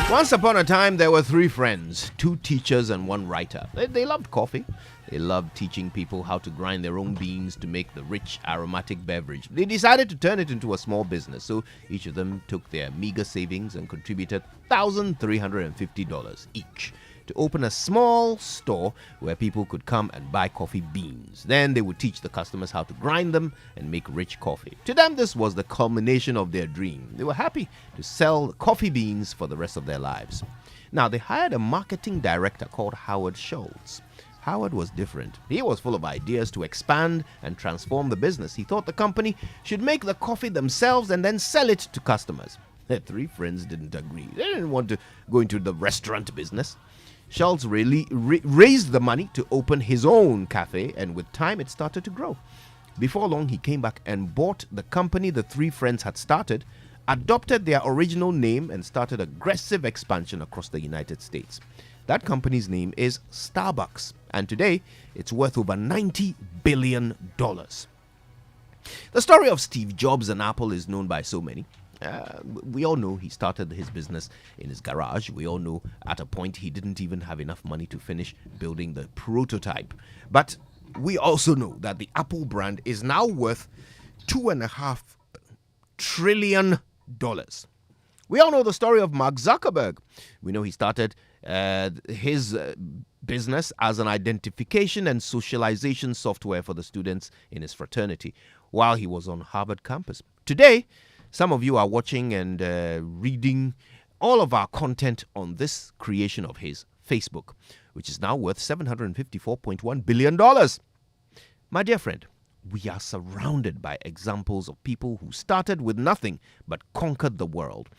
Once upon a time, there were three friends, two teachers and one writer. They loved coffee. They loved teaching people how to grind their own beans to make the rich, aromatic beverage. They decided to turn it into a small business, so each of them took their meager savings and contributed $1,350 each to open a small store where people could come and buy coffee beans. Then they would teach the customers how to grind them and make rich coffee. To them, this was the culmination of their dream. They were happy to sell coffee beans for the rest of their lives. Now, they hired a marketing director called Howard Schultz. Howard was different. He was full of ideas to expand and transform the business. He thought the company should make the coffee themselves and then sell it to customers. The three friends didn't agree. They didn't want to go into the restaurant business. Schultz really raised the money to open his own cafe, and with time it started to grow. Before long, he came back and bought the company the three friends had started, adopted their original name, and started aggressive expansion across the United States. That company's name is Starbucks, and today it's worth over $90 billion. The story of Steve Jobs and Apple is known by so many. We all know he started his business in his garage. We all know at a point he didn't even have enough money to finish building the prototype. But we also know that the Apple brand is now worth $2.5 trillion. We all know the story of Mark Zuckerberg. We know he started his business as an identification and socialization software for the students in his fraternity while he was on Harvard campus. Today, some of you are watching and reading all of our content on this creation of his, Facebook, which is now worth $754.1 billion. My dear friend, we are surrounded by examples of people who started with nothing but conquered the world.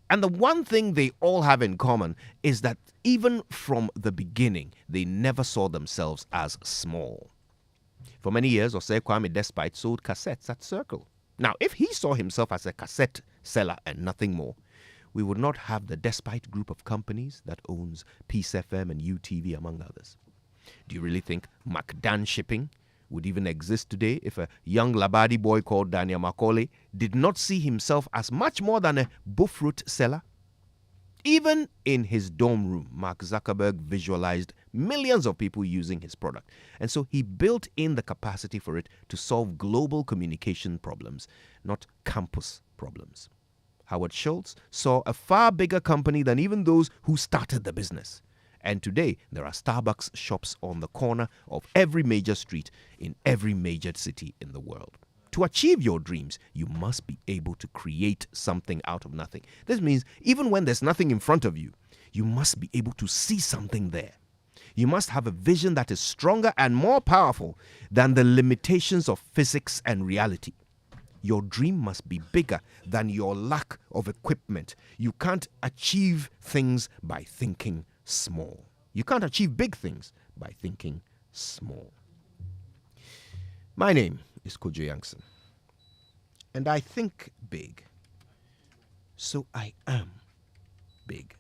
And the one thing they all have in common is that even from the beginning, they never saw themselves as small. For many years, Osei Kwame Despite sold cassettes at Circle. Now, if he saw himself as a cassette seller and nothing more, we would not have the Despite group of companies that owns Peace FM and UTV, among others. Do you really think McDan Shipping would even exist today if a young Labadi boy called Daniel Macaulay did not see himself as much more than a buffruit seller? Even in his dorm room, Mark Zuckerberg visualized millions of people using his product. And so he built in the capacity for it to solve global communication problems, not campus problems. Howard Schultz saw a far bigger company than even those who started the business. And today, there are Starbucks shops on the corner of every major street in every major city in the world. To achieve your dreams, you must be able to create something out of nothing. This means even when there's nothing in front of you, you must be able to see something there. You must have a vision that is stronger and more powerful than the limitations of physics and reality. Your dream must be bigger than your lack of equipment. You can't achieve things by thinking small. You can't achieve big things by thinking small. My name is Kojo Yankson, and I think big, so I am big.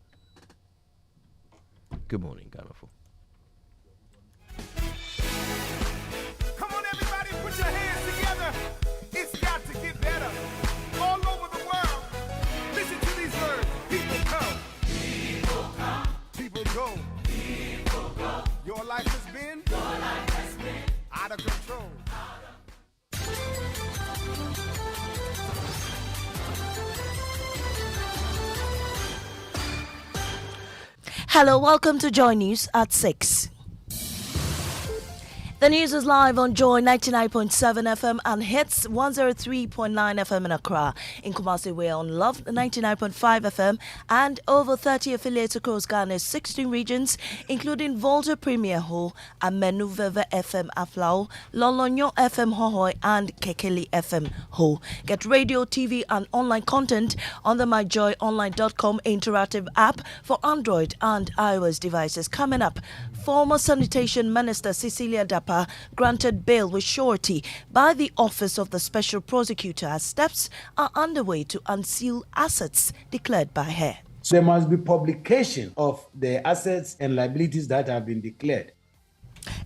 Good morning, Ghana. Come on, everybody, put your hands together. It's got to get better. All over the world, listen to these words. People come. People come. People go. People go. Your life has been out of control. Hello, welcome to Joy News at 6. The news is live on Joy 99.7 FM and hits 103.9 FM in Accra. In Kumasi, we're on Love 99.5 FM and over 30 affiliates across Ghana's 16 regions, including Volta Premier Ho, Amenu Veve FM Aflao, Lolonyo FM Hohoi, and Kekeli FM Ho. Get radio, TV, and online content on the myjoyonline.com interactive app for Android and iOS devices. Coming up, former Sanitation Minister Cecilia Dapa granted bail with surety by the Office of the Special Prosecutor as steps are underway to unseal assets declared by her. There must be publication of the assets and liabilities that have been declared.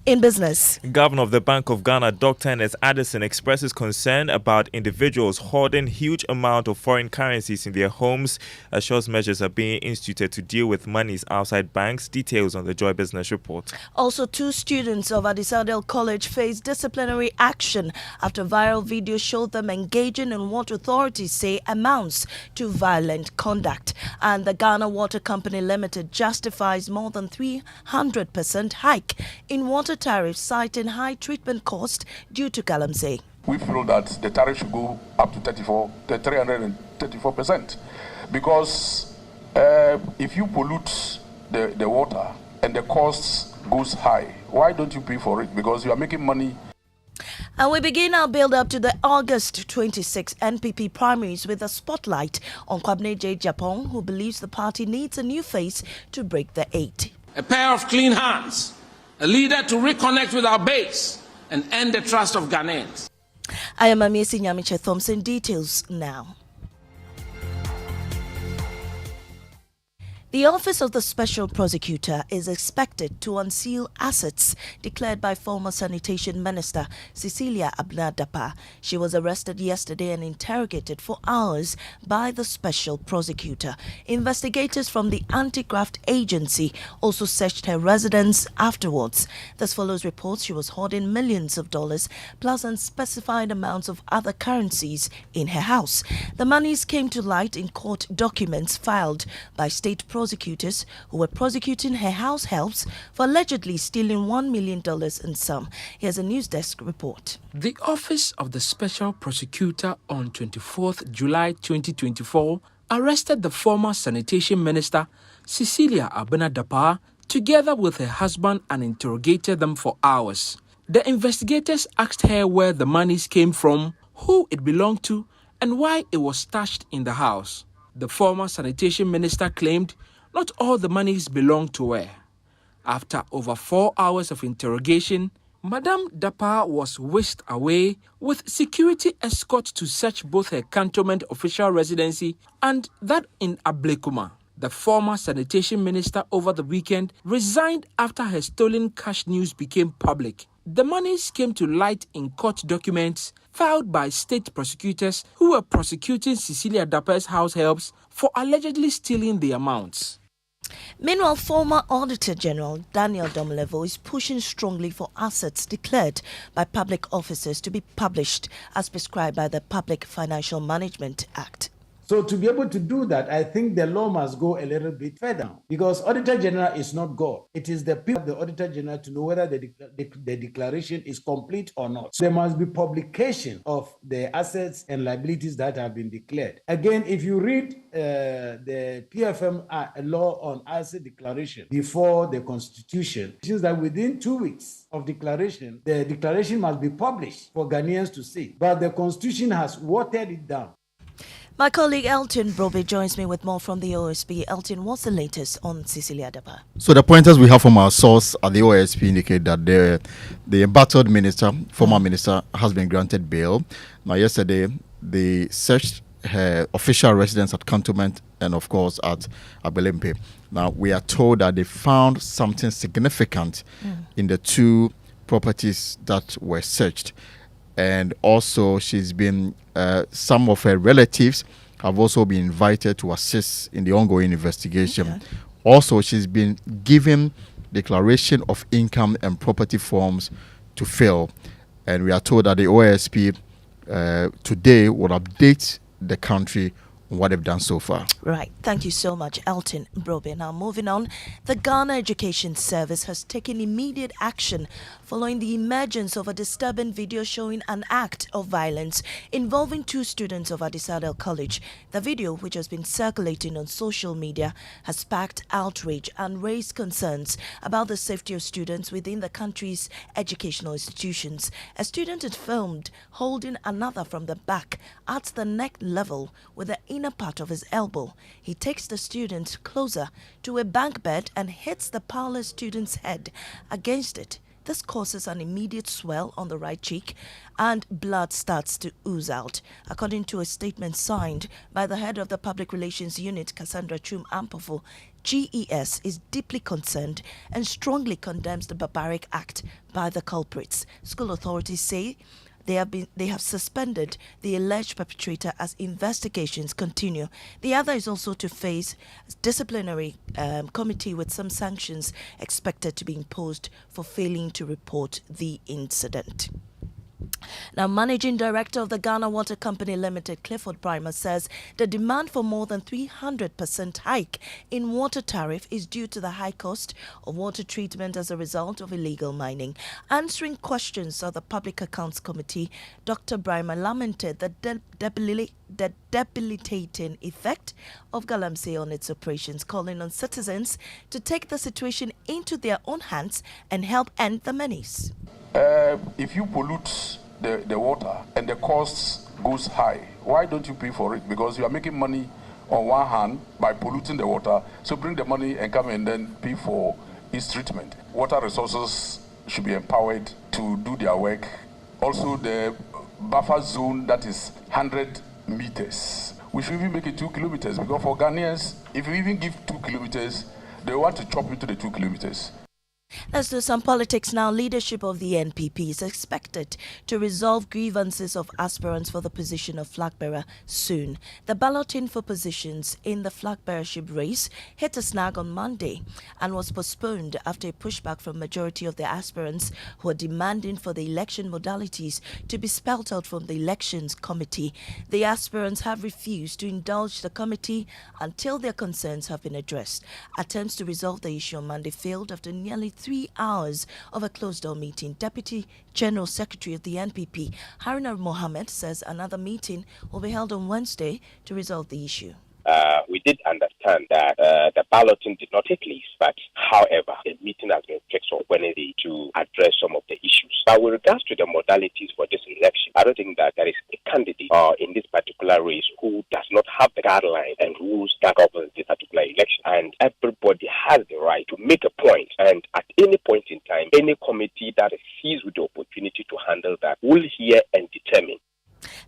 In business, Governor of the Bank of Ghana, Dr. Ernest Addison, expresses concern about individuals hoarding huge amount of foreign currencies in their homes, assures measures are being instituted to deal with monies outside banks. Details on the Joy Business Report. also 2 students of Adisadel College face disciplinary action after viral video showed them engaging in what authorities say amounts to violent conduct. And the Ghana Water Company Limited justifies more than 300% hike in water tariffs, citing high treatment cost due to galamsey. We feel that the tariff should go up to 334%, because if you pollute the water and the cost goes high, why don't you pay for it? Because you are making money. And we begin our build-up to the August 26 NPP primaries with a spotlight on Kwabena J. Japong, who believes the party needs a new face to break the 8. A pair of clean hands, a leader to reconnect with our base and end the trust of Ghanaians. I am Amiesi Nyamiche Thompson. Details now. The Office of the Special Prosecutor is expected to unseal assets declared by former Sanitation Minister Cecilia Abena-Dapaah. She was arrested yesterday and interrogated for hours by the Special Prosecutor. Investigators from the Anti-Graft Agency also searched her residence afterwards. This follows reports she was hoarding millions of dollars plus unspecified amounts of other currencies in her house. The monies came to light in court documents filed by state prosecutors who were prosecuting her house helps for allegedly stealing $1 million in sum. Here's a news desk report. The Office of the Special Prosecutor on 24th July 2024 arrested the former Sanitation Minister Cecilia Abena-Dapaah together with her husband and interrogated them for hours. The investigators asked her where the monies came from, who it belonged to, and why it was stashed in the house. The former Sanitation Minister claimed not all the monies belonged to her. After over 4 hours of interrogation, Madame Dapaah was whisked away with security escort to search both her cantonment official residency and that in Ablekuma. The former Sanitation Minister over the weekend resigned after her stolen cash news became public. The monies came to light in court documents filed by state prosecutors who were prosecuting Cecilia Dapaah's house helps for allegedly stealing the amounts. Meanwhile, former Auditor General Daniel Domelevo is pushing strongly for assets declared by public officers to be published as prescribed by the Public Financial Management Act. So to be able to do that, I think the law must go a little bit further, because Auditor General is not God. It is the people of the Auditor General to know whether the declaration is complete or not. So there must be publication of the assets and liabilities that have been declared. Again, if you read the PFM law on asset declaration before the Constitution, it says that within 2 weeks of declaration, the declaration must be published for Ghanaians to see. But the Constitution has watered it down. My colleague Elton Brobe joins me with more from the OSP. Elton, what's the latest on Cecilia Dapaah? So the pointers we have from our source at the OSP indicate that the embattled minister, former minister, has been granted bail. Now, yesterday, they searched her official residence at Cantonment and, of course, at Abelempe. Now, we are told that they found something significant in the 2 properties that were searched. And also, she's been, some of her relatives have also been invited to assist in the ongoing investigation. Okay. Also, she's been given declaration of income and property forms to fill. And we are told that the OSP today will update the country on what they've done so far. Right. Thank you so much, Elton Brobe. Now, moving on, the Ghana Education Service has taken immediate action following the emergence of a disturbing video showing an act of violence involving 2 students of Adisadel College. The video, which has been circulating on social media, has sparked outrage and raised concerns about the safety of students within the country's educational institutions. A student had filmed holding another from the back at the neck level with the inner part of his elbow. He takes the student closer to a bunk bed and hits the powerless student's head against it This causes an immediate swell on the right cheek and blood starts to ooze out. According to a statement signed by the head of the Public Relations Unit, Cassandra Chum Ampofo, GES is deeply concerned and strongly condemns the barbaric act by the culprits. School authorities say they have suspended the alleged perpetrator as investigations continue. The other is also to face disciplinary committee with some sanctions expected to be imposed for failing to report the incident. Now, Managing Director of the Ghana Water Company Limited, Clifford Brymer, says the demand for more than 300% hike in water tariff is due to the high cost of water treatment as a result of illegal mining. Answering questions of the Public Accounts Committee, Dr. Brymer lamented the debilitating effect of Galamsey on its operations, calling on citizens to take the situation into their own hands and help end the menace. If you pollute the water and the costs goes high, why don't you pay for it? Because you are making money on one hand by polluting the water, so bring the money and come and then pay for its treatment. Water resources should be empowered to do their work. Also, the buffer zone that is 100 meters, we should even make it 2 kilometers, because for Ghanaians, if you even give 2 kilometers, they want to chop into the 2 kilometers. Let's do some politics now. Leadership of the NPP is expected to resolve grievances of aspirants for the position of flag bearer soon. The balloting for positions in the flag bearership race hit a snag on Monday and was postponed after a pushback from majority of the aspirants who are demanding for the election modalities to be spelled out from the elections committee. The aspirants have refused to indulge the committee until their concerns have been addressed. Attempts to resolve the issue on Monday failed after nearly 3 hours of a closed-door meeting. Deputy General Secretary of the NPP, Haruna Mohammed, says another meeting will be held on Wednesday to resolve the issue. We did understand that the balloting did not take place, but however, a meeting has been fixed on Wednesday to address some of the issues. But with regards to the modalities for this election, I don't think that there is a candidate in this particular race who does not have the guidelines and rules that govern this particular election. And everybody has the right to make a point. And at any point in time, any committee that is seized with the opportunity to handle that will hear and determine.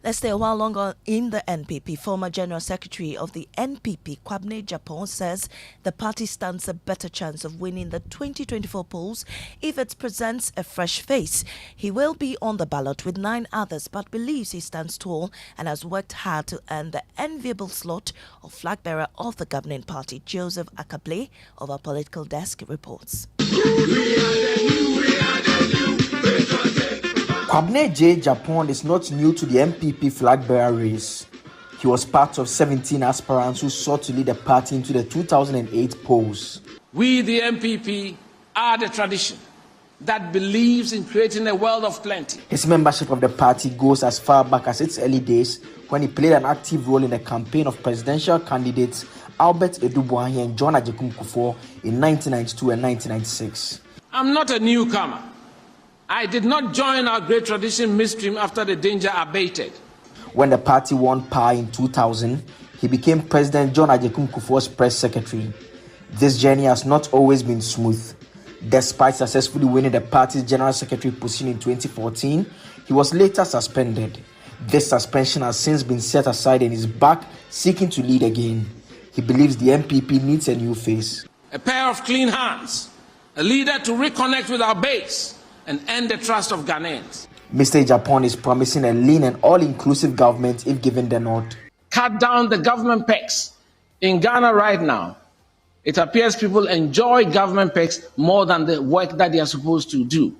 Let's stay a while longer in the NPP. Former General Secretary of the NPP, Kwabena Agyapong, says the party stands a better chance of winning the 2024 polls if it presents a fresh face. He will be on the ballot with 9 others, but believes he stands tall and has worked hard to earn the enviable slot of flag bearer of the governing party. Joseph Akable of our political desk reports. Kwabena J. Agyapong is not new to the NPP flag bearer race. He was part of 17 aspirants who sought to lead the party into the 2008 polls. We, the NPP, are the tradition that believes in creating a world of plenty. His membership of the party goes as far back as its early days, when he played an active role in the campaign of presidential candidates Albert Edubwahi and John Agyekum Kufuor in 1992 and 1996. I'm not a newcomer. I did not join our great tradition midstream after the danger abated. When the party won power in 2000, he became President John Agyekum Kufuor's press secretary. This journey has not always been smooth. Despite successfully winning the party's general secretary position in 2014, he was later suspended. This suspension has since been set aside and is back seeking to lead again. He believes the NPP needs a new face. A pair of clean hands, a leader to reconnect with our base and earn the trust of Ghanaians. Mr. Agyapong is promising a lean and all-inclusive government if given the nod. Cut down the government perks. In Ghana right now, it appears people enjoy government perks more than the work that they are supposed to do.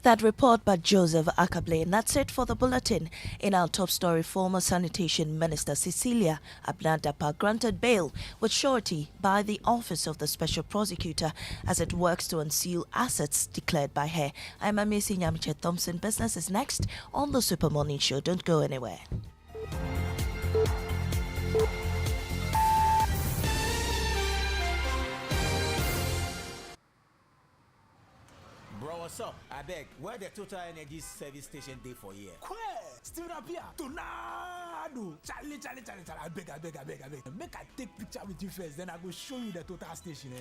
That report by Joseph Akable. And that's it for the bulletin. In our top story, former Sanitation Minister Cecilia Abena Dapaah granted bail with surety by the Office of the Special Prosecutor as it works to unseal assets declared by her. I'm Amesi Nyamiche Thompson. Business is next on the Super Morning Show. Don't go anywhere. What's up? I beg, where the Total Energy service station day for here? Still up here tonight. Charlie. I beg. Make I take picture with you first, then I go show you the total station.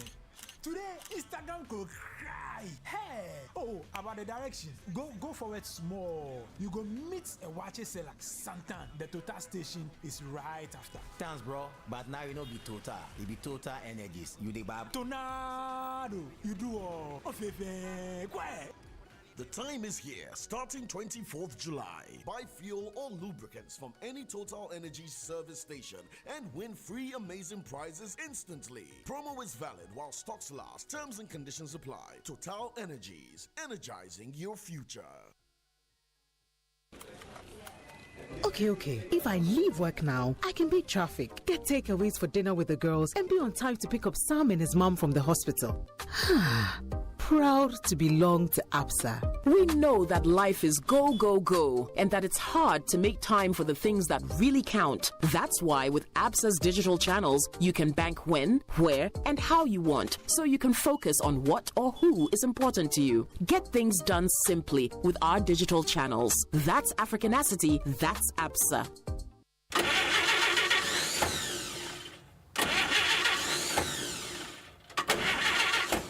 Today, Instagram go cry. Hey, about the directions. Go forward small. You go meet a watch seller. Santan, the total station is right after. Thanks, bro. But now you know be total. It be Total Energies. You the bab. Tornado. You do all. Quiet. The time is here, starting 24th July. Buy fuel or lubricants from any Total Energies service station and win free amazing prizes instantly. Promo is valid while stocks last. Terms and conditions apply. Total Energies, energizing your future. Okay. If I leave work now, I can beat traffic, get takeaways for dinner with the girls, and be on time to pick up Sam and his mom from the hospital. Proud to belong to ABSA. We know that life is go, go, go, and that it's hard to make time for the things that really count. That's why with ABSA's digital channels, you can bank when, where, and how you want, so you can focus on what or who is important to you. Get things done simply with our digital channels. That's Africanacity, that's ABSA.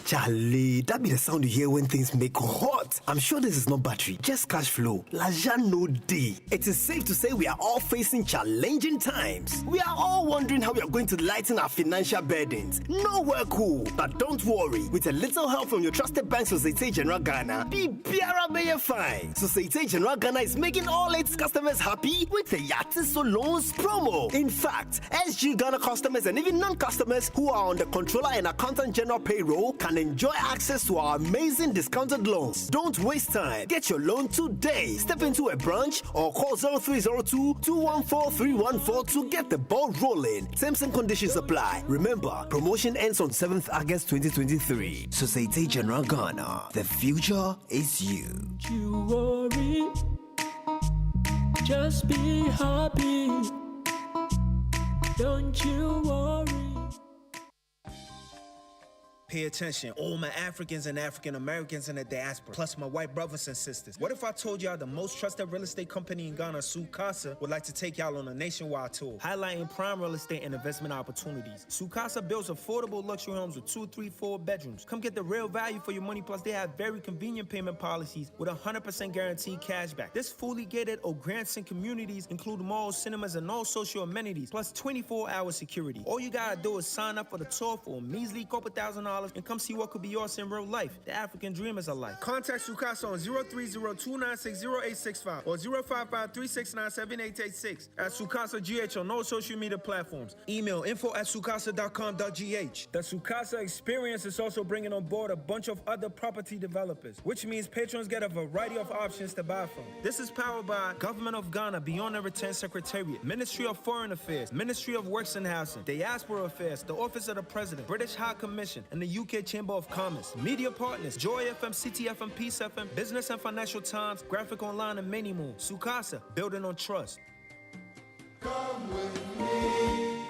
Charlie, that be the sound you hear when things make hot. I'm sure this is not battery, just cash flow. Laja no day. It is safe to say we are all facing challenging times. We are all wondering how we are going to lighten our financial burdens. Nowhere cool. But don't worry, with a little help from your trusted bank, Societe Generale Ghana, be biara be fine. Societe Generale Ghana is making all its customers happy with the Yatiso Loans promo. In fact, SG Ghana customers and even non-customers who are on the controller and accountant general payroll can enjoy access to our amazing discounted loans. Don't waste time. Get your loan today. Step into a branch or call 0302-214-314 to get the ball rolling. Terms and conditions apply. Remember, promotion ends on 7th August 2023. Societe Generale Ghana. The future is you. You worry. Just be happy. Don't you worry. Pay attention, all my Africans and African Americans in the diaspora, plus my white brothers and sisters. What if I told y'all the most trusted real estate company in Ghana, Sukasa, would like to take y'all on a nationwide tour, highlighting prime real estate and investment opportunities. Sukasa builds affordable luxury homes with 2, 3, 4 bedrooms. Come get the real value for your money, plus they have very convenient payment policies with 100% guaranteed cash back. This fully gated or grants and communities include malls, cinemas, and all social amenities, plus 24-hour security. All you gotta do is sign up for the tour for a measly couple $1,000 and come see what could be yours in real life. The African dream is alive. Contact Sukasa on 030-296-0865 or 055-369-7886 at Sukasa GH on all social media platforms. Email info@sukasa.com.gh. The Sukasa experience is also bringing on board a bunch of other property developers, which means patrons get a variety of options to buy from. This is powered by Government of Ghana, Beyond the Return Secretariat, Ministry of Foreign Affairs, Ministry of Works and Housing, Diaspora Affairs, the Office of the President, British High Commission, and the UK Chamber of Commerce. Media partners, Joy FM, City FM, Peace FM, Business and Financial Times, Graphic Online, and many more. Sukasa, building on trust. Come with me.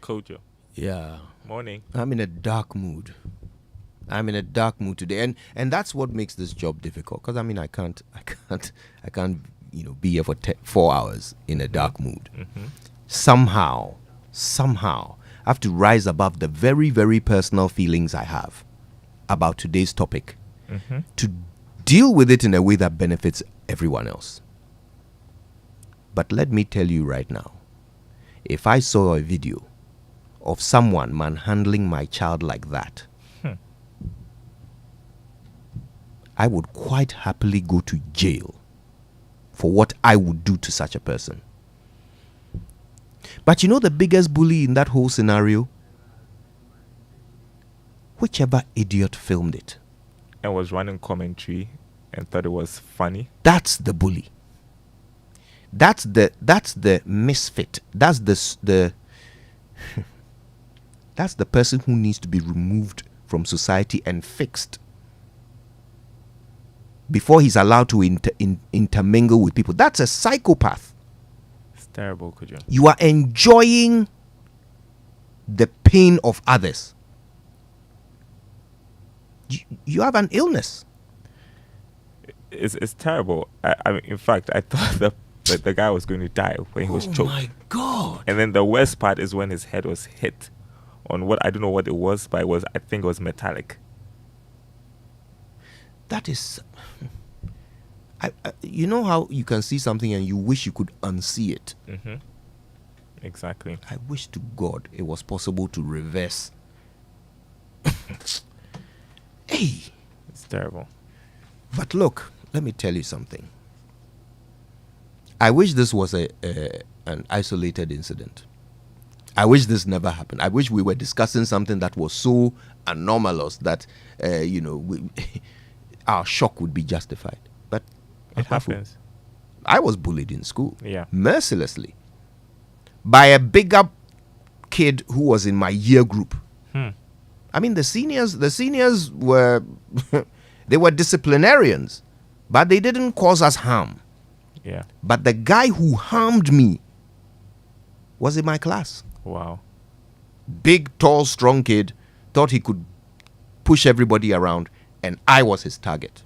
Kojo. Yeah. Morning. I'm in a dark mood. I'm in a dark mood today, and that's what makes this job difficult. Because I mean, I can't, be here for 4 hours in a dark mood. Mm-hmm. Somehow, I have to rise above the very, very personal feelings I have about today's topic to deal with it in a way that benefits everyone else. But let me tell you right now, if I saw a video of someone manhandling my child like that, I would quite happily go to jail for what I would do to such a person. But you know the biggest bully in that whole scenario? Whichever idiot filmed it. And was running commentary and thought it was funny. That's the bully. That's the misfit. That's the that's the person who needs to be removed from society and fixed before he's allowed to intermingle with people. That's a psychopath. It's terrible, Kojo. You are enjoying the pain of others. You have an illness. it's terrible. I mean, in fact, I thought the guy was going to die when he was choked. Oh my God! And then the worst part is when his head was hit on what, I don't know what it was, but I think it was metallic. That is, you know how you can see something and you wish you could unsee it. Mm-hmm. Exactly. I wish to God it was possible to reverse. Hey, it's terrible. But look, let me tell you something. I wish this was an isolated incident. I wish this never happened. I wish we were discussing something that was so anomalous that, our shock would be justified. But It happens. I was bullied in school. Yeah. Mercilessly. By a bigger kid who was in my year group. I mean, the seniors were, they were disciplinarians, but they didn't cause us harm. Yeah. But the guy who harmed me was in my class. Wow. Big, tall, strong kid, thought he could push everybody around, and I was his target.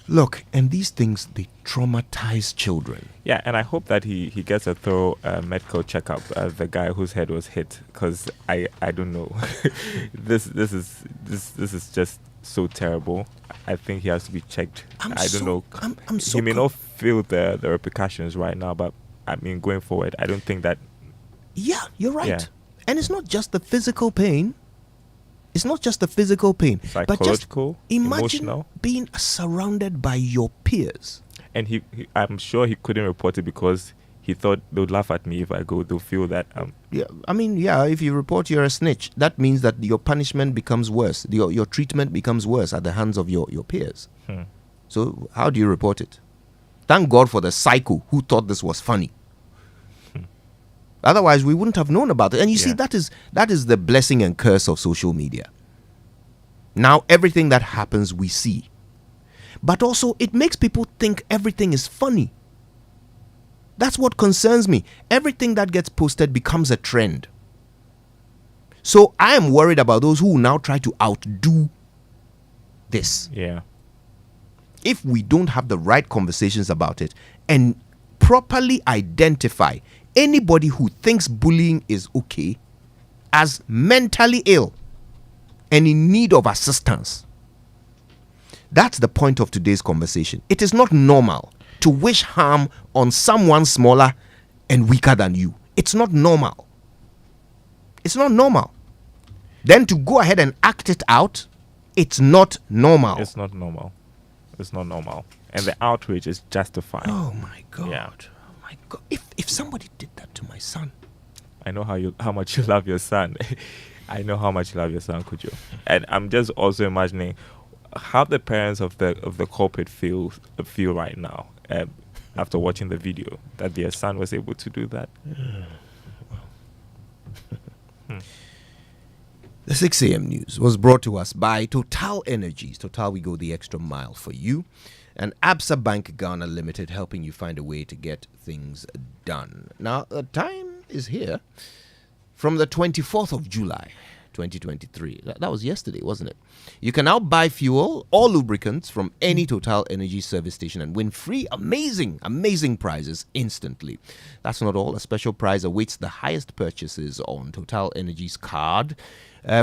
Look, and these things, they traumatize children. Yeah, and I hope that he gets a thorough medical checkup as the guy whose head was hit, because I don't know. this is just so terrible. I think he has to be checked. I don't know. He may not feel the repercussions right now, but I mean, going forward, I don't think that. Yeah, you're right. Yeah. And it's not just the physical pain. It's not just the physical pain, but just Psychological, imagine emotional. being surrounded by your peers. And he I'm sure he couldn't report it because he thought they would laugh at me if I go. They'll feel that. Yeah, I mean, yeah, if you report you're a snitch, that means that your punishment becomes worse. Your treatment becomes worse at the hands of your peers. So how do you report it? Thank God for the psycho who thought this was funny. Otherwise, we wouldn't have known about it. And you see, that is the blessing and curse of social media. Now, everything that happens, we see. But also, it makes people think everything is funny. That's what concerns me. Everything that gets posted becomes a trend. So I am worried about those who now try to outdo this. Yeah. If we don't have the right conversations about it and properly identify anybody who thinks bullying is okay as mentally ill and in need of assistance. That's the point of today's conversation. It is not normal to wish harm on someone smaller and weaker than you. It's not normal. It's not normal. Then to go ahead and act it out, it's not normal. It's not normal. It's not normal. And the outrage is justified. Oh my God. Yeah. Oh my God. If somebody did that to my son. I know how much you love your son. I know how much you love your son, could you? And I'm just also imagining how the parents of the culprit feel right now after watching the video that their son was able to do that. The 6 a.m. news was brought to us by Total Energies. Total, we go the extra mile for you. And Absa Bank Ghana Limited, helping you find a way to get things done. Now, the time is here from the 24th of July, 2023. That was yesterday, wasn't it? You can now buy fuel or lubricants from any Total Energy service station and win free amazing prizes instantly. That's not all. A special prize awaits the highest purchases on Total Energy's card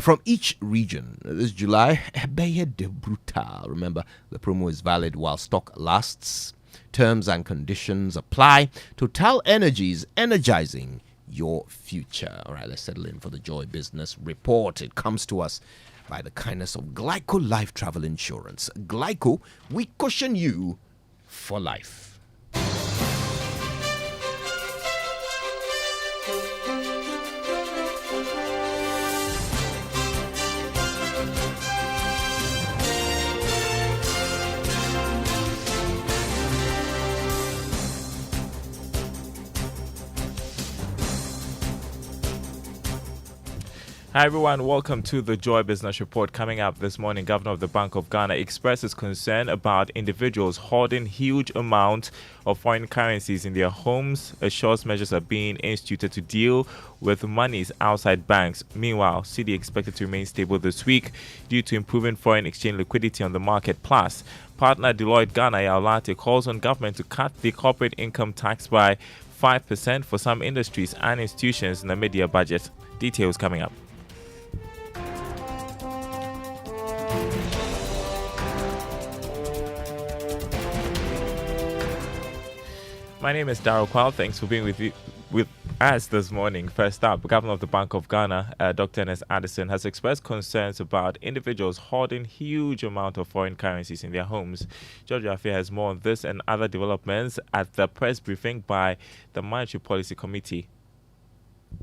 from each region. This July, Ebeye de Brutal. Remember, the promo is valid while stock lasts. Terms and conditions apply. Total Energy is energizing your future. All right, let's settle in for the Joy Business Report. It comes to us by the kindness of Glyco Life Travel Insurance. Glyco, we cushion you for life. Hi everyone, welcome to the Joy Business Report. Coming up this morning, Governor of the Bank of Ghana expresses concern about individuals hoarding huge amounts of foreign currencies in their homes, assures measures are being instituted to deal with monies outside banks. Meanwhile, CD expected to remain stable this week due to improving foreign exchange liquidity on the market. Plus, partner Deloitte Ghana Yaolate calls on government to cut the corporate income tax by 5% for some industries and institutions in the mid-year budget. Details coming up. My name is Daryl Kwal. Thanks for being with us this morning. First up, Governor of the Bank of Ghana, Dr. Ernest Addison, has expressed concerns about individuals hoarding huge amount of foreign currencies in their homes. George Afia has more on this and other developments at the press briefing by the Monetary Policy Committee.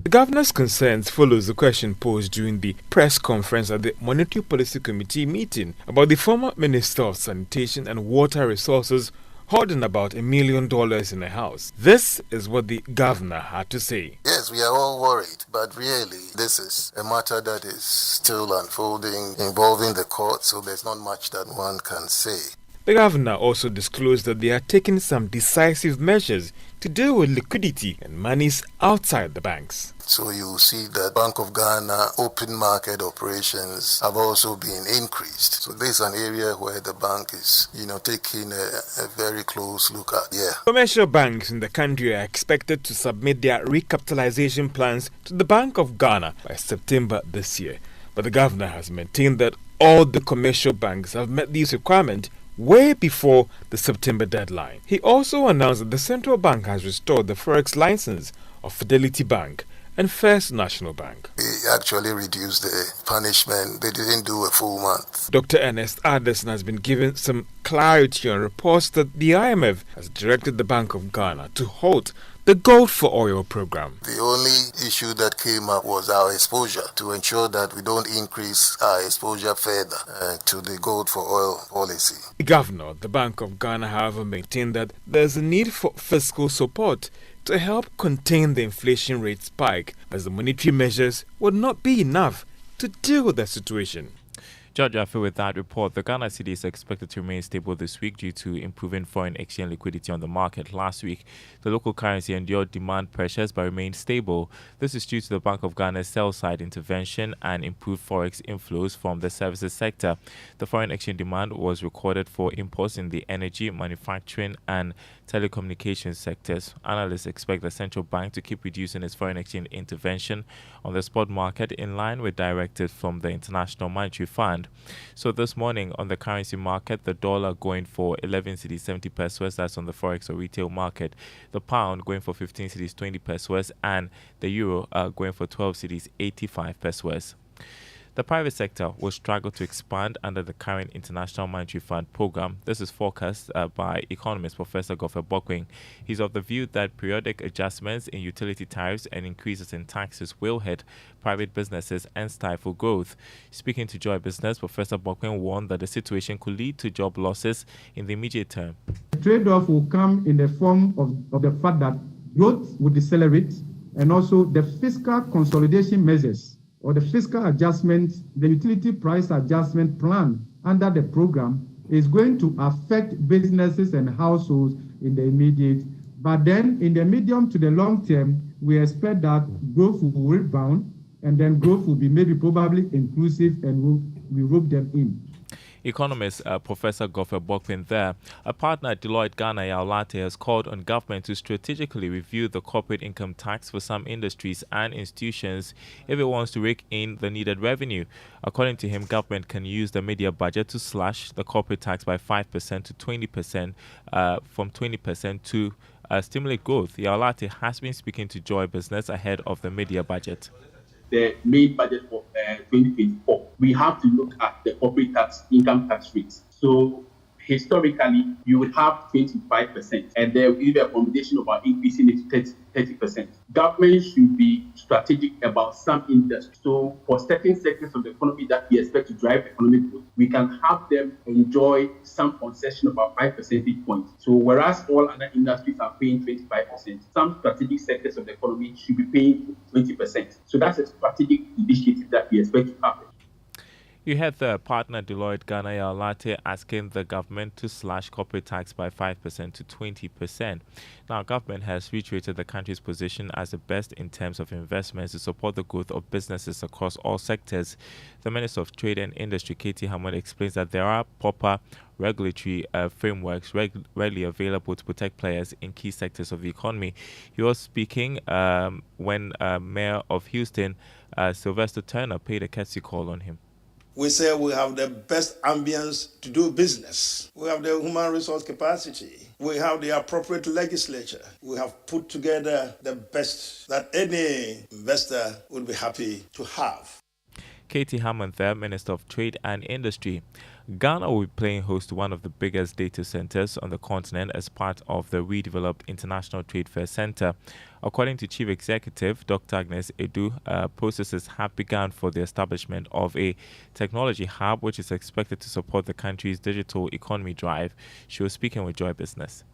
The governor's concerns follows the question posed during the press conference at the Monetary Policy Committee meeting about the former Minister of Sanitation and Water Resources hoarding about $1 million in a house. This is what the governor had to say. Yes, we are all worried, but really, this is a matter that is still unfolding, involving the court, so there's not much that one can say. The governor also disclosed that they are taking some decisive measures to deal with liquidity and monies outside the banks. So you see that Bank of Ghana open market operations have also been increased. So this is an area where the bank is, taking a very close look at. Commercial banks in the country are expected to submit their recapitalization plans to the Bank of Ghana by September this year. But the governor has maintained that all the commercial banks have met these requirements way before the September deadline. He also announced that the central bank has restored the forex license of Fidelity Bank and First National Bank. We actually reduced the punishment. They didn't do a full month. Dr. Ernest Addison has been given some clarity on reports that the IMF has directed the Bank of Ghana to halt the Gold for Oil program. The only issue that came up was our exposure, to ensure that we don't increase our exposure further to the Gold for Oil policy. The governor of the Bank of Ghana, however, maintained that there's a need for fiscal support to help contain the inflation rate spike, as the monetary measures would not be enough to deal with the situation. George Affe with that report. The Ghana cedi is expected to remain stable this week due to improving foreign exchange liquidity on the market. Last week, the local currency endured demand pressures but remained stable. This is due to the Bank of Ghana's sell-side intervention and improved forex inflows from the services sector. The foreign exchange demand was recorded for imports in the energy, manufacturing and telecommunications sectors. Analysts expect the central bank to keep reducing its foreign exchange intervention on the spot market in line with directives from the International Monetary Fund. So this morning on the currency market, the dollar going for 11 cedis 70 pesos, that's on the forex or retail market. The pound going for 15 cedis 20 pesos and the euro going for 12 cedis 85 pesos. The private sector will struggle to expand under the current International Monetary Fund program. This is forecast by economist Professor Godfrey Bokwing. He's of the view that periodic adjustments in utility tariffs and increases in taxes will hit private businesses and stifle growth. Speaking to Joy Business, Professor Bokwing warned that the situation could lead to job losses in the immediate term. The trade-off will come in the form of the fact that growth will decelerate, and also the fiscal consolidation measures or the fiscal adjustment, the utility price adjustment plan under the program is going to affect businesses and households in the immediate. But then in the medium to the long term, we expect that growth will rebound, and then growth will be maybe probably inclusive, and we rope them in. Economist Professor Godfrey Bokwing there. A partner at Deloitte Ghana Yaolate has called on government to strategically review the corporate income tax for some industries and institutions if it wants to rake in the needed revenue. According to him, government can use the mid-year budget to slash the corporate tax by 5% to 20%, from 20% to stimulate growth. Yaolate has been speaking to Joy Business ahead of the mid-year budget. The main budget for 2024, we have to look at the corporate tax, income tax rates. So historically, you would have 25%, and there will be a combination about increasing it to 30%. Government should be strategic about some industries. So for certain sectors of the economy that we expect to drive economic growth, we can have them enjoy some concession about 5 percentage points. So whereas all other industries are paying 25%, some strategic sectors of the economy should be paying 20%. So that's a strategic initiative that we expect to happen. You had the partner Deloitte Ghana Yalate asking the government to slash corporate tax by 5% to 20%. Now, government has reiterated the country's position as the best in terms of investments to support the growth of businesses across all sectors. The Minister of Trade and Industry, Katie Hammond, explains that there are proper regulatory frameworks readily available to protect players in key sectors of the economy. He was speaking when Mayor of Houston, Sylvester Turner, paid a courtesy call on him. We say we have the best ambience to do business. We have the human resource capacity. We have the appropriate legislature. We have put together the best that any investor would be happy to have. Katie Hammond there, Minister of Trade and Industry. Ghana will be playing host to one of the biggest data centers on the continent as part of the redeveloped International Trade Fair Center. According to Chief Executive Dr. Agnes Edu, processes have begun for the establishment of a technology hub which is expected to support the country's digital economy drive. She was speaking with Joy Business.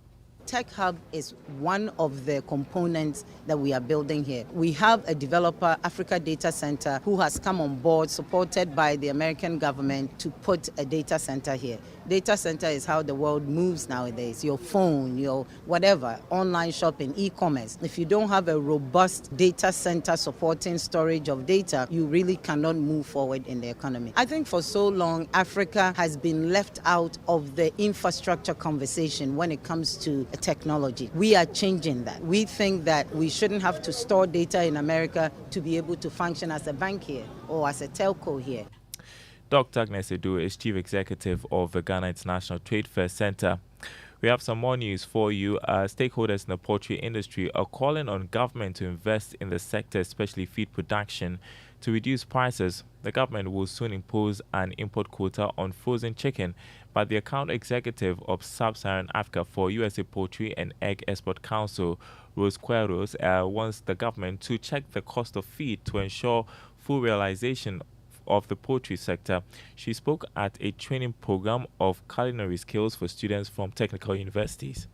Tech Hub is one of the components that we are building here. We have a developer, Africa Data Center, who has come on board, supported by the American government, to put a data center here. Data center is how the world moves nowadays. Your phone, your whatever, online shopping, e-commerce. If you don't have a robust data center supporting storage of data, you really cannot move forward in the economy. I think for so long, Africa has been left out of the infrastructure conversation when it comes to technology. We are changing that. We think that we shouldn't have to store data in America to be able to function as a bank here or as a telco here. Dr. Agnes Edu is Chief Executive of the Ghana International Trade Fair Center. We have some more news for you. Stakeholders in the poultry industry are calling on government to invest in the sector, especially feed production, to reduce prices. The government will soon impose an import quota on frozen chicken, but the account executive of Sub-Saharan Africa for USA Poultry and Egg Export Council, Rose Queiroz, wants the government to check the cost of feed to ensure full realization of the poultry sector. She spoke at a training program of culinary skills for students from technical universities.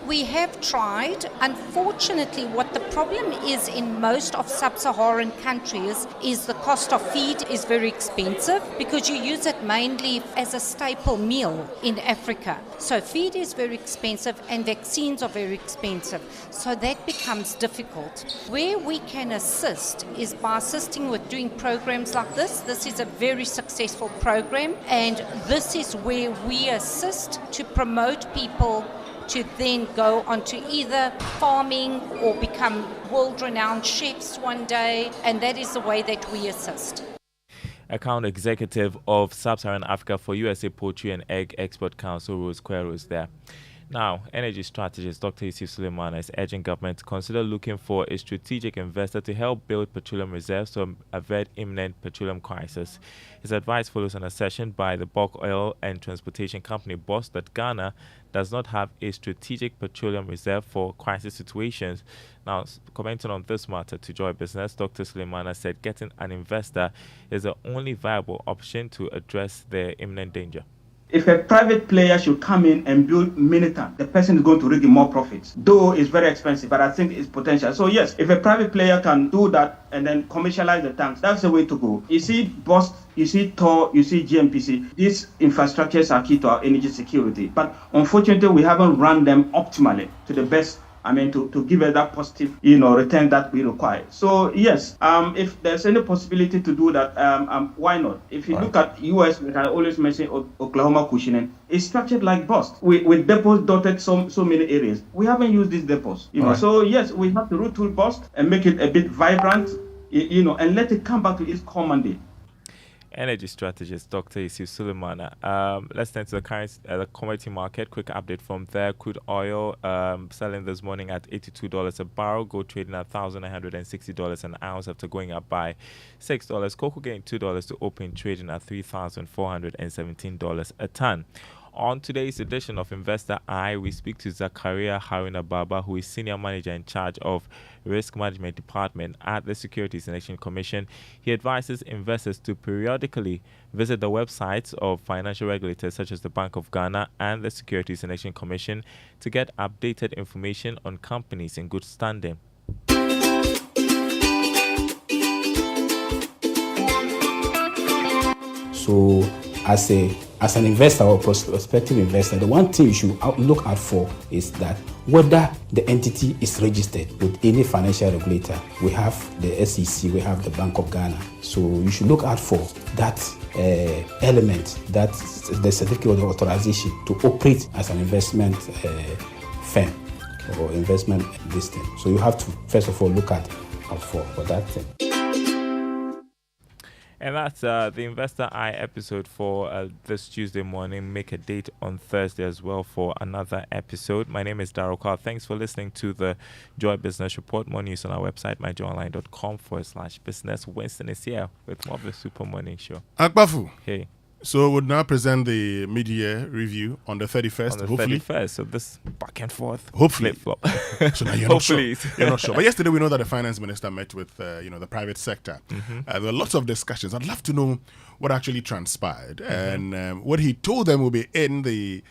We have tried. Unfortunately, what the problem is in most of sub-Saharan countries is the cost of feed is very expensive because you use it mainly as a staple meal in Africa. So feed is very expensive and vaccines are very expensive. So that becomes difficult. Where we can assist is by assisting with doing programs like this. This is a very successful program, and this is where we assist to promote people to then go on to either farming or become world-renowned chefs one day, and that is the way that we assist. Account Executive of Sub-Saharan Africa for USA Poultry and Egg Export Council, Rose Queiroz there. Now, energy strategist Dr. Yusuf Suleiman is urging government to consider looking for a strategic investor to help build petroleum reserves to avert imminent petroleum crisis. His advice follows an assertion by the bulk oil and transportation company BOSS that Ghana does not have a strategic petroleum reserve for crisis situations. Now, commenting on this matter to Joy Business, Dr. Suleimana said getting an investor is the only viable option to address the imminent danger. If a private player should come in and build mini tank, the person is going to rig more profits. Though it's very expensive, but I think it's potential. So yes, if a private player can do that and then commercialize the tanks, that's the way to go. You see BOSS, you see TOR, you see GMPC. These infrastructures are key to our energy security. But unfortunately, we haven't run them optimally to the best. To give us that positive, return that we require. So yes, if there's any possibility to do that, why not? If you look at US, we can always mention Oklahoma Cushing, it's structured like BOSS with depots dotted so many areas. We haven't used these depots, So yes, we have to retool BOSS and make it a bit vibrant, and let it come back to its core mandate. Energy strategist Dr. Yusuf Suleimana. Let's turn to the commodity market. Quick update from there. Crude oil selling this morning at $82 a barrel. Gold trading at $1,960 an ounce after going up by $6. Cocoa getting $2 to open, trading at $3,417 a ton. On today's edition of Investor Eye, we speak to Zakaria Haruna Baba, who is Senior Manager in charge of Risk Management Department at the Securities and Exchange Commission. He advises investors to periodically visit the websites of financial regulators such as the Bank of Ghana and the Securities and Exchange Commission to get updated information on companies in good standing. So as an investor or prospective investor, the one thing you should look out for is that whether the entity is registered with any financial regulator. We have the SEC, we have the Bank of Ghana. So you should look out for that element, that the certificate of authorization to operate as an investment firm or investment listing. So you have to first of all look out for that thing. And that's the Investor Eye episode for this Tuesday morning. Make a date on Thursday as well for another episode. My name is Daryl Carr. Thanks for listening to the Joy Business Report. More news on our website, myjoyonline.com/business. Winston is here with more of the Super Morning Show. Akbafu. Hey. So we'll now present the mid-year review on the 31st, On the hopefully. 31st, so this back and forth. Hopefully. Flip-flop. So now you're not sure. Hopefully. You're not sure. But yesterday we know that the finance minister met with the private sector. Mhm. There were lots of discussions. I'd love to know what actually transpired. And what he told them will be in the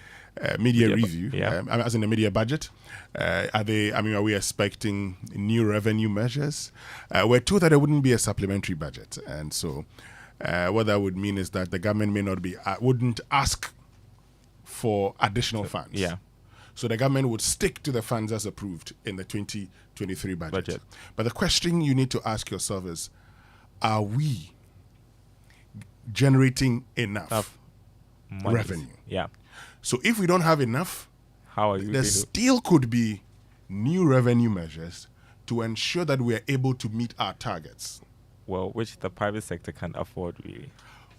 media review, as in the media budget. Are we expecting new revenue measures? We're told that there wouldn't be a supplementary budget. And so what that would mean is that the government may not be, wouldn't ask for additional funds. Yeah. So the government would stick to the funds as approved in the 2023 budget. But the question you need to ask yourself is, are we generating enough revenue? Yeah. So if we don't have enough, how are you there still could be new revenue measures to ensure that we are able to meet our targets. Well, which the private sector can't afford, really.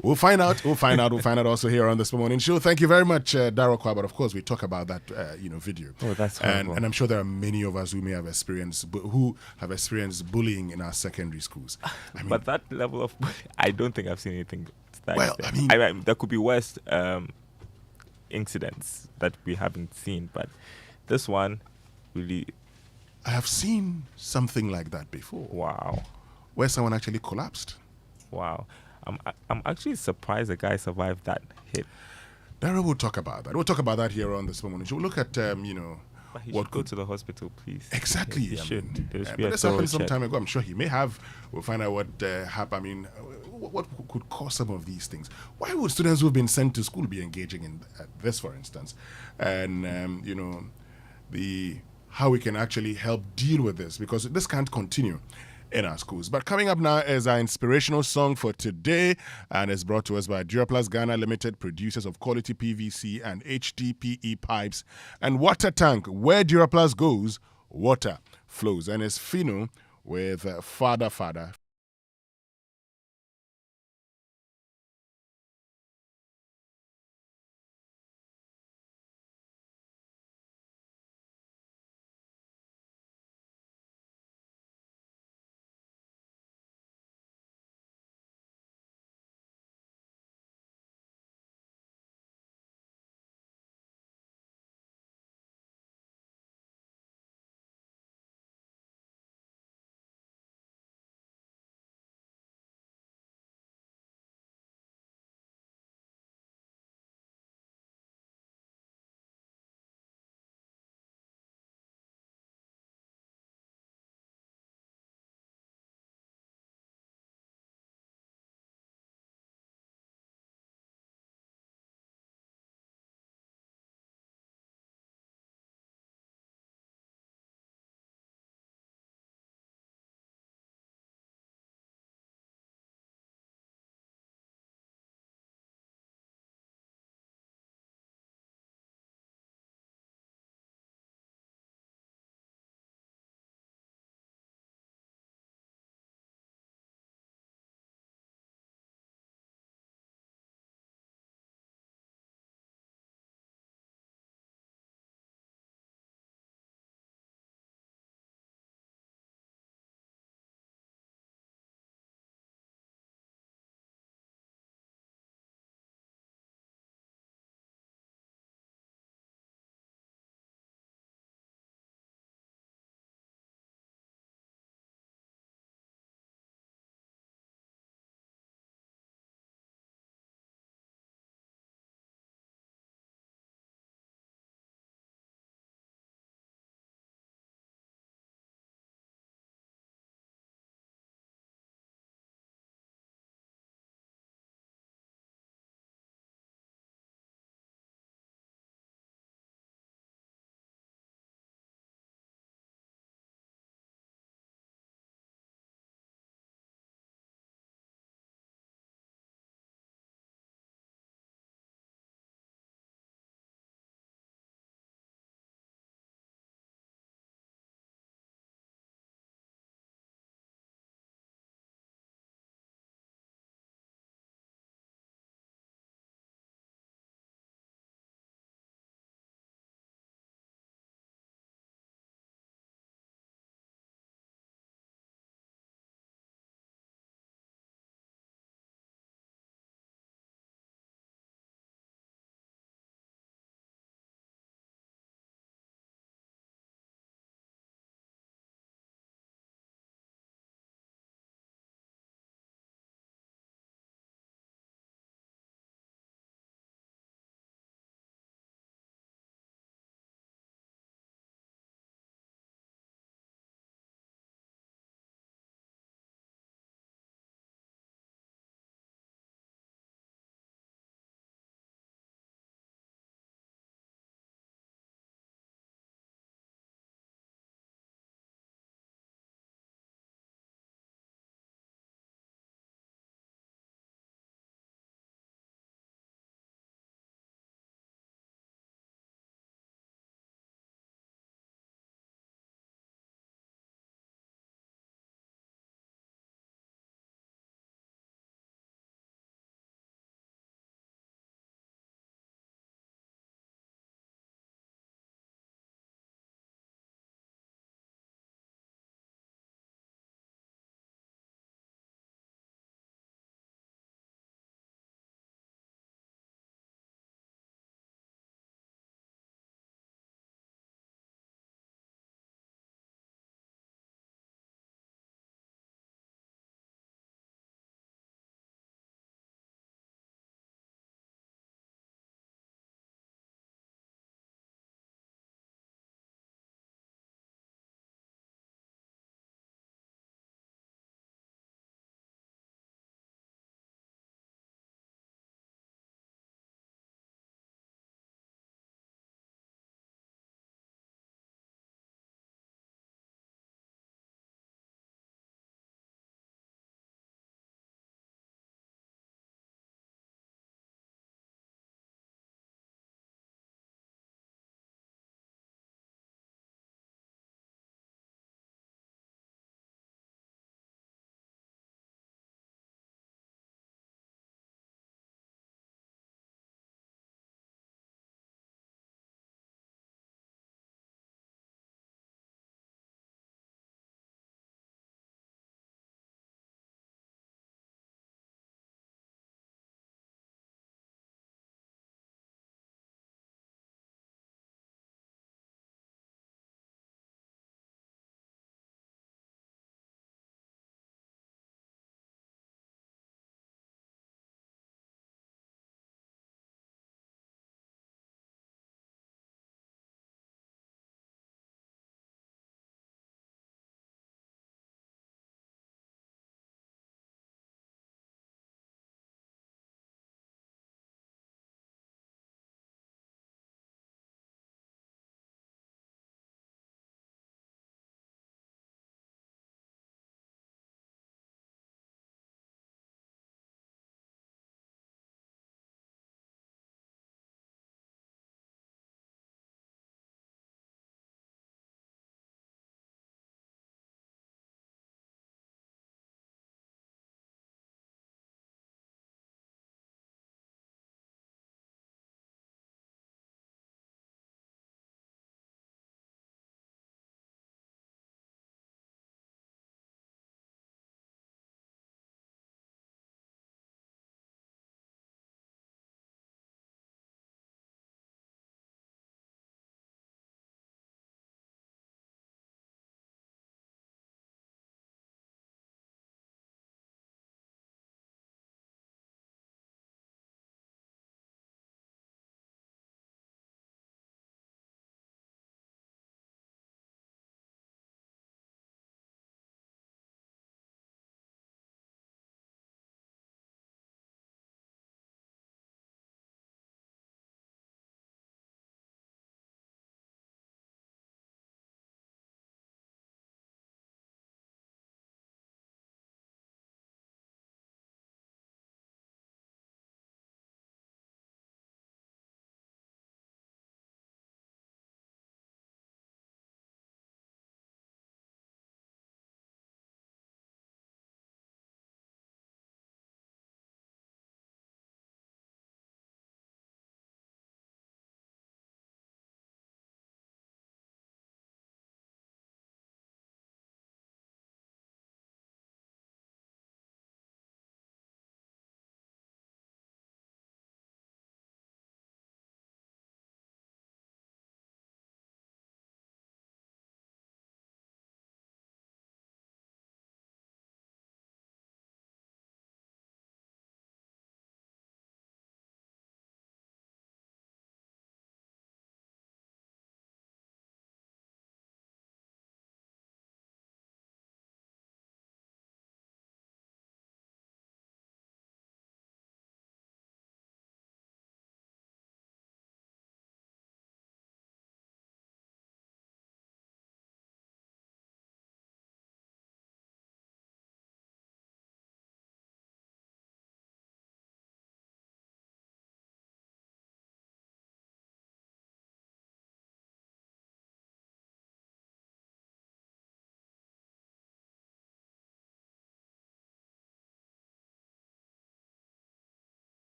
We'll find out. We'll find out also here on this morning show. Thank you very much, Daryl Kwa. But of course, we talk about that, video. Oh, that's horrible. And I'm sure there are many of us who may have experienced bullying in our secondary schools. I mean, But that level of, I don't think I've seen anything. That Well, extent. I mean- there could be worse incidents that we haven't seen, but this one really. I have seen something like that before. Wow. Where someone actually collapsed. Wow. I'm actually surprised the guy survived that hit. Daryl will talk about that. We'll talk about that here on this morning. We'll look at, But he should go to the hospital, please. Exactly. He should. There should be But a this thorough happened some check. time ago. I'm sure he may have. We'll find out what happened. I mean, what could cause some of these things? Why would students who've been sent to school be engaging in this, for instance? And, how we can actually help deal with this, because this can't continue in our schools. But coming up now is our inspirational song for today, and it's brought to us by Duraplast Ghana Limited, producers of quality PVC and HDPE pipes and water tank. Where Duraplast goes, water flows. And it's Fino with Father.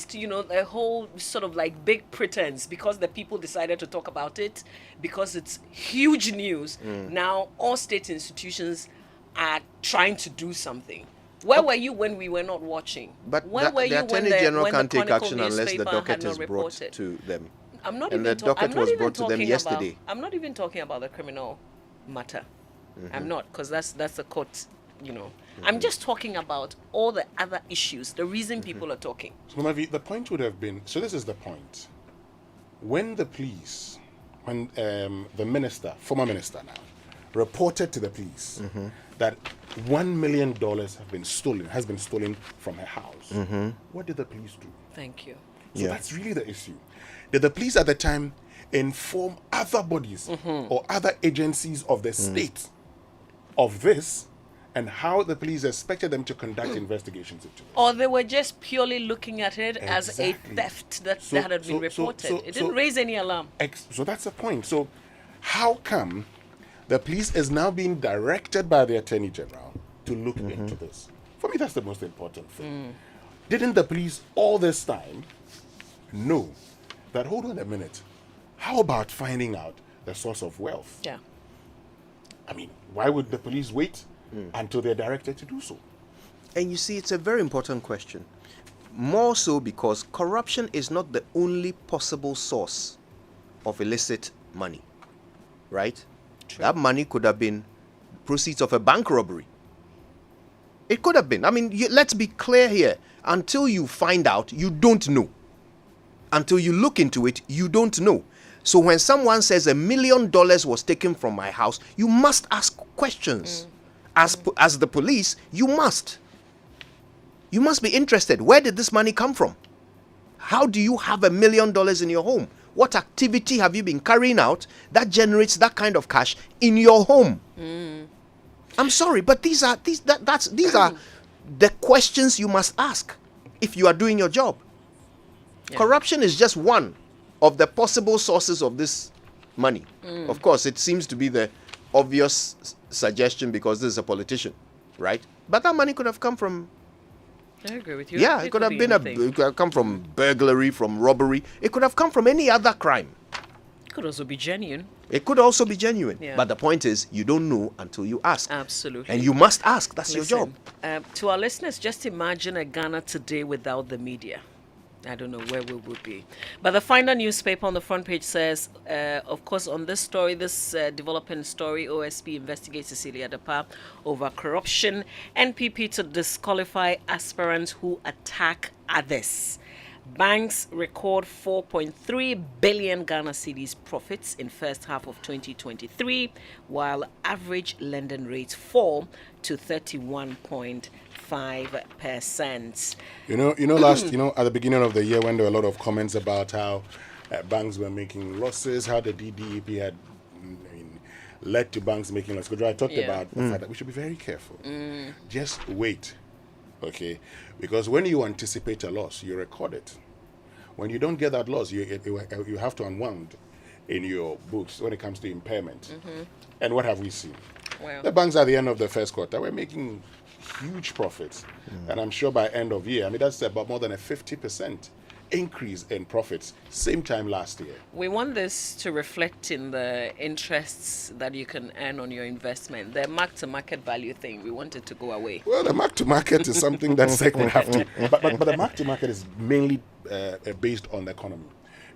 just, a whole sort of like big pretense because the people decided to talk about it, because it's huge news. Now all state institutions are trying to do something. Where were you when we were not watching? But where were the you Attorney when General when can't the take Chronicle action unless the newspaper docket had not is brought reported? to them. I'm not And even the docket was brought to them talking yesterday. I'm not even talking about the criminal matter. I'm not, because that's the court, I'm just talking about all the other issues, the reason people are talking. So, Mavi, the point would have been, so this is the point. When the police, when the minister, former minister now, reported to the police that $1 million has been stolen from her house, what did the police do? Thank you. So that's really the issue. Did the police at the time inform other bodies or other agencies of the state of this, and how the police expected them to conduct investigations into it? Or they were just purely looking at it as a theft that had been reported. It didn't raise any alarm. So that's the point. So how come the police is now being directed by the Attorney General to look into this? For me, that's the most important thing. Didn't the police all this time know that, hold on a minute, how about finding out the source of wealth? Yeah. I mean, why would the police wait until they're directed to do so? And you see, it's a very important question. More so because corruption is not the only possible source of illicit money, right? True. That money could have been proceeds of a bank robbery. It could have been. I mean, let's be clear here. Until you find out, you don't know. Until you look into it, you don't know. So when someone says $1 million was taken from my house, you must ask questions. As the police, you must be interested. Where did this money come from? How do you have $1 million in your home? What activity have you been carrying out that generates that kind of cash in your home? I'm sorry, but these are the questions you must ask if you are doing your job. Yeah. Corruption is just one of the possible sources of this money. Of course, it seems to be the obvious suggestion because this is a politician, right? But that money could have come from... I agree with you. Yeah, it could have been it could have come from burglary, from robbery. It could have come from any other crime. It could also be genuine. It could also be genuine. Yeah. But the point is, you don't know until you ask. Absolutely. And you must ask. That's your job. To our listeners, just imagine a Ghana today without the media. I don't know where we would be. But the final newspaper on the front page says, of course, on this story, this developing story, OSP investigates Cecilia Dapa over corruption. NPP to disqualify aspirants who attack others. Banks record 4.3 billion Ghana cedis profits in first half of 2023, while average lending rates fall to 31.5%. At the beginning of the year when there were a lot of comments about how banks were making losses, how the DDEP had led to banks making losses. I talked about the fact that we should be very careful. Just wait, okay? Because when you anticipate a loss, you record it. When you don't get that loss, you have to unwound in your books when it comes to impairment. And what have we seen? Well, the banks at the end of the first quarter were making huge profits. And I'm sure by end of year, that's about more than a 50% increase in profits same time last year. We want this to reflect in the interests that you can earn on your investment. The mark-to-market value thing, we want it to go away. Well, the mark-to-market is something that SEC will have to... But the mark-to-market is mainly based on the economy.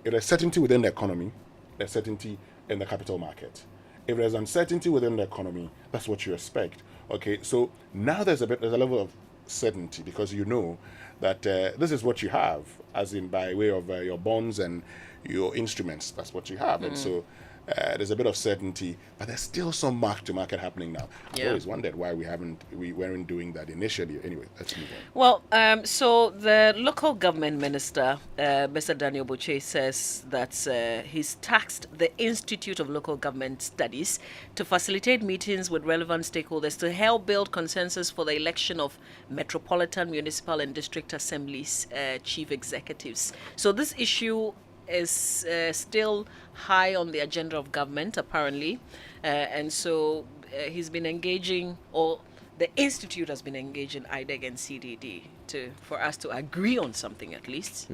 If there's certainty within the economy, there's certainty in the capital market. If there's uncertainty within the economy, that's what you expect. Okay, so now there's a level of certainty because you know that this is what you have, as in by way of your bonds and your instruments. That's what you have. And so there's a bit of certainty, but there's still some mark-to-market happening now. I've always wondered why we weren't doing that initially. Anyway, let's move on. Well, so the local government minister, Mr. Daniel Boche, says that he's tasked the Institute of Local Government Studies to facilitate meetings with relevant stakeholders to help build consensus for the election of metropolitan, municipal, and district assemblies chief executives. So this issue is still high on the agenda of government, apparently. And so he's been engaging, or the institute has been engaging IDEG and CDD for us to agree on something at least.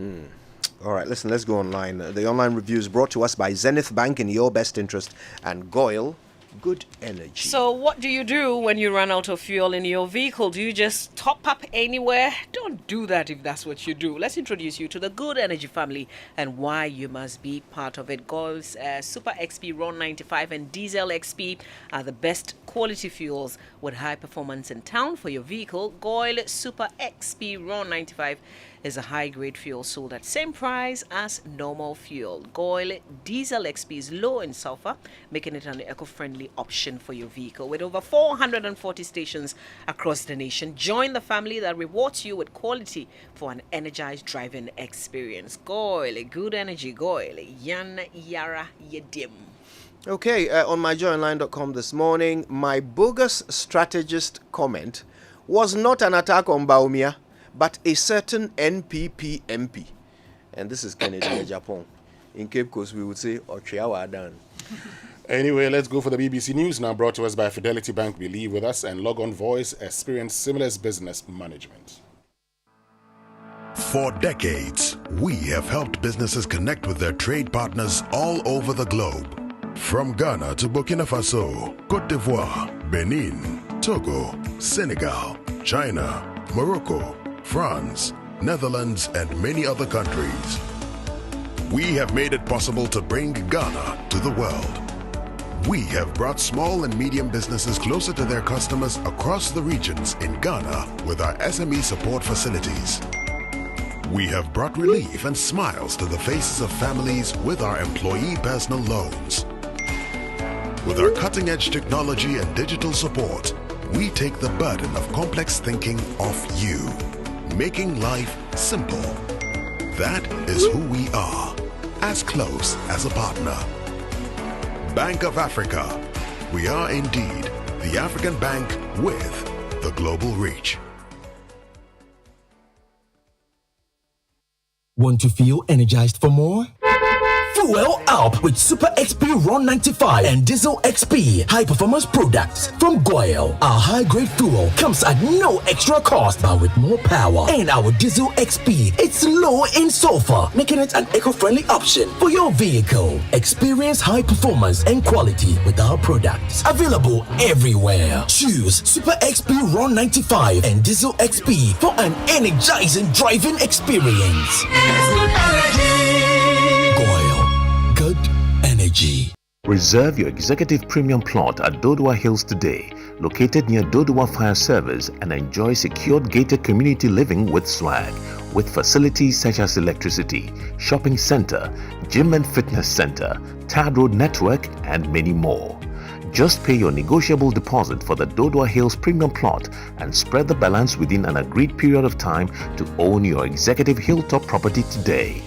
All right, listen, let's go online. The online review is brought to us by Zenith Bank in your best interest and Goyle Good Energy. So what do you do when you run out of fuel in your vehicle? Do you just top up anywhere? Don't do that if that's what you do. Let's introduce you to the Good Energy family and why you must be part of it. Goyle's Super XP Ron 95 and Diesel XP are the best quality fuels with high performance in town for your vehicle. Goyle Super XP Ron 95 is a high-grade fuel sold at same price as normal fuel. Goyle Diesel XP is low in sulfur, making it an eco-friendly option for your vehicle. With over 440 stations across the nation, join the family that rewards you with quality for an energized driving experience. Goyle Good Energy. Goyle Yan Yara Yedim. Okay, on myjoyonline.com this morning, my bogus strategist comment was not an attack on Baumia, but a certain NPP MP. And this is Kennedy Japan. In Cape Coast, we would say, Ochiawa Dan. Anyway, let's go for the BBC News, now brought to us by Fidelity Bank. Believe with us and log on voice, experience seamless business management. For decades, we have helped businesses connect with their trade partners all over the globe. From Ghana to Burkina Faso, Cote d'Ivoire, Benin, Togo, Senegal, China, Morocco, France, Netherlands, and many other countries. We have made it possible to bring Ghana to the world. We have brought small and medium businesses closer to their customers across the regions in Ghana with our SME support facilities. We have brought relief and smiles to the faces of families with our employee personal loans. With our cutting-edge technology and digital support, we take the burden of complex thinking off you, making life simple. That is who we are, as close as a partner. Bank of Africa. We are indeed the African bank with the global reach. Want to feel energized for more? Fuel up with Super XP Ron 95 and Diesel XP high performance products from Goyle. Our high grade fuel comes at no extra cost, but with more power. And our Diesel XP, it's low in sulfur, making it an eco-friendly option for your vehicle. Experience high performance and quality with our products. Available everywhere. Choose Super XP Ron 95 and Diesel XP for an energizing driving experience. Good energy. Reserve your executive premium plot at Dodua Hills today, located near Dodua Fire Service, and enjoy secured gated community living with swag, with facilities such as electricity, shopping center, gym and fitness center, tarred road network, and many more. Just pay your negotiable deposit for the Dodua Hills premium plot and spread the balance within an agreed period of time to own your executive hilltop property today.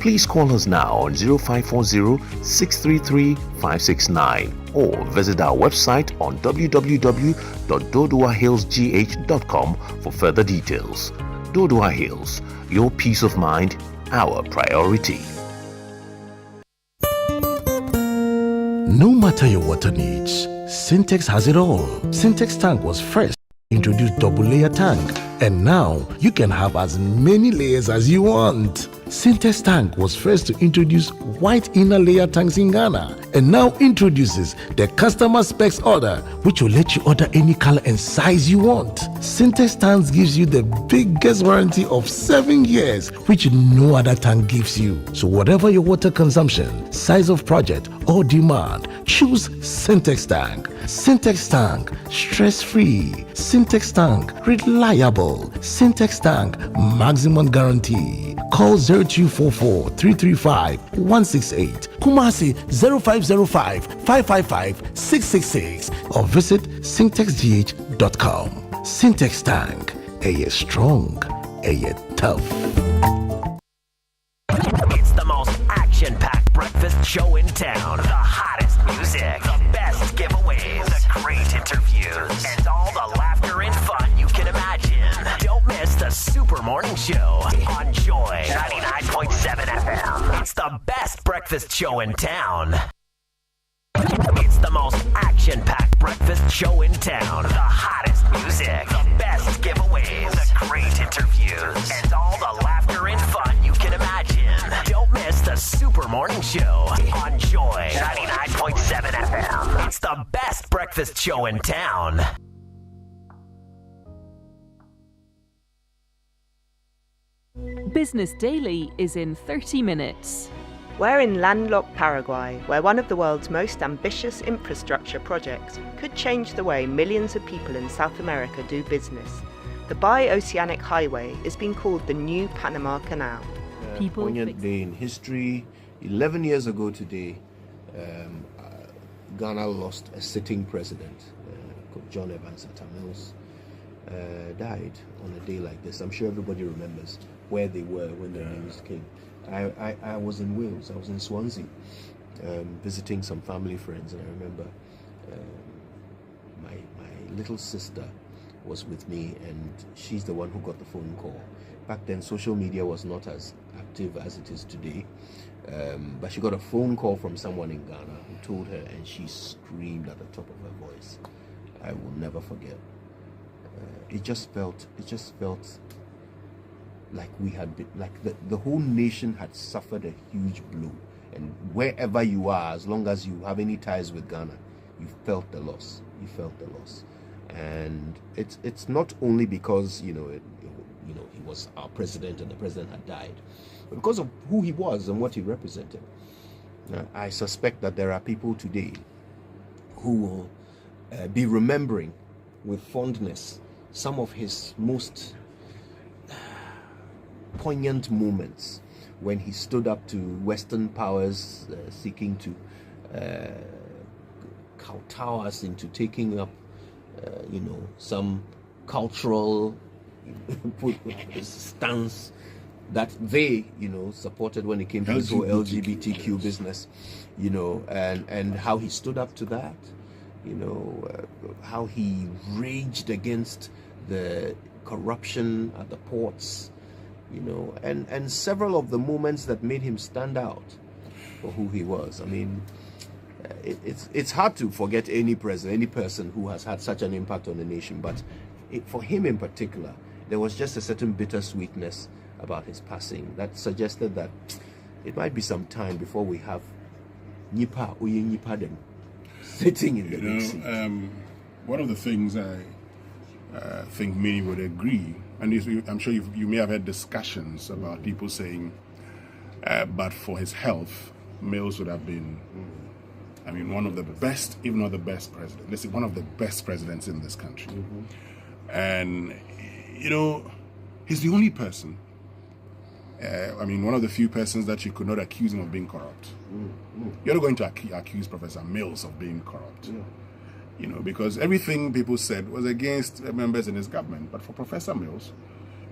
Please call us now on 0540-633-569 or visit our website on www.doduahillsgh.com for further details. Dodua Hills, your peace of mind, our priority. No matter your water needs, Syntex has it all. Syntex tank was first introduced double layer tank, and now you can have as many layers as you want. Syntex tank was first to introduce white inner layer tanks in Ghana, and now introduces the customer specs order, which will let you order any color and size you want. Syntex tanks gives you the biggest warranty of 7 years, which no other tank gives you. So whatever your water consumption, size of project or demand, choose Syntex tank. Syntex tank, stress-free. Syntex tank, reliable. Syntex tank, maximum guarantee. Call 0244-335-168, Kumasi 0505-555-666, or visit syntexgh.com. Syntex tank, a strong, a tough. It's the most action-packed breakfast show in town. The hottest music, the best giveaways, the great interviews, and all the laughter and fun you can imagine. Don't miss the Super Morning Show on Joy 99.7 FM. It's the best breakfast show in town. It's the most action-packed breakfast show in town. The hottest music. breakfast show in town. Business Daily is in 30 minutes. We're in landlocked Paraguay, where one of the world's most ambitious infrastructure projects could change the way millions of people in South America do business. The Bi-Oceanic Highway is being called the New Panama Canal. Poignant day in history. 11 years ago today, Ghana lost a sitting president, John Evans Atta Mills, died on a day like this. I'm sure everybody remembers where they were when the news came. I was in Wales. I was in Swansea, visiting some family friends, and I remember my little sister was with me, and she's the one who got the phone call. Back then, social media was not as active as it is today, but she got a phone call from someone in Ghana who told her, and she screamed at the top of her voice. I will never forget. It just felt like we had been, like the whole nation had suffered a huge blow, and wherever you are, as long as you have any ties with Ghana, you felt the loss. And it's not only because he was our president and the president had died, but because of who he was and what he represented. I suspect that there are people today who will be remembering with fondness some of his most poignant moments when he stood up to Western powers seeking to kowtow us into taking up some cultural stance that they supported when it came to this whole LGBTQ business, and how he stood up to that, how he raged against the corruption at the ports, and several of the moments that made him stand out for who he was. I mean, it's hard to forget any president, any person who has had such an impact on the nation, but for him in particular, there was just a certain bittersweetness about his passing that suggested that it might be some time before we have Nipa Oyenyipadem sitting in the big seat. One of the things I think many would agree, and I'm sure you may have had discussions about people saying, but for his health, Mills would have been, one of the best, if not the best president. Listen, one of the best presidents in this country. And, he's the only person, one of the few persons that you could not accuse him of being corrupt. You're not going to accuse Professor Mills of being corrupt. Because everything people said was against members in his government. But for Professor Mills,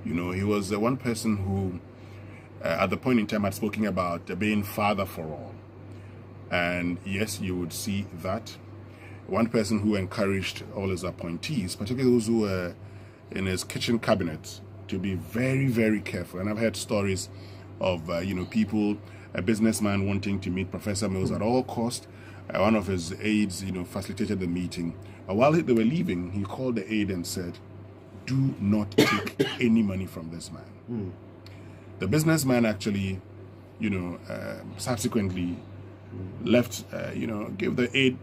he was the one person who, at the point in time, had spoken about being father for all. And yes, you would see that. One person who encouraged all his appointees, particularly those who were in his kitchen cabinet, to be very, very careful. And I've heard stories of, people, a businessman wanting to meet Professor Mills at all costs. One of his aides, facilitated the meeting. While they were leaving, he called the aide and said, "Do not take any money from this man." The businessman actually, subsequently left, gave the aide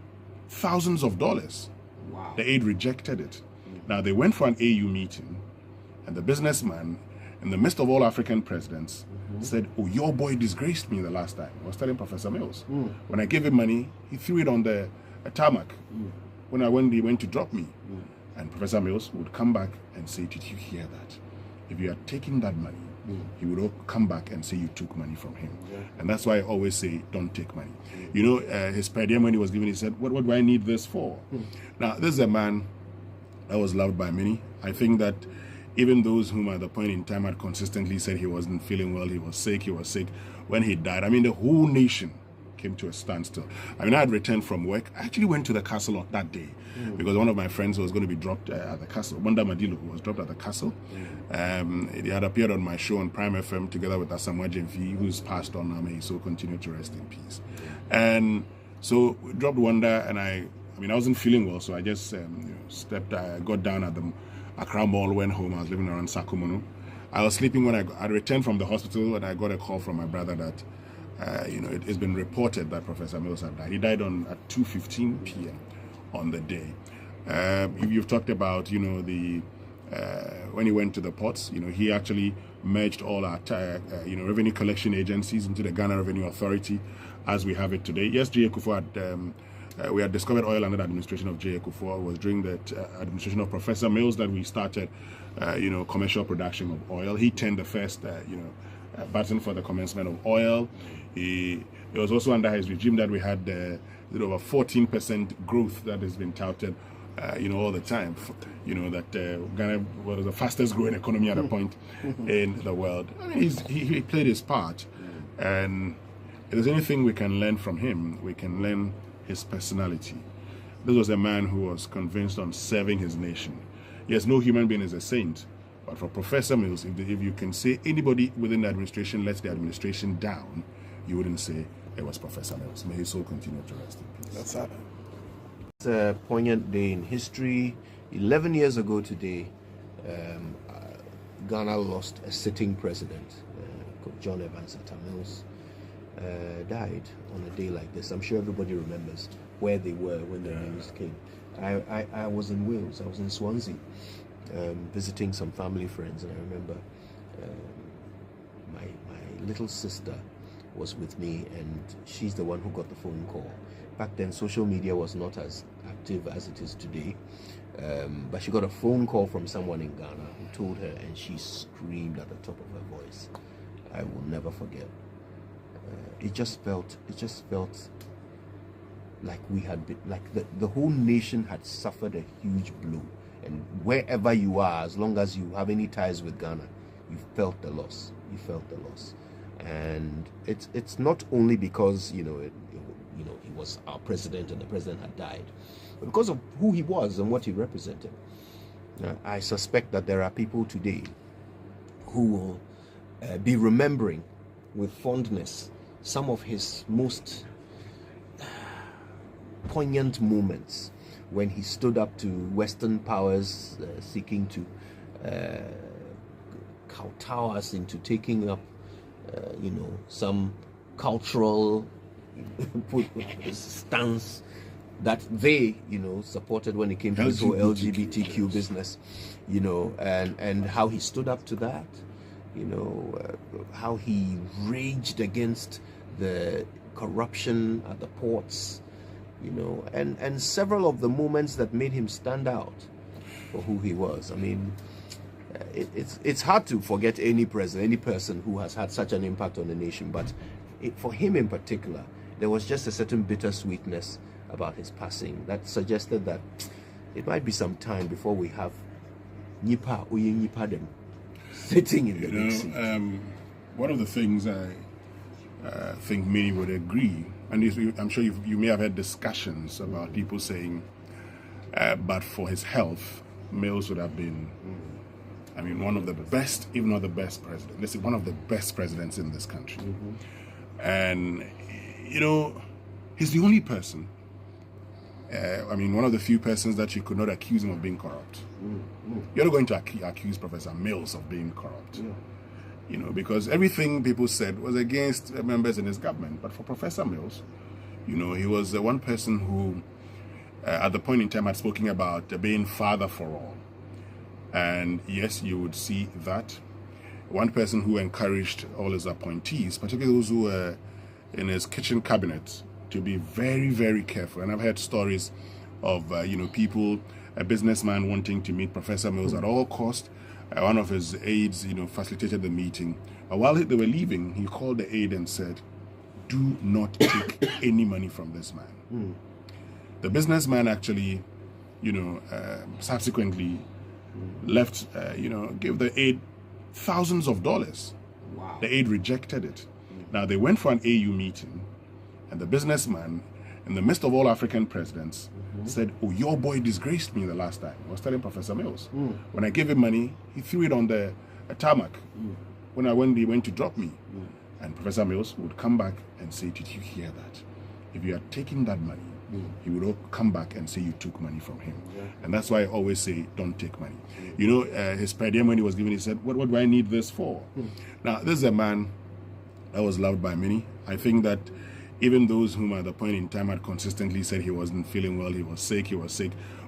thousands of dollars. Wow. The aide rejected it. Now they went for an AU meeting, and the businessman, in the midst of all African presidents, said, "Oh, your boy disgraced me the last time." I was telling Professor Mills. When I gave him money, he threw it on the tarmac. When he went to drop me. And Professor Mills would come back and say, "Did you hear that? If you had taken that money," he would come back and say you took money from him. And that's why I always say, don't take money. His per diem when he was given, he said, what do I need this for? Now, this is a man that was loved by many. I think that even those whom at the point in time had consistently said he wasn't feeling well, he was sick, when he died, the whole nation came to a standstill. I had returned from work. I actually went to the castle that day because one of my friends was going to be dropped at the castle. Wanda Madilo was dropped at the castle. He had appeared on my show on Prime FM together with Asamoah Gyefi, who's passed on now. May he so continue to rest in peace. And so we dropped Wanda, and I wasn't feeling well, so I just got down at the Accra Mall, went home. I was living around Sakumono. I was sleeping when I returned from the hospital, and I got a call from my brother that it's been reported that Professor Mills had died. He died at 2:15 p.m. on the day. You've talked about, the when he went to the ports, he actually merged all our revenue collection agencies into the Ghana Revenue Authority as we have it today. Yes, J.A. Kufuor had, we had discovered oil under the administration of J.A. Kufuor. It was during the administration of Professor Mills that we started, commercial production of oil. He turned the first, button for the commencement of oil. It was also under his regime that we had over 14% growth that has been touted, all the time. That Ghana was the fastest growing economy at a point in the world. I mean, he played his part, and if there's anything we can learn from him, we can learn his personality. This was a man who was convinced on serving his nation. Yes, no human being is a saint, but for Professor Mills, if you can say anybody within the administration lets the administration down, you wouldn't say it was Professor Mills. May his soul continue to rest in peace. That's it. It's a poignant day in history. 11 years ago today, Ghana lost a sitting president. John Evans Atta Mills died on a day like this. I'm sure everybody remembers where they were when the news came. I was in Wales. I was in Swansea, visiting some family friends, and I remember my little sister was with me, and she's the one who got the phone call. Back then, social media was not as active as it is today, but she got a phone call from someone in Ghana who told her, and she screamed at the top of her voice. I will never forget. It just felt like we had been, like the whole nation had suffered a huge blow, and wherever you are, as long as you have any ties with Ghana, you felt the loss. And it's not only because he was our president and the president had died, but because of who he was and what he represented. I suspect that there are people today who will be remembering with fondness some of his most poignant moments when he stood up to Western powers seeking to kowtow us into taking up some cultural stance that they supported when it came to this whole LGBTQ business, and how he stood up to that, how he raged against the corruption at the ports, and several of the moments that made him stand out for who he was. I mean, it's hard to forget any president, any person who has had such an impact on the nation, but for him in particular, there was just a certain bittersweetness about his passing that suggested that it might be some time before we have Nipa Dem sitting in the big seat. One of the things I think many would agree, and I'm sure you may have had discussions about people saying, but for his health, Mills would have been, one of the best, if not the best president. Let's say one of the best presidents in this country. And, he's the only person, one of the few persons that you could not accuse him of being corrupt. You're not going to accuse Professor Mills of being corrupt. Because everything people said was against members in his government. But for Professor Mills, he was the one person who, at the point in time, had spoken about being father for all. And yes, you would see that. One person who encouraged all his appointees, particularly those who were in his kitchen cabinet, to be very, very careful. And I've heard stories of, people, a businessman wanting to meet Professor Mills at all cost. One of his aides, facilitated the meeting. But while they were leaving, he called the aide and said, do not take any money from this man. The businessman actually, subsequently left, gave the aide thousands of dollars. Wow. The aide rejected it. Now, they went for an AU meeting, and the businessman, in the midst of all African presidents, said, oh, your boy disgraced me the last time. I was telling Professor Mills. When I gave him money, he threw it on the tarmac when he went to drop me. And Professor Mills would come back and say, did you hear that? If you had taken that money, he would come back and say you took money from him. And that's why I always say, don't take money. His per diem when he was given, he said, what do I need this for? Now, this is a man that was loved by many. I think that even those whom at the point in time had consistently said he wasn't feeling well, he was sick,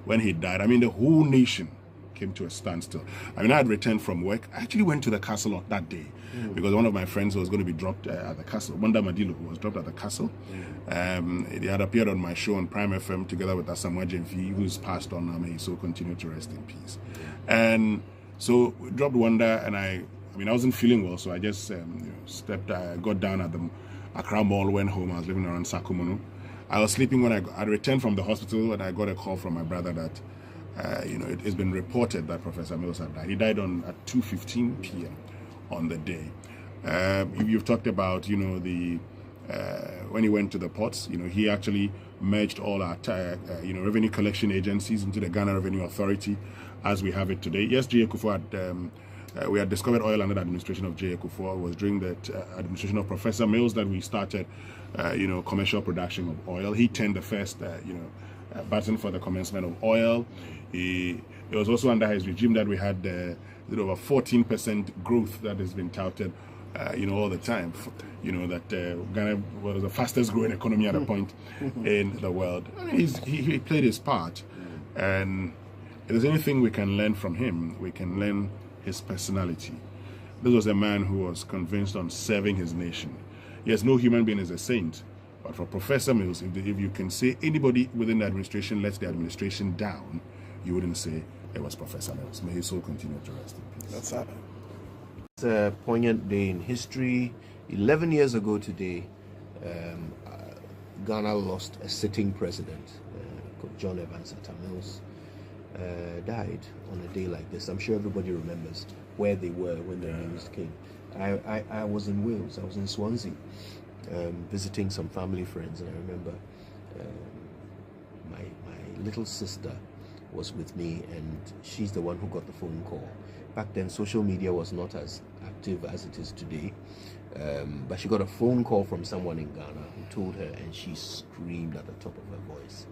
when he died, I mean, the whole nation came to a standstill. I mean, I had returned from work. I actually went to the castle on that day because one of my friends was going to be dropped at the castle. Wanda Madilu, who was dropped at the castle. He had appeared on my show on Prime FM together with Asamoah Jemfi, who's passed on. May he so continue to rest in peace. And so we dropped Wanda, and I wasn't feeling well, so I just got down at the Accra Mall, went home. I was living around Sakumono. I was sleeping when I returned from the hospital, and I got a call from my brother that it's been reported that Professor Mills had died. He died at 2:15 p.m. on the day. You've talked about, when he went to the ports, he actually merged all our, revenue collection agencies into the Ghana Revenue Authority as we have it today. Yes, J. Akufo had, we had discovered oil under the administration of J. Akufo. It was during the administration of Professor Mills that we started, commercial production of oil. He turned the first, button for the commencement of oil. It was also under his regime that we had over 14% growth that has been touted, all the time. That Ghana was the fastest growing economy at a point in the world. I mean, he played his part, and if there's anything we can learn from him, we can learn his personality. This was a man who was convinced on serving his nation. Yes, no human being is a saint, but for Professor Mills, if you can say anybody within the administration lets the administration down, you wouldn't say it was Professor Mills. May his soul continue to rest in peace. That's it. It's a poignant day in history. 11 years ago today, Ghana lost a sitting president. John Evans Atta Mills died on a day like this. I'm sure everybody remembers where they were when the news came. I was in Wales. I was in Swansea, visiting some family friends, and I remember my little sister was with me, and she's the one who got the phone call. Back then, social media was not as active as it is today, but she got a phone call from someone in Ghana who told her, and she screamed at the top of her voice.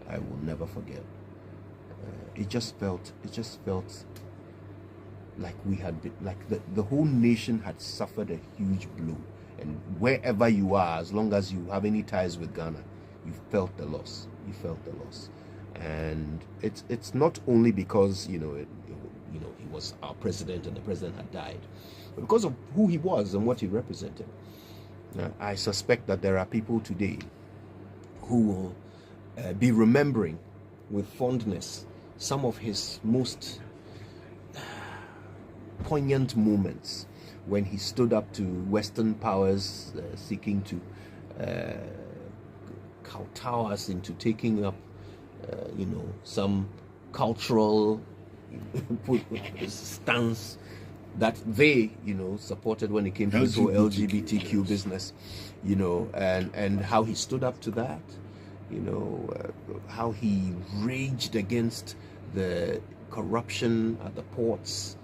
I will never forget. It just felt like we had been, like the whole nation had suffered a huge blow, and wherever you are, as long as you have any ties with Ghana, you felt the loss. And it's not only because he was our president and the president had died, but because of who he was and what he represented. I suspect that there are people today who will be remembering with fondness some of his most poignant moments when he stood up to Western powers seeking to kowtow us into taking up some cultural stance that they supported when it came to this whole LGBTQ business, and how he stood up to that, how he raged against the corruption at the ports,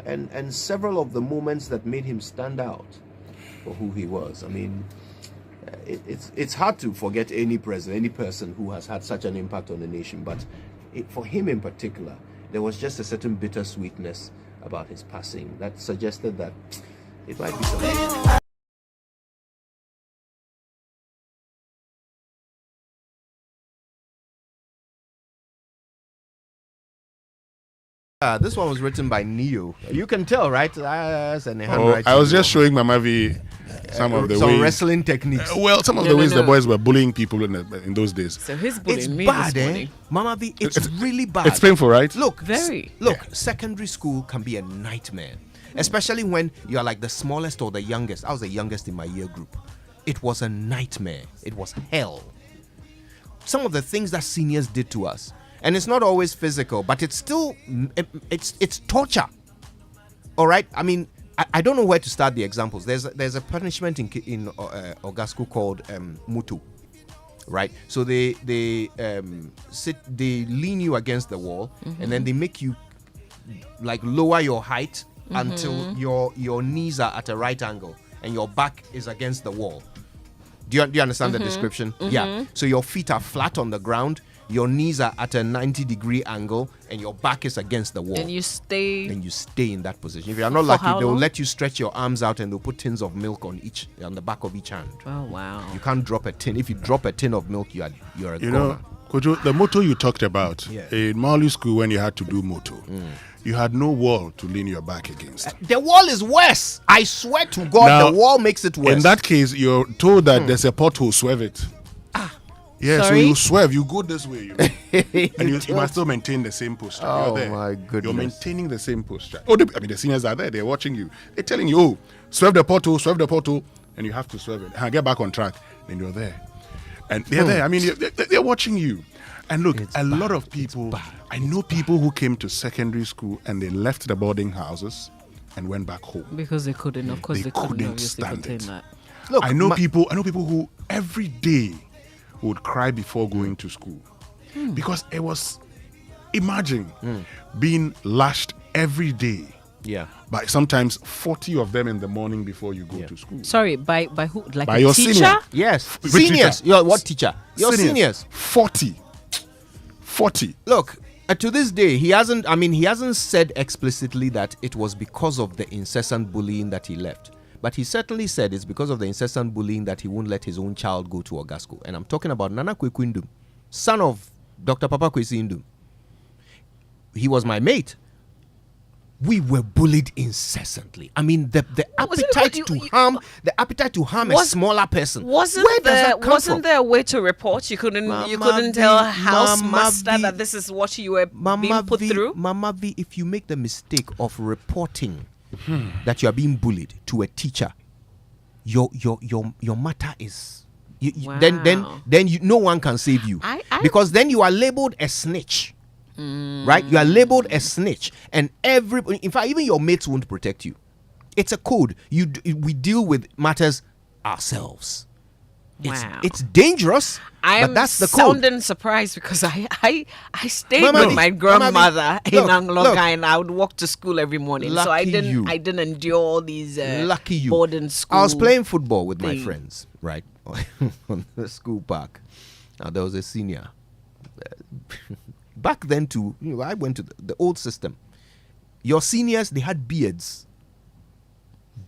and several of the moments that made him stand out for who he was. I mean, it's hard to forget any president, any person who has had such an impact on the nation, but for him in particular, there was just a certain bittersweetness about his passing that suggested that it might be something. This one was written by Neo. You can tell, right? I was just showing Mama V some of the ways, wrestling techniques. Some of the ways the boys were bullying people in those days. So he's bullying it's me bad, this morning. Mama V, it's really bad. It's painful, right? Look, very. Secondary school can be a nightmare, especially when you are like the smallest or the youngest. I was the youngest in my year group. It was a nightmare. It was hell. Some of the things that seniors did to us. And it's not always physical, but it's still, it's torture. All right? I mean, I don't know where to start the examples. There's a punishment in Ogasco called Mutu, right? So they lean you against the wall, and then they make you like lower your height until your knees are at a right angle and your back is against the wall. Do you understand the description? Yeah. So your feet are flat on the ground. your knees are at a 90-degree angle and your back is against the wall. And you stay in that position. If you're not For lucky, how they'll long? let you stretch your arms out and they'll put tins of milk on the back of each hand. Oh wow. You can't drop a tin. If you drop a tin of milk, you're a You goner. know, Kojo, the motto you talked about in Marley School when you had to do motto, you had no wall to lean your back against. The wall is worse. I swear to God, Now, the wall makes it worse. In that case, you're told that there's a pothole, swerve it. Yeah, Sorry? so you swerve, you go this way, and you must still maintain the same posture. Oh, You're there. my goodness. You're maintaining the same posture. The seniors are there, they're watching you. They're telling you, oh, swerve the pothole, and you have to swerve it. Get back on track, then you're there. And they're there. I mean, they're watching you. And look, lot of people, I know people who came to secondary school and they left the boarding houses and went back home. Because they couldn't, of course, they couldn't obviously stand contain it. that. Look, I know people who every day would cry before going to school because it was, imagine being lashed every day. Yeah. By sometimes 40 of them in the morning before you go to school. Sorry, by who? Like By a your teacher? senior. Yes. Which Seniors. teacher? What teacher? Your seniors. 40. Look, to this day, he hasn't said explicitly that it was because of the incessant bullying that he left. But he certainly said it's because of the incessant bullying that he won't let his own child go to Ogasco. And I'm talking about Nana Kweku Ndum, son of Dr. Papa Kwesi Ndum. He was my mate. We were bullied incessantly. I mean, the appetite to harm a smaller person. Where does that come from? There a way to report? You couldn't tell house master that this is what you were being put through? Mama V, if you make the mistake of reporting that you are being bullied to a teacher, your matter is then no one can save you. Because then you are labeled a snitch. Right? You are labeled a snitch, and in fact, even your mates won't protect you. It's a code. We deal with matters ourselves. It's dangerous, but that's the code. I'm sounding surprised because I stayed with my grandmother in Angloga, and I would walk to school every morning. So I didn't endure all these boarding school. I was playing football with my friends, right, on the school park. Now there was a senior. Back then, I went to the old system. Your seniors, they had beards.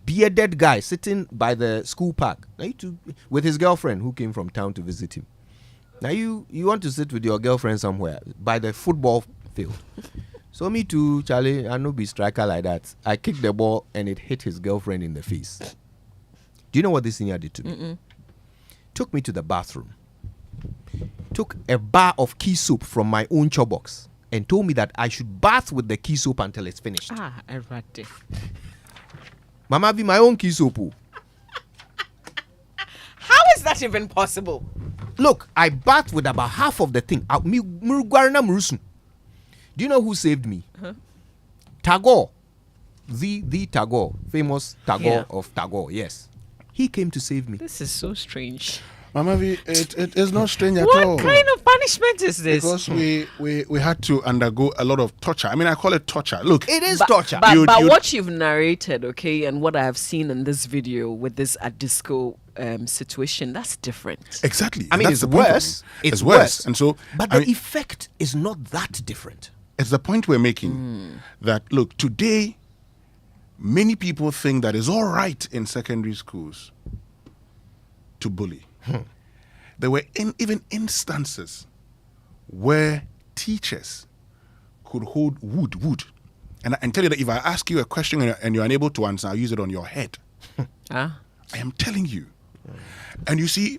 Bearded guy sitting by the school park with his girlfriend who came from town to visit him. Now you want to sit with your girlfriend somewhere by the football field. So me too, Charlie, I no be striker like that. I kicked the ball and it hit his girlfriend in the face. Do you know what this senior did to me? Took me to the bathroom. Took a bar of key soap from my own chobox and told me that I should bath with the key soap until it's finished. Erratic. Mama be my own key soap. How is that even possible? Look, I bathed with about half of the thing. Do you know who saved me? Tagore. The Tagore. Famous Tagore of Tagore, yes. He came to save me. This is so strange. Mama V, it is not strange at all. What kind of punishment is this? Because we had to undergo a lot of torture. I mean, I call it torture. Look, it is torture. But what you've narrated, okay, and what I have seen in this video with this Adisco situation, that's different. Exactly. I mean, that's it's worse. It's worse. And so, but the effect is not that different. It's the point we're making that, look, today, many people think that it's all right in secondary schools to bully. There were even instances where teachers could hold wood. And I can tell you that if I ask you a question and you're unable to answer, I'll use it on your head. I am telling you. And you see,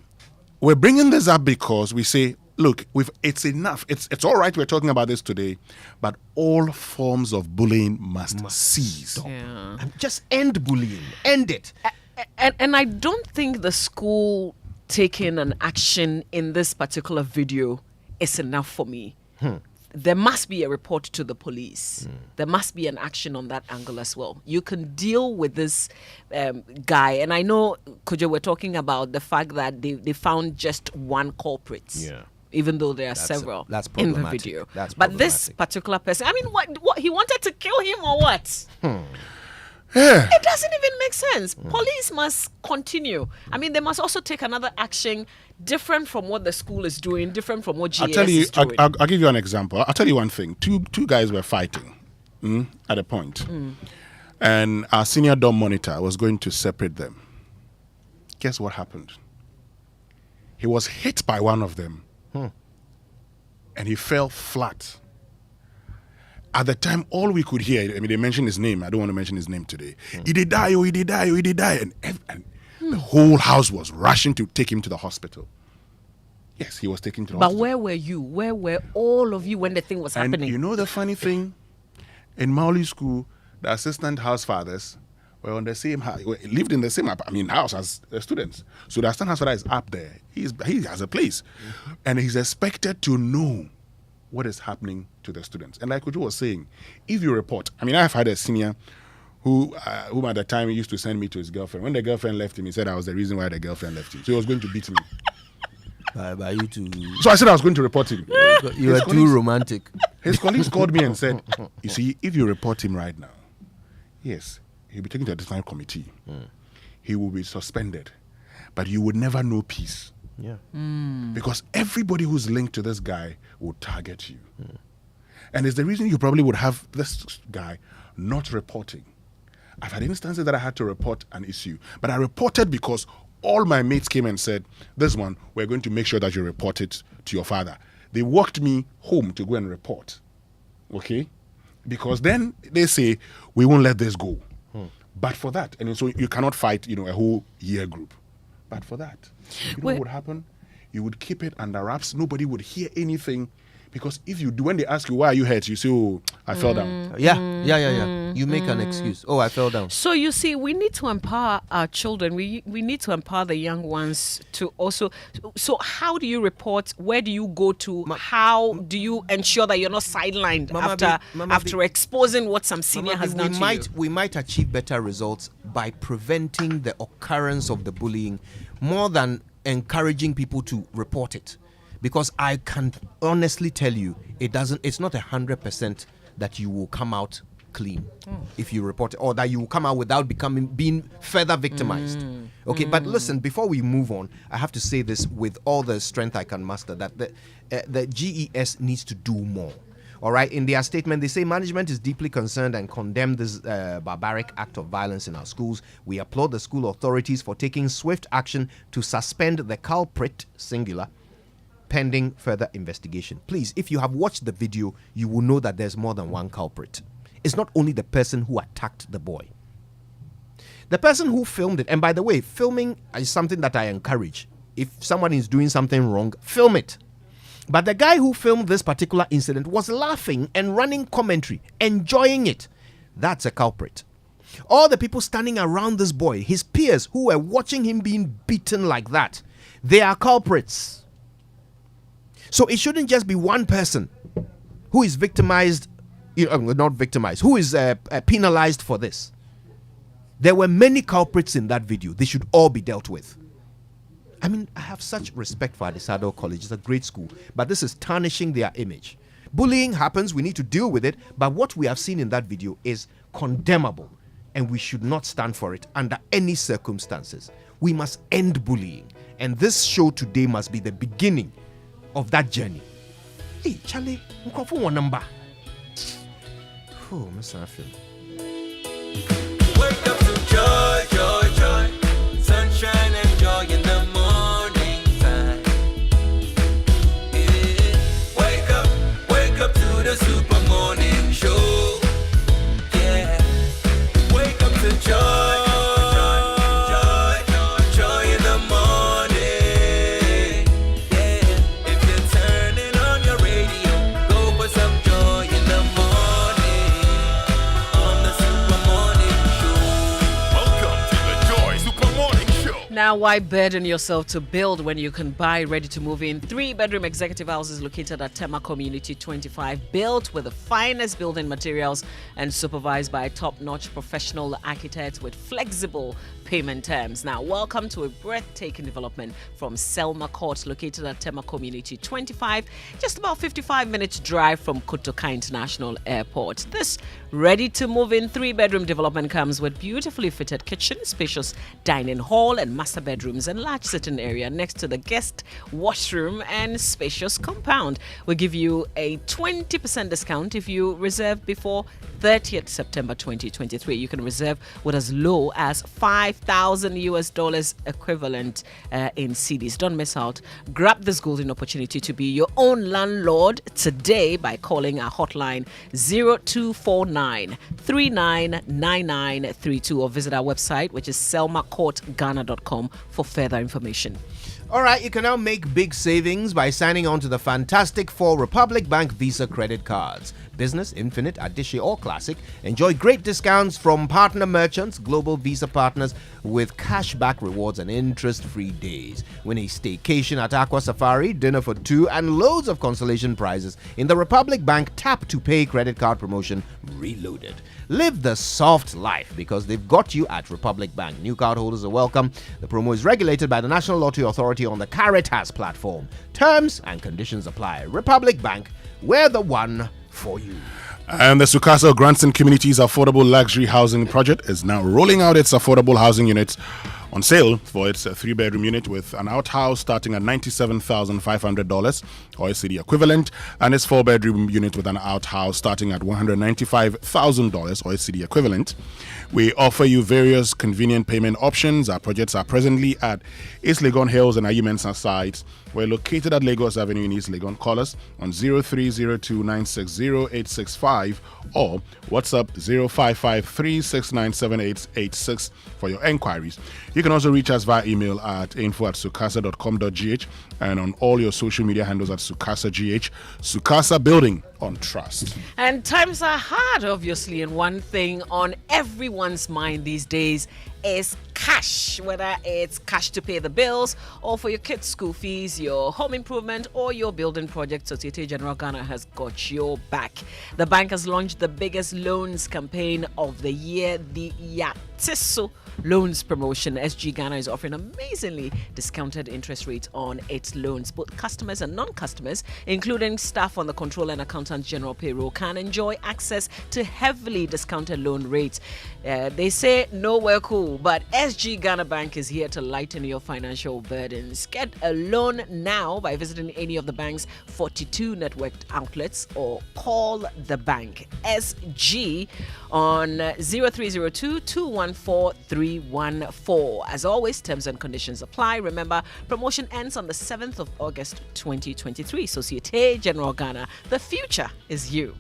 we're bringing this up because we say, look, it's enough. It's all right we're talking about this today, but all forms of bullying must cease. Yeah. Just end bullying. End it. And I don't think the school taking an action in this particular video is enough for me. There must be a report to the police. There must be an action on that angle as well. You can deal with this guy. And I know, Kojo, we're talking about the fact that they found just one culprit. Yeah. Even though there are several in the video. But this particular person, I mean, what he wanted to kill him or what? Yeah. It doesn't even make sense. Police must continue. I mean, they must also take another action different from what the school is doing, different from what GS is doing. I'll give you an example. I'll tell you one thing. Two guys were fighting at a point. And our senior dorm monitor was going to separate them. Guess what happened? He was hit by one of them. And he fell flat. At the time, all we could hear, I mean, they mentioned his name. I don't want to mention his name today. He did die, he did die, he did die. And the whole house was rushing to take him to the hospital. Yes, he was taken to the hospital. But where were you? Where were all of you when the thing was happening? And you know the funny thing? In Mauli School, the assistant house fathers were on the same house, lived in the same house as the students. So the assistant house father is up there. He has a place. And he's expected to know what is happening to the students. And like Uju was saying, if you report, I've had a senior whom at the time he used to send me to his girlfriend. When the girlfriend left him, he said I was the reason why the girlfriend left him. So he was going to beat me. By you too. So I said I was going to report him. You are too romantic. His colleagues called me and said, you see, if you report him right now, yes, he'll be taken to a disciplinary committee. He will be suspended. But you would never know peace. Yeah. Because everybody who's linked to this guy will target you. And it's the reason you probably would have this guy not reporting. I've had instances that I had to report an issue, but I reported because all my mates came and said, this one, we're going to make sure that you report it to your father. They walked me home to go and report. Okay? Because then they say, we won't let this go. But for that, and so you cannot fight, a whole year group. But for that, you know what would happen? You would keep it under wraps. Nobody would hear anything. Because if you do, when they ask you, why are you hurt? You say, oh, I fell down. Yeah. You make an excuse. Oh, I fell down. So you see, we need to empower our children. We need to empower the young ones to also. So how do you report? Where do you go to? How do you ensure that you're not sidelined after exposing what some senior has done to you? We might achieve better results by preventing the occurrence of the bullying more than encouraging people to report it. Because I can honestly tell you, it's not 100% that you will come out clean if you report it, or that you will come out without being further victimized. Okay, but listen, before we move on, I have to say this with all the strength I can muster, that the GES needs to do more. All right, in their statement, they say management is deeply concerned and condemn this barbaric act of violence in our schools. We applaud the school authorities for taking swift action to suspend the culprit, singular, pending further investigation. Please, if you have watched the video, you will know that there's more than one culprit. It's not only the person who attacked the boy. The person who filmed it, and by the way, filming is something that I encourage. If someone is doing something wrong, film it. But the guy who filmed this particular incident was laughing and running commentary, enjoying it. That's a culprit. All the people standing around this boy, his peers who were watching him being beaten like that, they are culprits. So it shouldn't just be one person who is victimized, not victimized, who is penalized for this. There were many culprits in that video. They should all be dealt with. I have such respect for Adisado College. It's a great school. But this is tarnishing their image. Bullying happens. We need to deal with it. But what we have seen in that video is condemnable. And we should not stand for it under any circumstances. We must end bullying. And this show today must be the beginning of that journey. Hey, Charlie, what's one number? Oh, Mr. Afil. Wake up to joy, joy, joy. Sunshine and joy in the morning time. Yeah. Wake up to the Super Morning Show. Yeah. Wake up to joy. Now, why burden yourself to build when you can buy ready to move in? 3-bedroom executive houses located at Tema Community 25, built with the finest building materials and supervised by top-notch professional architects with flexible payment terms. Now, welcome to a breathtaking development from Selma Court, located at Tema Community 25, just about 55 minutes drive from Kotoka International Airport. This ready-to-move-in 3-bedroom development comes with beautifully fitted kitchen, spacious dining hall and master bedrooms, and large sitting area next to the guest washroom and spacious compound. We'll give you a 20% discount if you reserve before 30th September 2023. You can reserve with as low as $5,000 equivalent in CDs. Don't miss out. Grab this golden opportunity to be your own landlord today by calling our hotline 0249 399932 or visit our website, which is selmacourtghana.com, for further information. All right, you can now make big savings by signing on to the fantastic 4 Republic Bank Visa credit cards. Business, Infinite, Adishi, or Classic. Enjoy great discounts from partner merchants, global Visa partners, with cashback rewards and interest-free days. Win a staycation at Aqua Safari, dinner for 2, and loads of consolation prizes in the Republic Bank Tap to Pay credit card promotion reloaded. Live the soft life because they've got you at Republic Bank. New card holders are welcome. The promo is regulated by the National Lottery Authority on the Caritas platform. Terms and conditions apply. Republic Bank, we're the one for you. And the Sukasa Granson Community's affordable luxury housing project is now rolling out its affordable housing units on sale for its 3-bedroom unit with an outhouse starting at $97,500 or SCD equivalent, and its 4-bedroom unit with an outhouse starting at $195,000 or SCD equivalent. We offer you various convenient payment options. Our projects are presently at East Legon Hills and Ayimensa sites. We're located at Lagos Avenue in East Legon. Call us on 0302960865 or WhatsApp 0553697886 for your enquiries. You can also reach us via email at info@sukasa.com.gh and on all your social media handles at SukasaGH. Sukasa, building on trust. And times are hard, obviously, and one thing on everyone's mind these days is cash, whether it's cash to pay the bills or for your kids' school fees, your home improvement, or your building project. Societe Generale Ghana has got your back. The bank has launched the biggest loans campaign of the year, the Yatiso Loans promotion. SG Ghana is offering amazingly discounted interest rates on its loans. Both customers and non-customers, including staff on the Controller and Accountant General payroll, can enjoy access to heavily discounted loan rates. They say nowhere cool, but SG Ghana Bank is here to lighten your financial burdens. Get a loan now by visiting any of the bank's 42 networked outlets or call the bank. SG on 0302-214-314. As always, terms and conditions apply. Remember, promotion ends on the 7th of August 2023. Societe Generale Ghana, the future is you.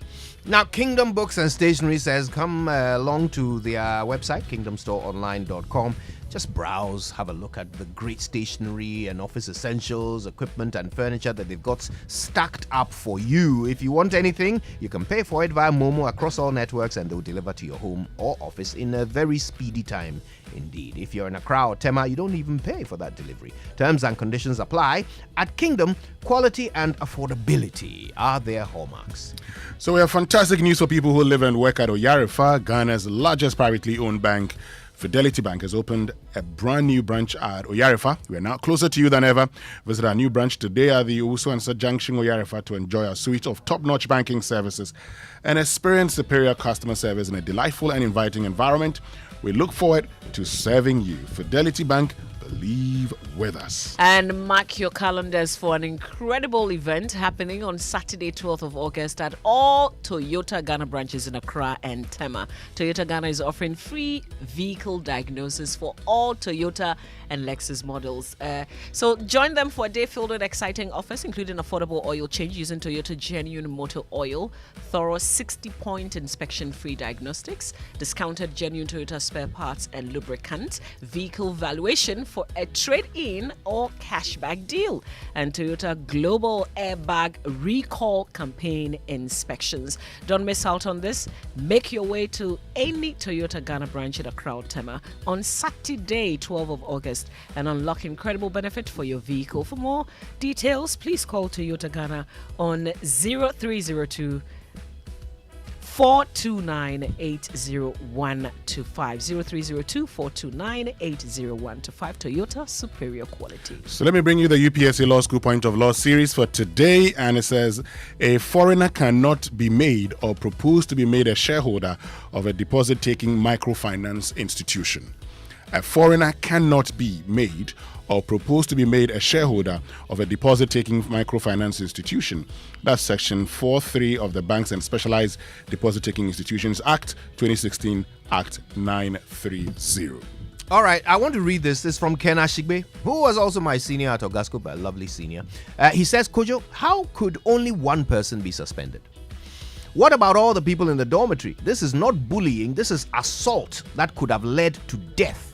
Now, Kingdom Books and Stationery says come along to their website, kingdomstoreonline.com. Just browse, have a look at the great stationery and office essentials, equipment and furniture that they've got stacked up for you. If you want anything, you can pay for it via Momo across all networks and they'll deliver to your home or office in a very speedy time indeed. If you're in Accra or Tema, you don't even pay for that delivery. Terms and conditions apply. At Kingdom, quality and affordability are their hallmarks. So we have fantastic news for people who live and work at Oyarifa, Ghana's largest privately owned bank. Fidelity Bank has opened a brand new branch at Oyarifa. We are now closer to you than ever. Visit our new branch today at the Owusu Ansah Junction, Oyarifa, to enjoy a suite of top-notch banking services and experience superior customer service in a delightful and inviting environment. We look forward to serving you. Fidelity Bank, believe with us. And mark your calendars for an incredible event happening on Saturday, 12th of August at all Toyota Ghana branches in Accra and Tema. Toyota Ghana is offering free vehicle diagnosis for all Toyota and Lexus models. So join them for a day filled with exciting offers, including affordable oil change using Toyota Genuine Motor Oil, thorough 60-point inspection-free diagnostics, discounted genuine Toyota spare parts and lubricants, vehicle valuation for a trade-in or cashback deal, and Toyota Global Airbag Recall Campaign inspections. Don't miss out on this. Make your way to any Toyota Ghana branch in Accra or Tema on Saturday, 12th of August, and unlock incredible benefit for your vehicle. For more details, please call Toyota Ghana on 0302 030-429-80125. 030-429-80125. Toyota, superior quality. So let me bring you the UPSC Law School Point of Law series for today. And it says, a foreigner cannot be made or proposed to be made a shareholder of a deposit-taking microfinance institution. A foreigner cannot be made or proposed to be made a shareholder of a deposit-taking microfinance institution. That's Section 4.3 of the Banks and Specialized Deposit-Taking Institutions Act 2016, Act 930. All right, I want to read this. This is from Ken Ashigbe, who was also my senior at Ogasco, but a lovely senior. He says, Kojo, how could only one person be suspended? What about all the people in the dormitory? This is not bullying, this is assault that could have led to death.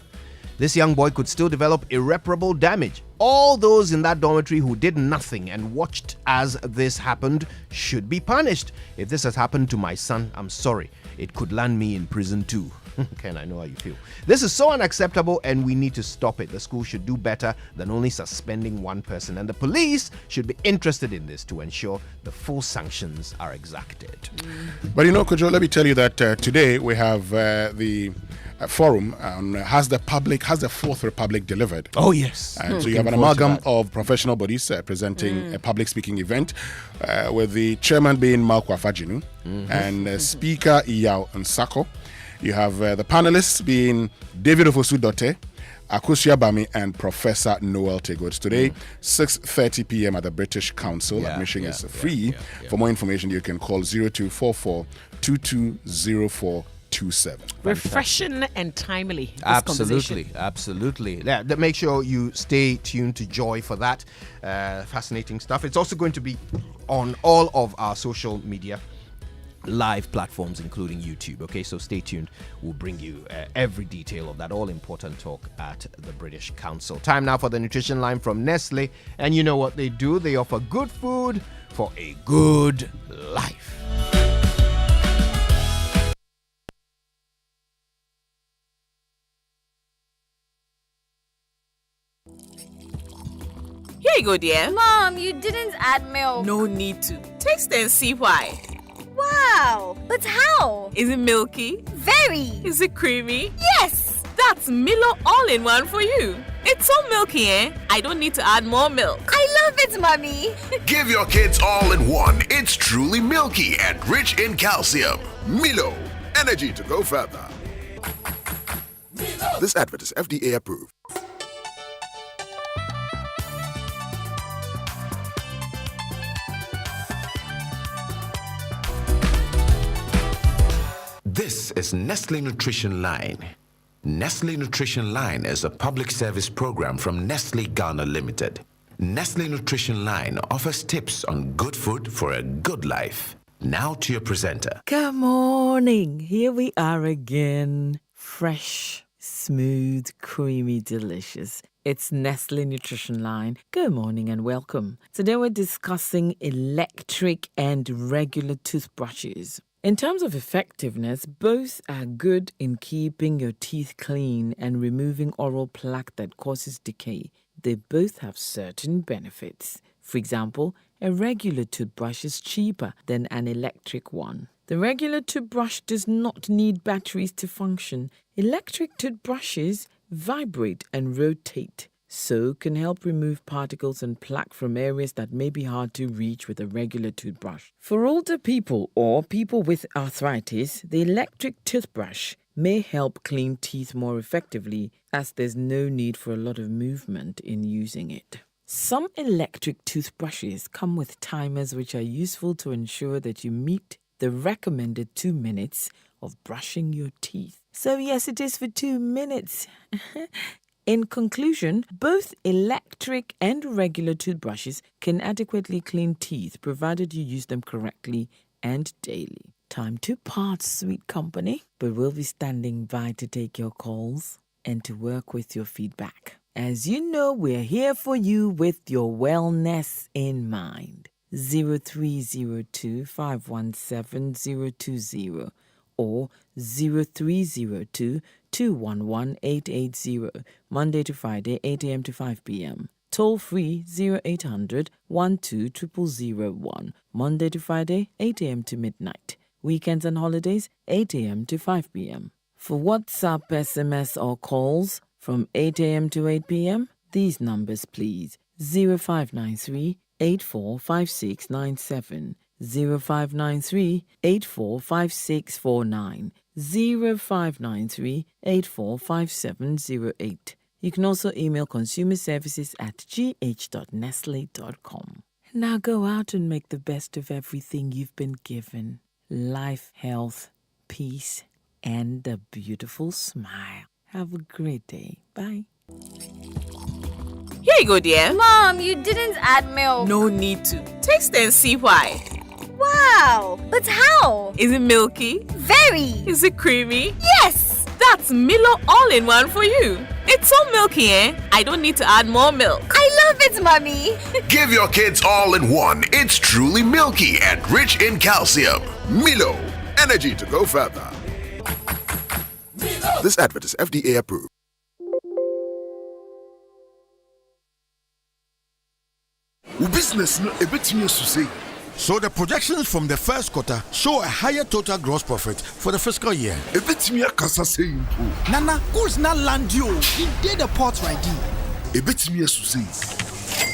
This young boy could still develop irreparable damage. All those in that dormitory who did nothing and watched as this happened should be punished. If this has happened to my son, I'm sorry. It could land me in prison too. Ken, I know how you feel. This is so unacceptable and we need to stop it. The school should do better than only suspending one person. And the police should be interested in this to ensure the full sanctions are exacted. But you know, Kojo, let me tell you that today we have the forum has the Fourth Republic delivered. Oh yes. And so you have an amalgam of professional bodies presenting a public speaking event with the chairman being Malko Afajinu and speaker Iyao Nsako. You have the panelists being David Ofosu-Dote, Akusia Bami, and Professor Noel Tegoods. Today, 6:30 p.m. at the British Council. Admission is free. For more information, you can call 0244 220427. Refreshing and timely. Absolutely. Yeah, make sure you stay tuned to Joy for that. Fascinating stuff. It's also going to be on all of our social media live platforms, including YouTube. Okay, so stay tuned. We'll bring you every detail of that all important talk at the British Council. Time now for the nutrition line from Nestle. And you know what they do? They offer good food for a good life. Here you go, dear. Mom, you didn't add milk. No need to. Taste and see why. Wow, but how? Is it milky? Very. Is it creamy? Yes. That's Milo All-in-One for you. It's so milky, eh? I don't need to add more milk. I love it, Mommy. Give your kids All-in-One. It's truly milky and rich in calcium. Milo, energy to go further. Milo. This advert is FDA approved. This is Nestle Nutrition Line. Nestle Nutrition Line is a public service program from Nestle Ghana Limited. Nestle Nutrition Line offers tips on good food for a good life. Now to your presenter. Good morning. Here we are again. Fresh, smooth, creamy, delicious. It's Nestle Nutrition Line. Good morning and welcome. Today we're discussing electric and regular toothbrushes. In terms of effectiveness, both are good in keeping your teeth clean and removing oral plaque that causes decay. They both have certain benefits. For example, a regular toothbrush is cheaper than an electric one. The regular toothbrush does not need batteries to function. Electric toothbrushes vibrate and rotate, so can help remove particles and plaque from areas that may be hard to reach with a regular toothbrush. For older people or people with arthritis, the electric toothbrush may help clean teeth more effectively, as there's no need for a lot of movement in using it. Some electric toothbrushes come with timers which are useful to ensure that you meet the recommended 2 minutes of brushing your teeth. So yes, it is for 2 minutes. In conclusion, both electric and regular toothbrushes can adequately clean teeth provided you use them correctly and daily. Time to part, sweet company, but we'll be standing by to take your calls and to work with your feedback. As you know, we're here for you with your wellness in mind. 0302 517 020 or 0302 211 880, Monday to Friday, 8 a.m. to 5 p.m. Toll free 0800 12 0001, Monday to Friday, 8 a.m. to midnight. Weekends and holidays, 8 a.m. to 5 p.m. For WhatsApp, SMS, or calls from 8 a.m. to 8 p.m., these numbers, please. 0593 845697, 0593 845649, 0593 845708. You can also email consumerservices@gh.nestle.com. Now go out and make the best of everything you've been given. Life, health, peace, and a beautiful smile. Have a great day. Bye. Here you go, dear. Mom, you didn't add milk. No need to. Taste and see why. Wow, but how? Is it milky? Very. Is it creamy? Yes. That's Milo all-in-one for you. It's so milky, I don't need to add more milk. I love it, Mommy. Give your kids all in one. It's truly milky and rich in calcium. Milo, energy to go further. This advert is FDA approved. Business no ebetimi say. So the projections from the first quarter show a higher total gross profit for the fiscal year. Ebetimi akasa say. Nana, goods not land you. He did the port ready. Ebetimi say.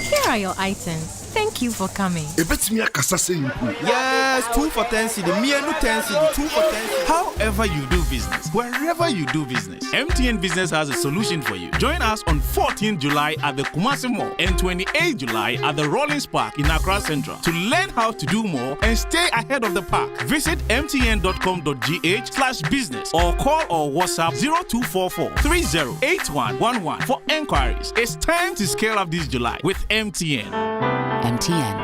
Here are your items. Thank you for coming. Ebetimi akasa say. Yes, 2 for 10 cedi. Me no 10 cedi. 2 for 10 cedi. However you do business, wherever you do business, MTN Business has a solution for you. Join us on 14th July at the Kumasi Mall and 28th July at the Rollins Park in Accra Central. To learn how to do more and stay ahead of the pack, visit mtn.com.gh/business or call or WhatsApp 0244 308111 for enquiries. It's time to scale up this July with MTN. MTN.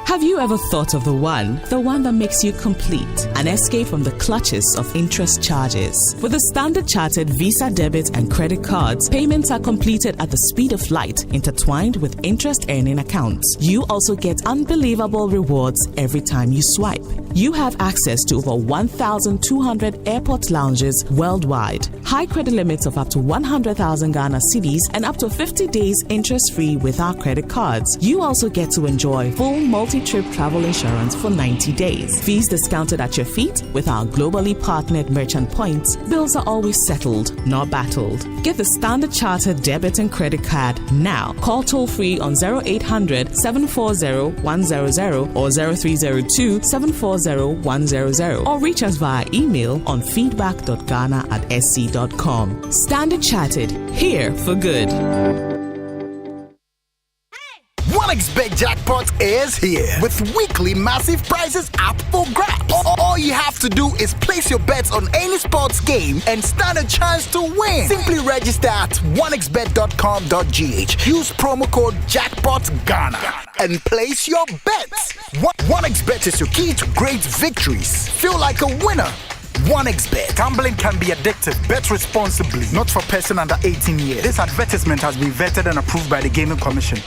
Have you ever thought of the one that makes you complete? An escape from the clutches of interest charges. With the Standard Chartered Visa debit and credit cards, payments are completed at the speed of light, intertwined with interest earning accounts. You also get unbelievable rewards every time you swipe. You have access to over 1,200 airport lounges worldwide. High credit limits of up to 100,000 Ghana cedis and up to 50 days interest-free with our credit cards. You also get to enjoy full multi-trip travel insurance for 90 days. Fees discounted at your feet with our globally partnered merchant points. Bills are always settled, not battled. Get the Standard Chartered debit and credit card now. Call toll-free on 0800 740 100 or 0302 740 100 or reach us via email on feedback.ghana@sc.com. Standard Chartered, here for good. 1xBet Jackpot is here with weekly massive prizes up for grabs. All you have to do is place your bets on any sports game and stand a chance to win. Simply register at 1xbet.com.gh. Use promo code JackpotGhana and place your bets. 1xBet is your key to great victories. Feel like a winner. 1xBet. Gambling can be addictive. Bet responsibly. Not for person under 18 years. This advertisement has been vetted and approved by the Gaming Commission.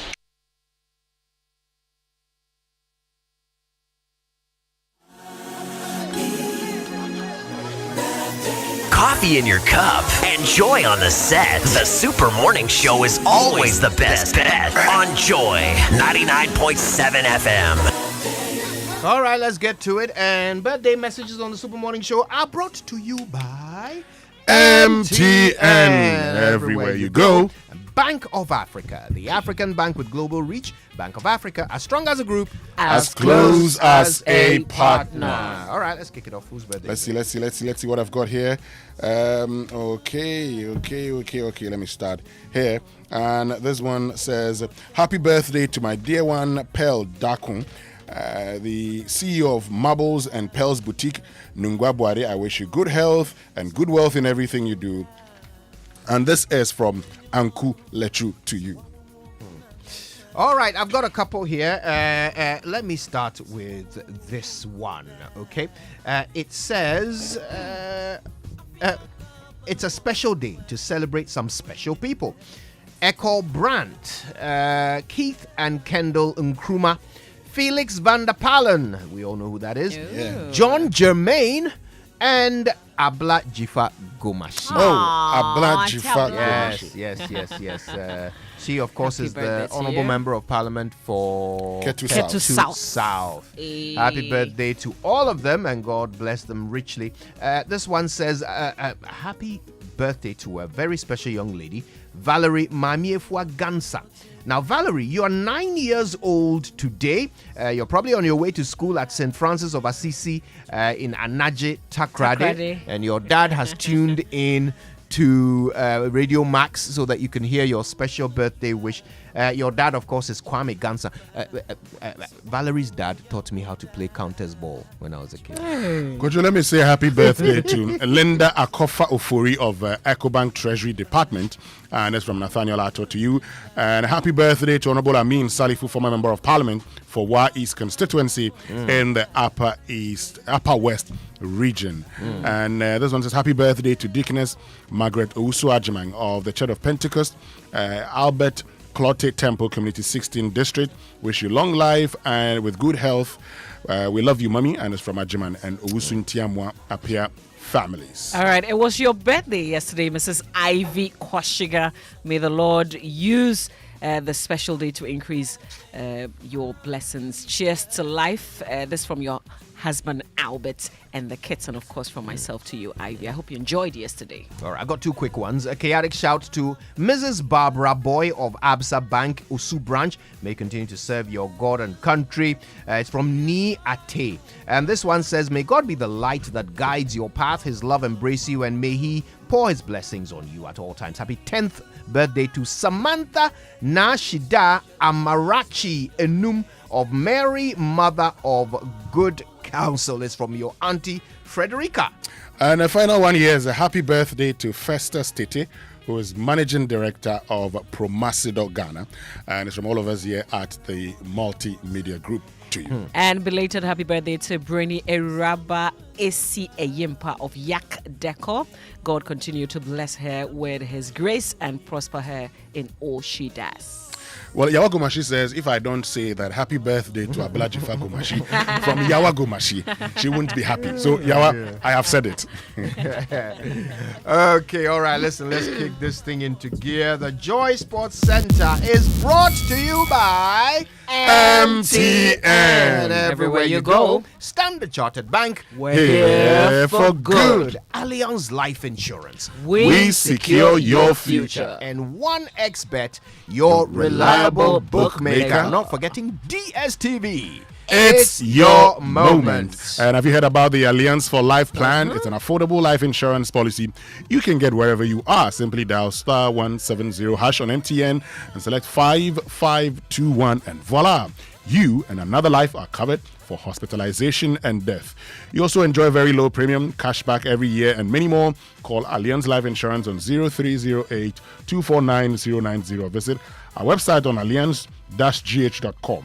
Coffee in your cup and Joy on the set. The Super Morning Show is always the best bet on Joy 99.7 FM. All right, let's get to it. And birthday messages on the Super Morning Show are brought to you by MTN. Everywhere you go. Bank of Africa, the African bank with global reach. Bank of Africa, as strong as a group, as close as a partner. All right, let's kick it off. Whose birthday? Let's see what I've got here. Okay. Let me start here. And this one says, happy birthday to my dear one, Pearl Dakun, the CEO of Marbles and Pearls Boutique, Nungwa Boare. I wish you good health and good wealth in everything you do. And this is from Anku Lechu to you. All right, I've got a couple here. Let me start with this one, okay? It says it's a special day to celebrate some special people. Eckhol Brandt, Keith and Kendall Nkrumah, Felix van der Palen, we all know who that is, Yeah. John Germain, and Abla Jifa Gomashi. Abla Jifa Gomashi. Yes. She, of course, is the Honourable Member of Parliament for Ketu South. Happy birthday to all of them, and God bless them richly. This one says, happy birthday to a very special young lady, Valerie Mamiefwa Gansa. Now, Valerie, you are 9 years old today. You're probably on your way to school at St. Francis of Assisi in Anaje, Takrade. And your dad has tuned in to Radio Max so that you can hear your special birthday wish. Your dad, of course, is Kwame Gansa. Valerie's dad taught me how to play counters ball when I was a kid. Could you let me say happy birthday to Linda Akofa Ofori of EcoBank Treasury Department, and that's from Nathaniel Ato to you. And happy birthday to Honorable Amin Salifu, former Member of Parliament for Wa East constituency in the Upper West region. And this one says happy birthday to Deaconess Margaret Owusu Ajimang of the Church of Pentecost, Albert Clotte Temple Community 16 District. Wish you long life and with good health. We love you, Mommy. And it's from Ajiman and Owusu Ntiamwa Apia families. All right. It was your birthday yesterday, Mrs. Ivy Kwashiga. May the Lord use the special day to increase your blessings. Cheers to life. This from your husband Albert and the kids, and of course from myself to you, Ivy. I hope you enjoyed yesterday. All right, I got two quick ones. A chaotic shout to Mrs. Barbara Boy of Absa Bank, Usu Branch. May continue to serve your God and country. It's from Ni Ate. And this one says, may God be the light that guides your path, his love embrace you, and may he pour his blessings on you at all times. Happy 10th birthday to Samantha Nashida Amarachi Enum of Mary, Mother of Good Counsel. Is from your auntie Frederica. And the final one here is a happy birthday to Festus Tete, who is Managing Director of Promasidor Ghana, and it's from all of us here at the Multimedia Group to you. And belated happy birthday to Brainy Eraba Esi Eyimpa of Yak Decor. God continue to bless her with his grace and prosper her in all she does. Well, Yawa Gomashi says, if I don't say that happy birthday to Abla Jifa Gomashi from Yawa Gomashi, she wouldn't be happy. So, Yawa, I have said it. Okay, all right, listen, let's kick this thing into gear. The Joy Sports Center is brought to you by MTN. Everywhere you go, Standard Chartered Bank, we're here for good. Allianz Life Insurance, we secure your future. And 1xBet, your reliable bookmaker. Not forgetting DSTV. It's your moment. And have you heard about the Allianz for Life plan? It's an affordable life insurance policy you can get wherever you are. Simply dial *170# on MTN and select 5521, and voila, you and another life are covered for hospitalization and death. You also enjoy very low premium, cashback every year, and many more. Call Allianz Life Insurance on 0308 249 090. Visit our website on allianz-gh.com.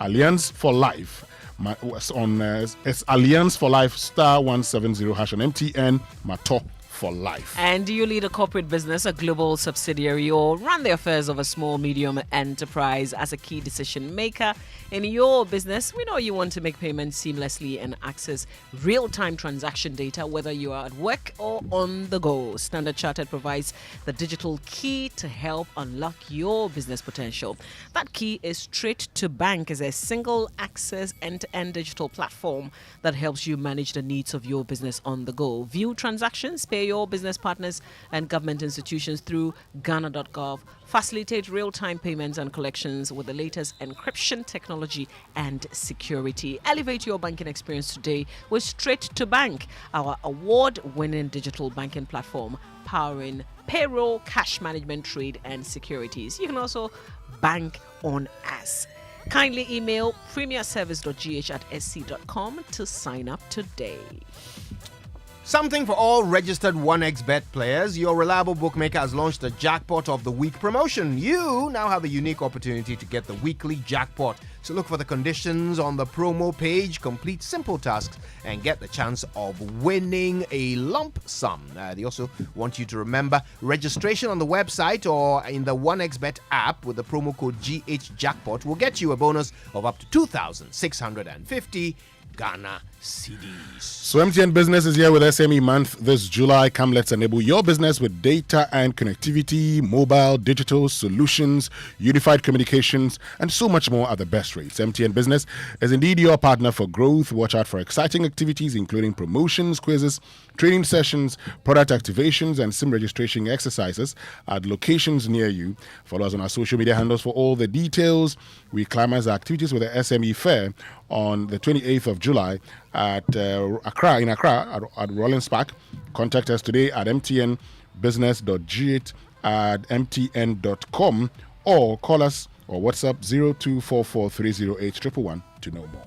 Allianz for Life. It's Allianz for Life *170# on MTN. Mato for life. And do you lead a corporate business, a global subsidiary, or run the affairs of a small, medium enterprise as a key decision maker in your business? We know you want to make payments seamlessly and access real-time transaction data, whether you are at work or on the go. Standard Chartered provides the digital key to help unlock your business potential. That key is Straight to Bank, is a single access end-to-end digital platform that helps you manage the needs of your business on the go. View transactions, pay your business partners and government institutions through Ghana.gov. Facilitate real-time payments and collections with the latest encryption technology and security. Elevate your banking experience today with Straight to Bank, our award-winning digital banking platform powering payroll, cash management, trade, and securities. You can also bank on us. Kindly email premierservice.gh@sc.com to sign up today. Something for all registered 1xBet players. Your reliable bookmaker has launched the Jackpot of the Week promotion. You now have a unique opportunity to get the weekly jackpot. So look for the conditions on the promo page, complete simple tasks, and get the chance of winning a lump sum. They also want you to remember registration on the website or in the 1xBet app with the promo code GHJackpot will get you a bonus of up to 2,650 Ghana cedis. So MTN Business is here with SME Month this July. Come, let's enable your business with data and connectivity, mobile, digital solutions, unified communications, and so much more at the best rates. MTN Business is indeed your partner for growth. Watch out for exciting activities, including promotions, quizzes, training sessions, product activations, and SIM registration exercises at locations near you. Follow us on our social media handles for all the details. We climax our activities with the SME Fair on the 28th of July at Accra at Rollins Park. Contact us today at mtnbusiness.git@mtn.com or call us or WhatsApp 0244308111 to know more.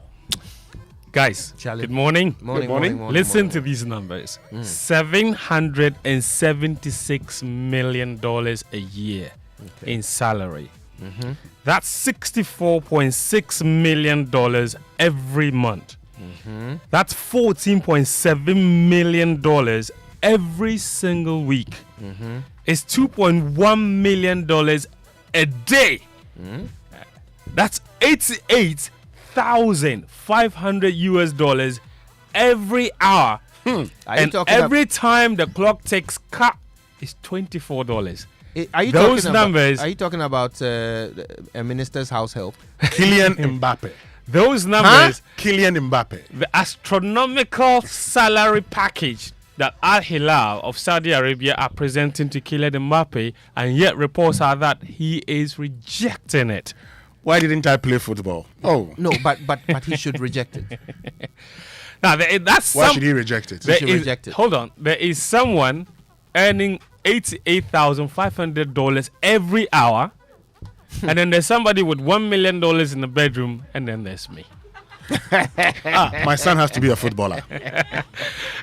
Guys, good morning. Morning. Listen to these numbers. $776 million a year in salary. Mm-hmm. That's $64.6 million every month. Mm-hmm. That's $14.7 million every single week. Mm-hmm. It's $2.1 million a day. Mm-hmm. That's $88,500 every hour. And every time the clock takes cut, it's $24. Are you Those talking numbers? About, are you talking about a minister's house help? Kylian Mbappe. Those numbers. Kylian Mbappe. The astronomical salary package that Al Hilal of Saudi Arabia are presenting to Kylian Mbappe, and yet reports are that he is rejecting it. Why didn't I play football? Oh no, but he should reject it. Now that's why should he reject it? He should reject it. Hold on, there is someone earning $88,500 every hour, and then there's somebody with $1 million in the bedroom, and then there's me. My son has to be a footballer.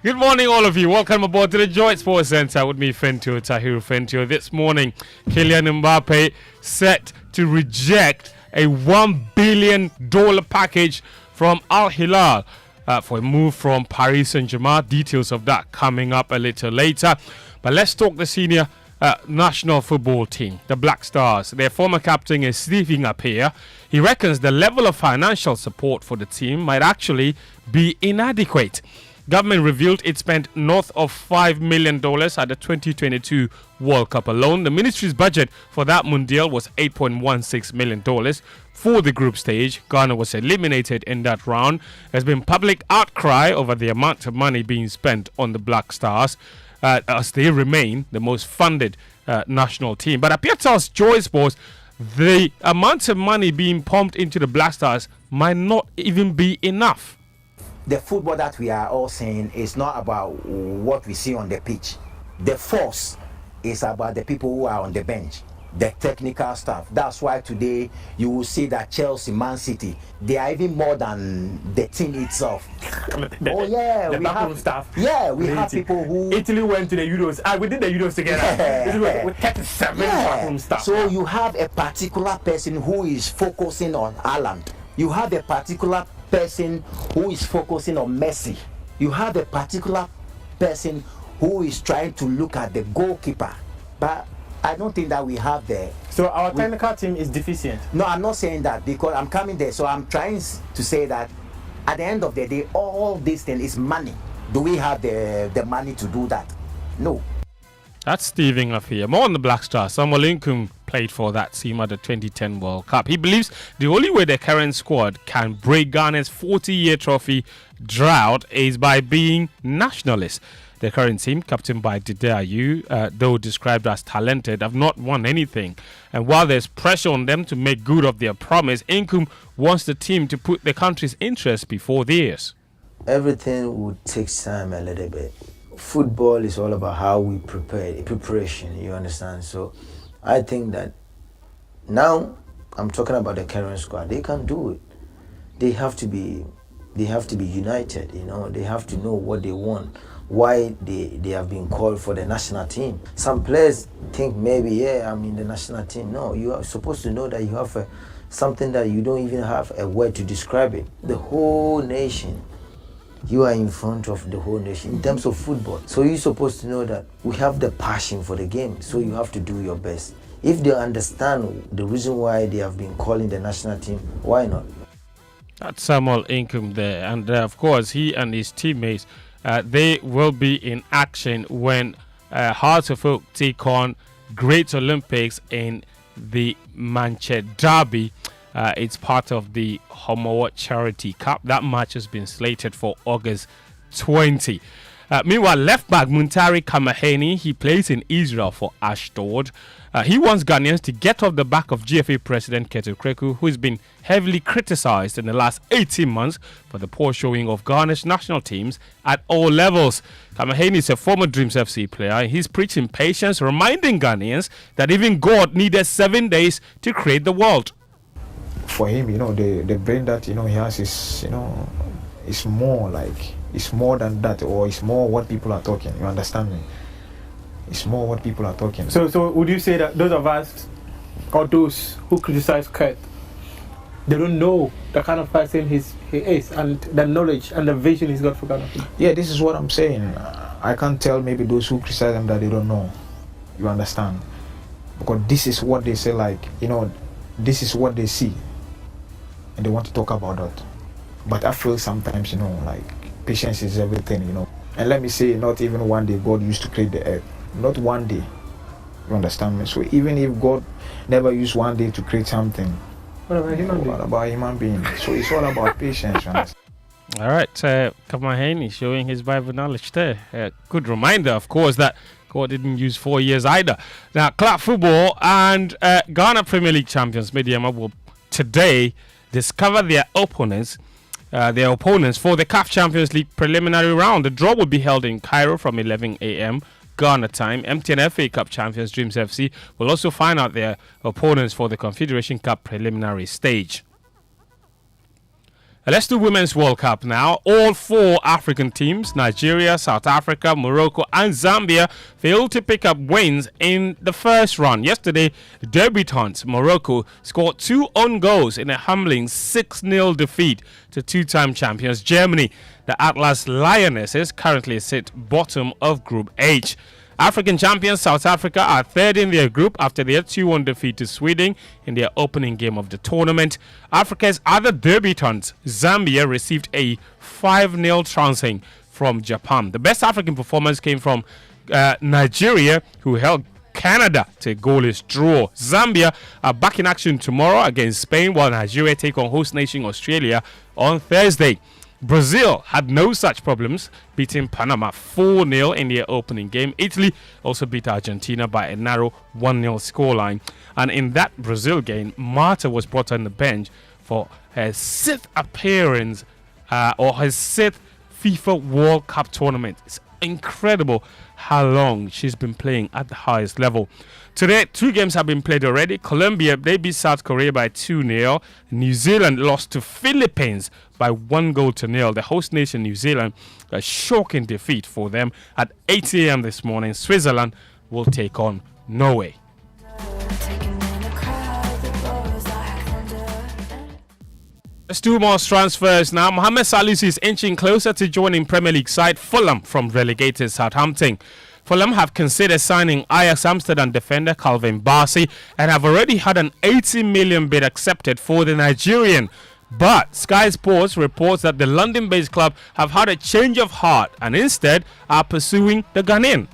Good morning, all of you. Welcome aboard to the Joy Sports Center with me, Fentio Tahiru Fentio. This morning, Kylian Mbappe set to reject a $1 billion package from Al Hilal for a move from Paris Saint-Germain. Details of that coming up a little later. But let's talk the senior national football team, the Black Stars. Their former captain is Stephen Appiah. He reckons the level of financial support for the team might actually be inadequate. Government revealed it spent north of $5 million at the 2022 World Cup alone. The ministry's budget for that Mundial was $8.16 million. For the group stage, Ghana was eliminated in that round. There's been public outcry over the amount of money being spent on the Black Stars, as they remain the most funded national team. But Appiah tells Joy Sports the amount of money being pumped into the Black Stars might not even be enough. The football that we are all saying is not about what we see on the pitch. The force is about the people who are on the bench, the technical staff. That's why today you will see that Chelsea, Man City, they are even more than the team itself. The backroom staff. Yeah, we have people who... Italy went to the Euros. We did the Euros together. With 37 backroom staff. So you have a particular person who is focusing on Haaland. You have a particular person who is focusing on Messi. You have a particular person who is trying to look at the goalkeeper. But I don't think that we have the... So our technical team is deficient? No, I'm not saying that because I'm coming there. So I'm trying to say that at the end of the day, all this thing is money. Do we have the money to do that? No. That's Stephen Appiah. More on the Black Stars. Samuel Inkum played for that team at the 2010 World Cup. He believes the only way the current squad can break Ghana's 40-year trophy drought is by being nationalists. The current team, captained by Dede Ayew, though described as talented, have not won anything. And while there's pressure on them to make good of their promise, Inkum wants the team to put the country's interests before theirs. Everything would take time a little bit. Football is all about how we prepare, preparation, you understand? So I think that now I'm talking about the current squad. They can do it. They have to be united, you know. They have to know what they want, why they have been called for the national team. Some players think maybe, I'm in the national team. No, you are supposed to know that you have something that you don't even have a word to describe it. The whole nation. You are in front of the whole nation in terms of football. So you're supposed to know that we have the passion for the game. So you have to do your best. If they understand the reason why they have been calling the national team, why not? That's Samuel Inkum there. And of course, he and his teammates, they will be in action when Hearts of Oak take on Great Olympics in the Manchester Derby. It's part of the Homowa Charity Cup. That match has been slated for August 20. Meanwhile, left back Muntari Kamaheni, he plays in Israel for Ashdod. He wants Ghanaians to get off the back of GFA President Keto Kreku, who has been heavily criticized in the last 18 months for the poor showing of Ghana's national teams at all levels. Kamaheni is a former Dreams FC player. He's preaching patience, reminding Ghanaians that even God needed 7 days to create the world. For him, the brain that he has is, it's more like, it's more than that, or it's more what people are talking. You understand me? It's more what people are talking. So would you say that those of us, or those who criticize Kurt, they don't know the kind of person he is, and the knowledge and the vision he's got for Ghana? Yeah, this is what I'm saying. I can't tell maybe those who criticize him that they don't know. You understand? Because this is what they say, this is what they see, and they want to talk about that. But I feel sometimes, patience is everything, And let me say, not even one day God used to create the earth. Not one day. You understand me? So even if God never used one day to create something, what about human beings? So it's all about patience. You understand? All right, Kamaheni showing his Bible knowledge there. Good reminder, of course, that God didn't use 4 years either. Now, club football and Ghana Premier League champions Mediama will today discover their opponents for the CAF Champions League preliminary round. The draw will be held in Cairo from 11 a.m. Ghana time. MTN FA Cup champions Dreams FC will also find out their opponents for the Confederation Cup preliminary stage. Let's do Women's World Cup now. All 4 African teams, Nigeria, South Africa, Morocco and Zambia, failed to pick up wins in the first round. Yesterday, debutantes Morocco scored 2 own goals in a humbling 6-0 defeat to 2-time champions Germany. The Atlas Lionesses currently sit bottom of Group H. African champions South Africa are third in their group after their 2-1 defeat to Sweden in their opening game of the tournament. Africa's other debutants, Zambia, received a 5-0 trouncing from Japan. The best African performance came from Nigeria, who held Canada to a goalless draw. Zambia are back in action tomorrow against Spain, while Nigeria take on host nation Australia on Thursday. Brazil had no such problems, beating Panama 4-0 in their opening game. Italy also beat Argentina by a narrow 1-0 scoreline. And in that Brazil game, Marta was brought on the bench for her 6th appearance or her 6th FIFA World Cup tournament. It's incredible how long she's been playing at the highest level. Today, 2 games have been played already. Colombia, they beat South Korea by 2-0. New Zealand lost to Philippines by 1-0. The host nation, New Zealand, a shocking defeat for them. At 8 a.m. this morning, Switzerland will take on Norway. Let's do more transfers now. Mohamed Salisu is inching closer to joining Premier League side Fulham from relegated Southampton. Fulham have considered signing Ajax Amsterdam defender Calvin Bassey and have already had an 80 million bid accepted for the Nigerian. But Sky Sports reports that the London-based club have had a change of heart and instead are pursuing the Ghanaian.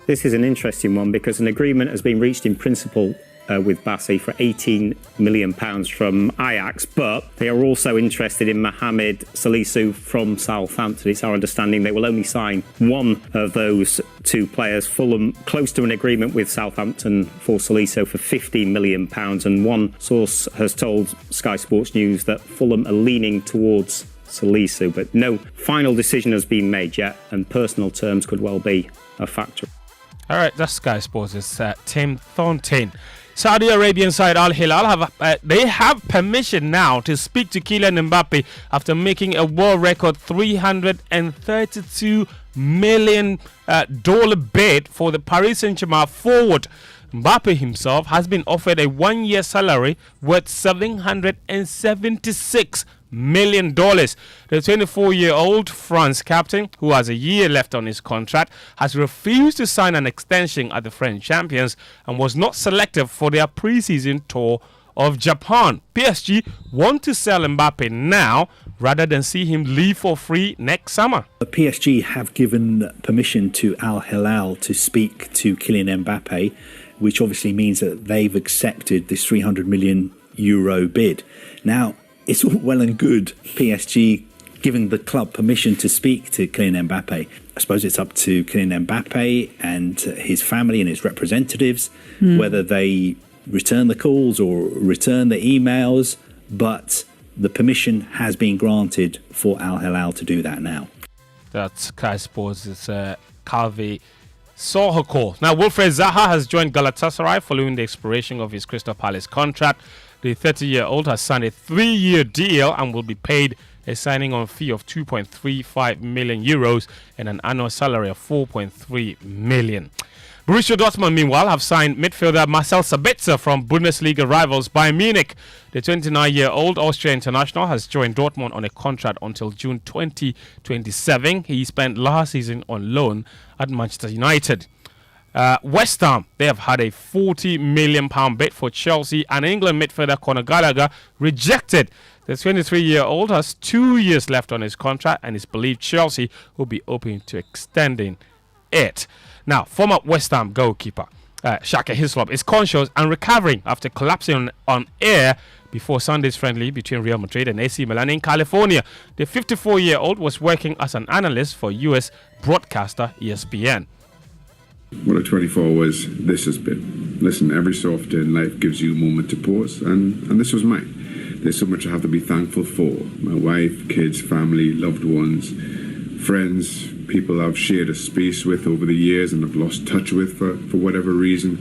This is an interesting one because an agreement has been reached in principle with Bassey for £18 million from Ajax, but they are also interested in Mohamed Salisu from Southampton. It's our understanding they will only sign one of those 2 players. Fulham close to an agreement with Southampton for Salisu for £15 million, and one source has told Sky Sports News that Fulham are leaning towards Salisu, but no final decision has been made yet, and personal terms could well be a factor. All right, that's Sky Sports. It's Tim Thornton. Saudi Arabian side Al Hilal have permission now to speak to Kylian Mbappe after making a world record $332 million bid for the Paris Saint-Germain forward. Mbappe himself has been offered a 1-year salary worth $776 million. The 24-year-old France captain, who has a year left on his contract, has refused to sign an extension at the French champions and was not selected for their pre-season tour of Japan. PSG want to sell Mbappe now rather than see him leave for free next summer. The PSG have given permission to Al Hilal to speak to Kylian Mbappe, which obviously means that they've accepted this €300 million bid. Now, it's all well and good PSG giving the club permission to speak to Kylian Mbappe. I suppose it's up to Kylian Mbappe and his family and his representatives whether they return the calls or return the emails, but the permission has been granted for Al Hilal to do that now. That's Sky Sports' Calvi Sohoko. Now, Wilfred Zaha has joined Galatasaray following the expiration of his Crystal Palace contract. The 30-year-old has signed a 3-year deal and will be paid a signing-on fee of €2.35 million and an annual salary of €4.3 million. Borussia Dortmund, meanwhile, have signed midfielder Marcel Sabitzer from Bundesliga rivals Bayern Munich. The 29-year-old Austrian international has joined Dortmund on a contract until June 2027. He spent last season on loan at Manchester United. West Ham, they have had a £40 million bid for Chelsea, and England midfielder Conor Gallagher rejected. The 23-year-old has 2 years left on his contract, and it's believed Chelsea will be open to extending it. Now, former West Ham goalkeeper Shaka Hislop is conscious and recovering after collapsing on air before Sunday's friendly between Real Madrid and AC Milan in California. The 54-year-old was working as an analyst for U.S. broadcaster ESPN. What a 24 was, this has been. Listen, every so often life gives you a moment to pause, and this was mine. There's so much I have to be thankful for. My wife, kids, family, loved ones, friends, people I've shared a space with over the years and I've lost touch with for whatever reason,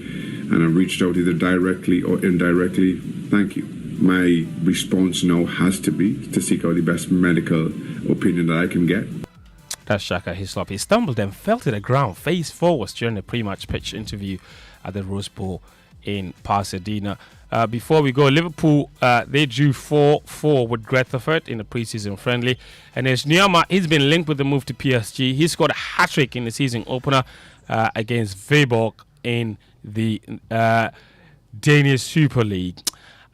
and I've reached out either directly or indirectly. Thank you. My response now has to be to seek out the best medical opinion that I can get. That's Shaka Hislop. He stumbled and fell to the ground face forwards during the pre-match pitch interview at the Rose Bowl in Pasadena. Before we go, Liverpool, they drew 4-4 with Gretheford in the preseason friendly. And there's Nyama, he's been linked with the move to PSG. He scored a hat-trick in the season opener against Viborg in the Danish Super League.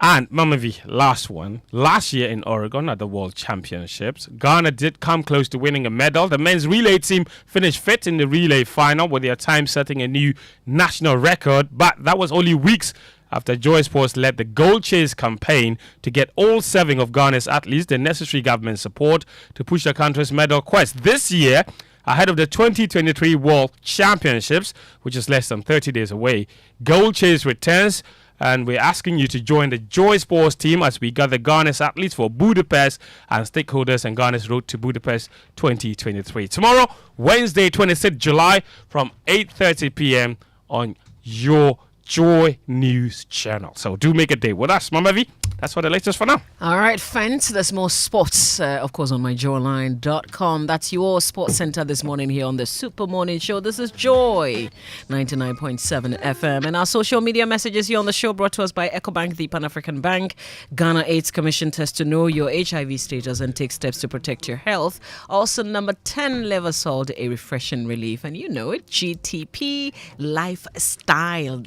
And Mamavi, last one. Last year in Oregon at the World Championships, Ghana did come close to winning a medal. The men's relay team finished fifth in the relay final with their time setting a new national record. But that was only weeks after Joy Sports led the Gold Chase campaign to get all 7 of Ghana's athletes the necessary government support to push the country's medal quest. This year, ahead of the 2023 World Championships, which is less than 30 days away, Gold Chase returns. And we're asking you to join the Joy Sports team as we gather Ghana's athletes for Budapest and stakeholders and Ghana's road to Budapest 2023. Tomorrow, Wednesday, 26th July, from 8:30 p.m. on your Joy News channel. So do make a day with us, Mama V. That's what the latest for now. All right, Fent. There's more sports, of course, on myjoyline.com. That's your sports center this morning here on the Super Morning Show. This is Joy 99.7 FM. And our social media messages here on the show brought to us by EcoBank, the Pan-African Bank. Ghana AIDS Commission test to know your HIV status and take steps to protect your health. Also, number 10, Lever Salt, a refreshing relief. And you know it, GTP Lifestyle.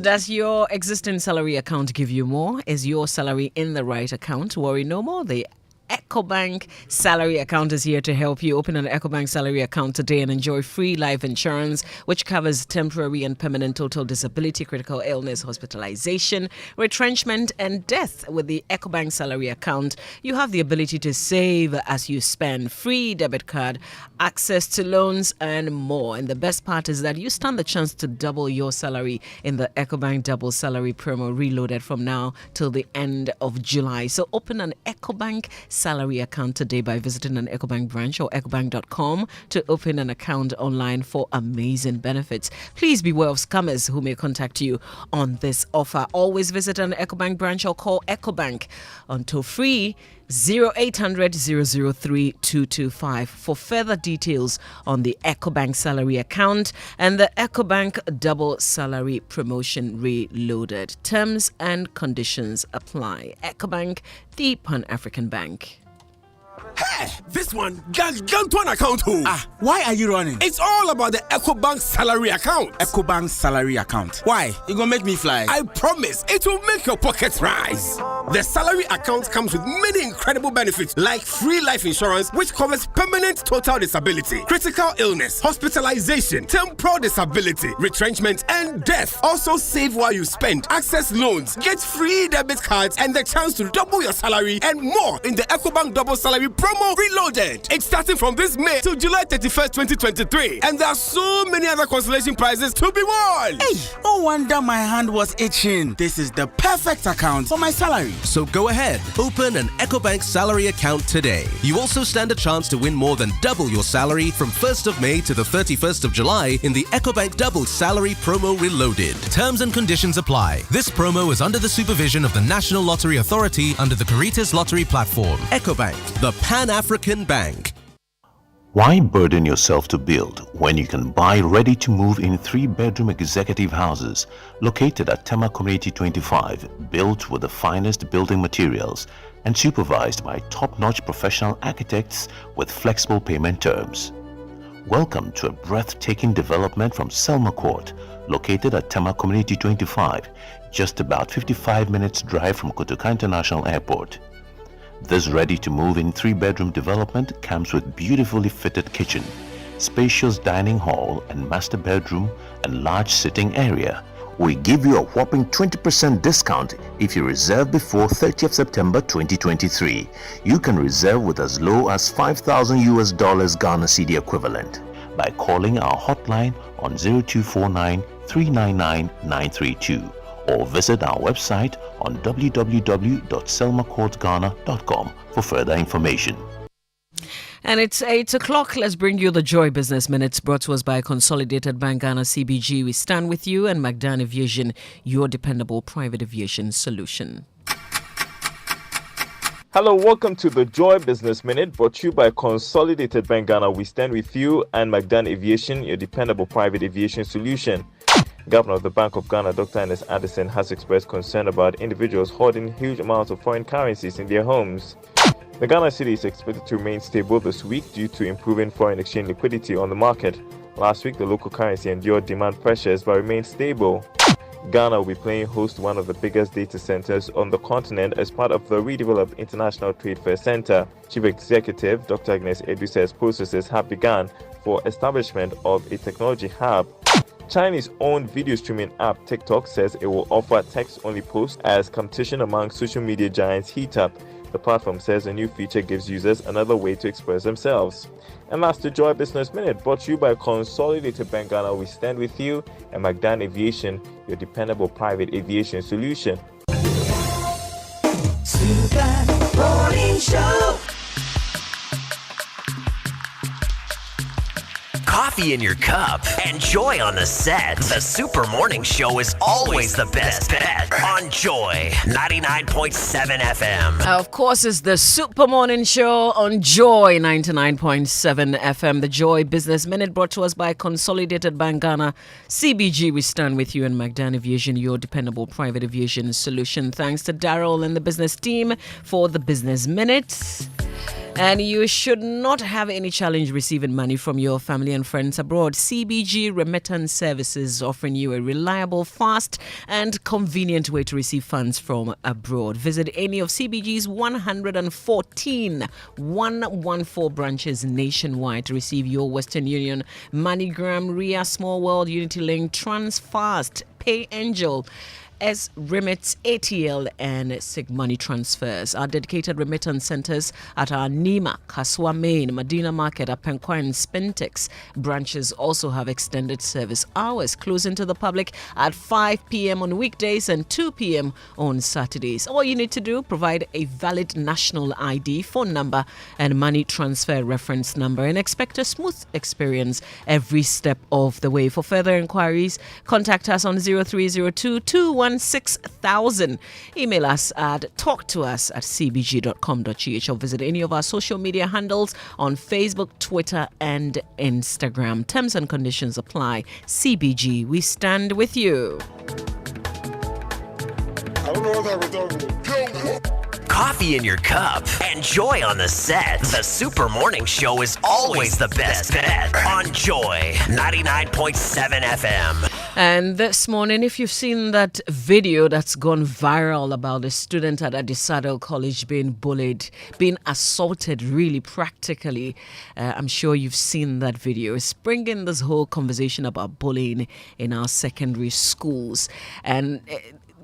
Does your existing salary account give you more? Is your salary in the right account? Worry no more. The EcoBank salary account is here to help you. Open an EcoBank salary account today and enjoy free life insurance, which covers temporary and permanent total disability, critical illness, hospitalization, retrenchment, and death. With the EcoBank salary account, you have the ability to save as you spend, free debit card, access to loans, and more. And the best part is that you stand the chance to double your salary in the EcoBank Double Salary promo reloaded from now till the end of July. So open an EcoBank salary account today by visiting an EcoBank branch or ecobank.com to open an account online for amazing benefits. Please beware of scammers who may contact you on this offer. Always visit an EcoBank branch or call EcoBank on toll-free 0800 003 225 for further details on the EcoBank salary account and the EcoBank Double Salary promotion reloaded. Terms and conditions apply. EcoBank, the Pan-African Bank. Hey, this one, Gantuan account. Why are you running? It's all about the EcoBank salary account. EcoBank salary account. Why? You gonna make me fly? I promise, it will make your pockets rise. The salary account comes with many incredible benefits like free life insurance, which covers permanent total disability, critical illness, hospitalization, temporal disability, retrenchment, and death. Also save while you spend, access loans, get free debit cards, and the chance to double your salary and more in the EcoBank Double Salary Promo Reloaded. It's starting from this May to July 31st, 2023. And there are so many other consolation prizes to be won. Hey, no wonder my hand was itching. This is the perfect account for my salary. So go ahead, open an EcoBank salary account today. You also stand a chance to win more than double your salary from 1st of May to the 31st of July in the EcoBank Double Salary Promo Reloaded. Terms and conditions apply. This promo is under the supervision of the National Lottery Authority under the Caritas Lottery Platform. EcoBank, the Pan-African Bank. Why burden yourself to build when you can buy ready-to-move in 3-bedroom executive houses located at Tema Community 25, built with the finest building materials and supervised by top-notch professional architects with flexible payment terms? Welcome to a breathtaking development from Selma Court, located at Tema Community 25, just about 55 minutes drive from Kotoka International Airport. This ready-to-move-in 3-bedroom development comes with beautifully fitted kitchen, spacious dining hall and master bedroom, and large sitting area. We give you a whopping 20% discount if you reserve before 30th September 2023. You can reserve with as low as $5,000 Ghana cedi equivalent by calling our hotline on 0249 399 932. Or visit our website on www.selmacourtghana.com for further information. And it's 8 o'clock. Let's bring you the Joy Business Minutes, brought to us by Consolidated Bank Ghana CBG. We stand with you, and Magdan Aviation, your dependable private aviation solution. Hello, welcome to the Joy Business Minute, brought to you by Consolidated Bank Ghana. We stand with you, and Magdan Aviation, your dependable private aviation solution. Governor of the Bank of Ghana, Dr. Ernest Addison, has expressed concern about individuals hoarding huge amounts of foreign currencies in their homes. The Ghana cedi is expected to remain stable this week due to improving foreign exchange liquidity on the market. Last week, the local currency endured demand pressures but remained stable. Ghana will be playing host to one of the biggest data centers on the continent as part of the redeveloped International Trade Fair Center. Chief Executive Dr. Agnes Edu says processes have begun for establishment of a technology hub. Chinese owned video streaming app TikTok says it will offer text-only posts as competition among social media giants heat up. The platform says a new feature gives users another way to express themselves. And that's the Joy Business Minute, brought to you by Consolidated Bank Ghana. We stand with you, and Magdan Aviation, your dependable private aviation solution. Super Morning Show. Coffee in your cup and Joy on the set. The Super Morning Show is always the best bet on Joy 99.7 FM. Of course, it's the Super Morning Show on Joy 99.7 FM. The Joy Business Minute, brought to us by Consolidated Bank Ghana CBG. We stand with you, and Magdan Aviation, your dependable private aviation solution. Thanks to Daryl and the business team for the Business Minute. And you should not have any challenge receiving money from your family and friends abroad. CBG Remittance Services offering you a reliable, fast and convenient way to receive funds from abroad. Visit any of CBG's 114 branches nationwide to receive your Western Union, MoneyGram, Ria, Small World, UnityLink, Transfast, PayAngel, S-Remits, ATL, and SIG Money Transfers. Our dedicated remittance centers at our Nima, Kaswa Main, Medina Market, Apenkwa, and Spintex branches also have extended service hours, closing to the public at 5 p.m. on weekdays and 2 p.m. on Saturdays. All you need to do, provide a valid national ID, phone number, and money transfer reference number, and expect a smooth experience every step of the way. For further inquiries, contact us on 0302-216-000. Email us at talktous@cbg.com.gh or visit any of our social media handles on Facebook, Twitter, and Instagram. Terms and conditions apply. CBG, we stand with you. coffee in your cup, and Joy on the set, the Super Morning Show is always the best bet on Joy 99.7 FM. And this morning, if you've seen that video that's gone viral about a student at Adisadel College being bullied, being assaulted really practically, I'm sure you've seen that video. It's bringing this whole conversation about bullying in our secondary schools. And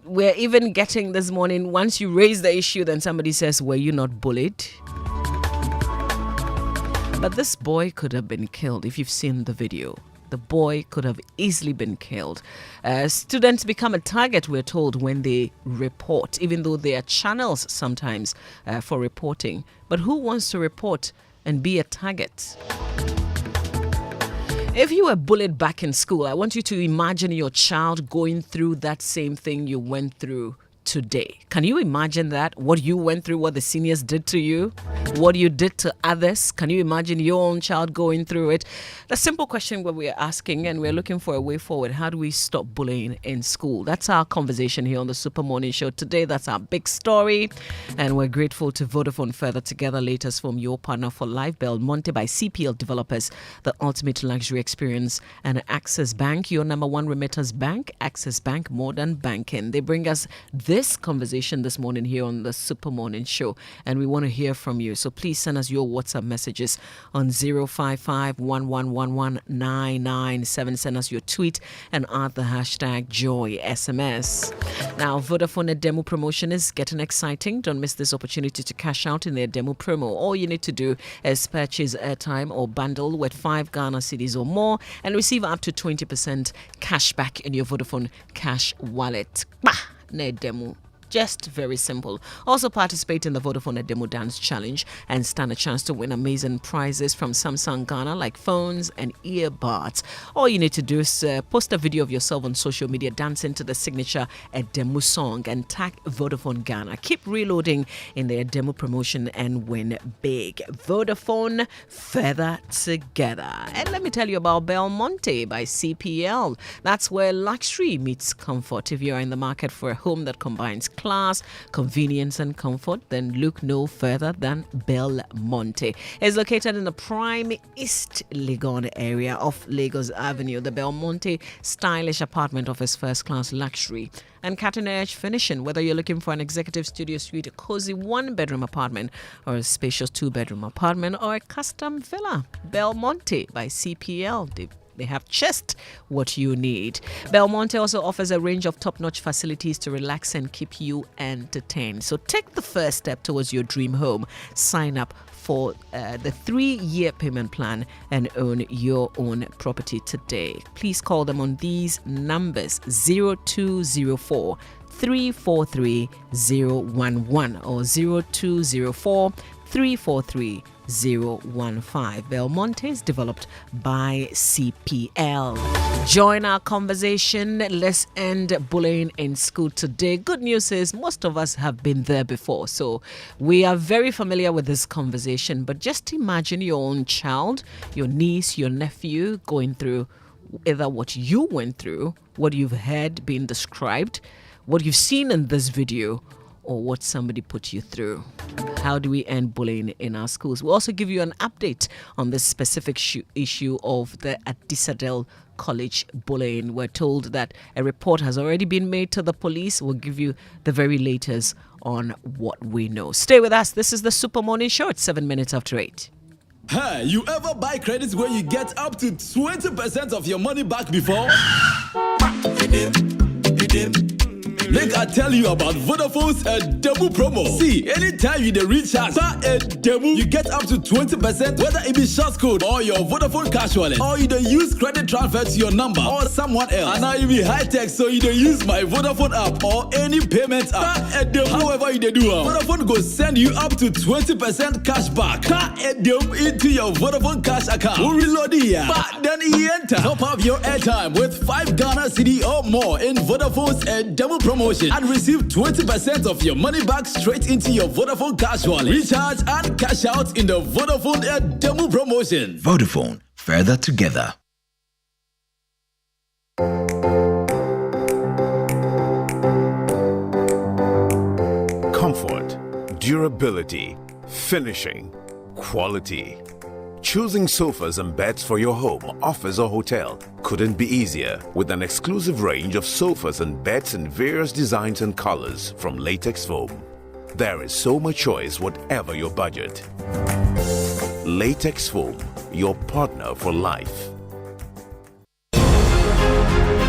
we're even getting this morning, once you raise the issue, then somebody says, were you not bullied? But this boy could have been killed if you've seen the video. The boy could have easily been killed. Students become a target, we're told, when they report, even though there are channels sometimes for reporting. But who wants to report and be a target? If you were bullied back in school, I want you to imagine your child going through that same thing you went through today. Can you imagine that? What you went through, what the seniors did to you, what you did to others? Can you imagine your own child going through it? The simple question what we're asking, and we're looking for a way forward. How do we stop bullying in school? That's our conversation here on the Super Morning Show today. That's our big story. And we're grateful to Vodafone Further Together, latest from your partner for life, Belmonte by CPL Developers, the ultimate luxury experience, and Access Bank, your number one remitters bank. Access Bank, more than banking. They bring us this conversation this morning here on the Super Morning Show, and we want to hear from you. So please send us your WhatsApp messages on 055-1111-997. Send us your tweet and add the hashtag JoySMS. Now, Vodafone demo promotion is getting exciting. Don't miss this opportunity to cash out in their demo promo. All you need to do is purchase airtime or bundle with 5 Ghana cedis or more and receive up to 20% cash back in your Vodafone cash wallet. Demo. Just very simple. Also participate in the Vodafone Demo Dance Challenge and stand a chance to win amazing prizes from Samsung Ghana like phones and earbuds. All you need to do is post a video of yourself on social media dancing to the signature Demo song and tag Vodafone Ghana. Keep reloading in their demo promotion and win big. Vodafone Further Together. And let me tell you about Belmonte by CPL. That's where luxury meets comfort. If you're in the market for a home that combines class, convenience, and comfort, then look no further than Belmonte. It's located in the prime East Legon area of Lagos Avenue. The Belmonte stylish apartment offers first-class luxury and cutting-edge finishing. Whether you're looking for an executive studio suite, a cozy one-bedroom apartment, or a spacious two-bedroom apartment, or a custom villa, Belmonte by CPL. They have just what you need. Belmonte also offers a range of top-notch facilities to relax and keep you entertained. So take the first step towards your dream home. Sign up for the 3-year payment plan and own your own property today. Please call them on these numbers: 0204 343 011 or 0204 343 015. Belmonte is developed by CPL. Join our conversation. Let's end bullying in school today. Good news is most of us have been there before, so we are very familiar with this conversation. But just imagine your own child, your niece, your nephew going through either what you went through, what you've heard being described, what you've seen in this video, or what somebody put you through. How do we end bullying in our schools? We'll also give you an update on this specific issue of the Adisadel College bullying. We're told that a report has already been made to the police. We'll give you the very latest on what we know. Stay with us. This is the Super Morning Show. It's 7 minutes after 8. Hey, you ever buy credits where you get up to 20% of your money back before? Make I tell you about Vodafone's demo promo. See, anytime you recharge a demo, you get up to 20%, whether it be short code or your Vodafone cash wallet, or you use credit transfer to your number or someone else. And now you be high tech, so you use my Vodafone app or any payment app. However you do, Vodafone go send you up to 20% cash back. Into your Vodafone cash account. We reload here, but then you enter. Top up your airtime with 5 Ghana cedi or more in Vodafone's demo promotion and receive 20% of your money back straight into your Vodafone cash wallet. Recharge and cash out in the Vodafone demo promotion. Vodafone, further together. Comfort. durability, finishing, quality. Choosing sofas and beds for your home, office or hotel couldn't be easier with an exclusive range of sofas and beds in various designs and colors from Latex Foam. There is so much choice whatever your budget. Latex Foam, your partner for life.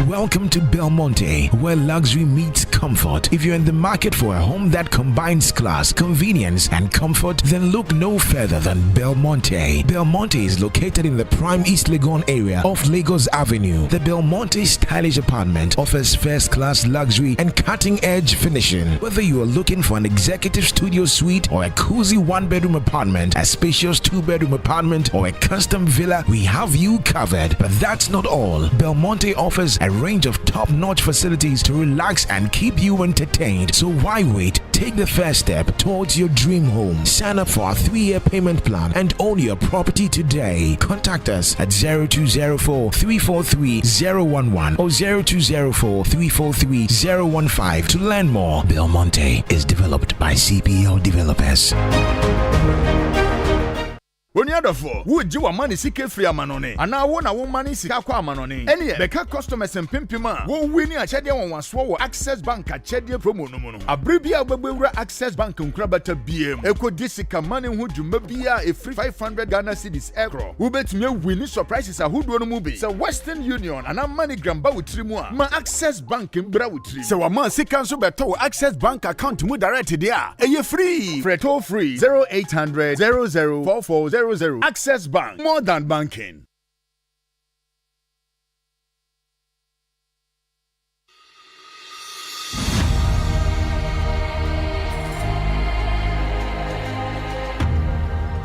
Welcome to Belmonte, where luxury meets comfort. If you're in the market for a home that combines class, convenience, and comfort, then look no further than Belmonte. Belmonte is located in the prime East Legon area off Lagos Avenue. The Belmonte stylish apartment offers first-class luxury and cutting-edge finishing. Whether you are looking for an executive studio suite or a cozy one-bedroom apartment, a spacious two-bedroom apartment, or a custom villa, we have you covered. But that's not all. Belmonte offers a range of top-notch facilities to relax and keep you entertained. So why wait? Take the first step towards your dream home. Sign up for our 3-year payment plan and own your property today. Contact us at 0204 343 011 or 0204 343 015 to learn more. Belmonte is developed by CPL Developers. Oniadofo, would you a money sike free amanone? And now one a woman sika kwa amanone. Any beka customers and pimpima. Wo wini a chede won so Access Bank a chede promo no mono. Abribia obewura Access Bank nkrabata BM. Eko disika money hu dwuma bia e free 500 Ghana cedis ekro. Wo betumi wini surprises ahudo no mu bi. Se Western Union and MoneyGram ba wutiri mu a. Ma Access Bank mbra wutiri. Se wa man sika nso beto Access Bank account mu direct dia. Eye free. Freto free 0800 004400. Access Bank, more than banking.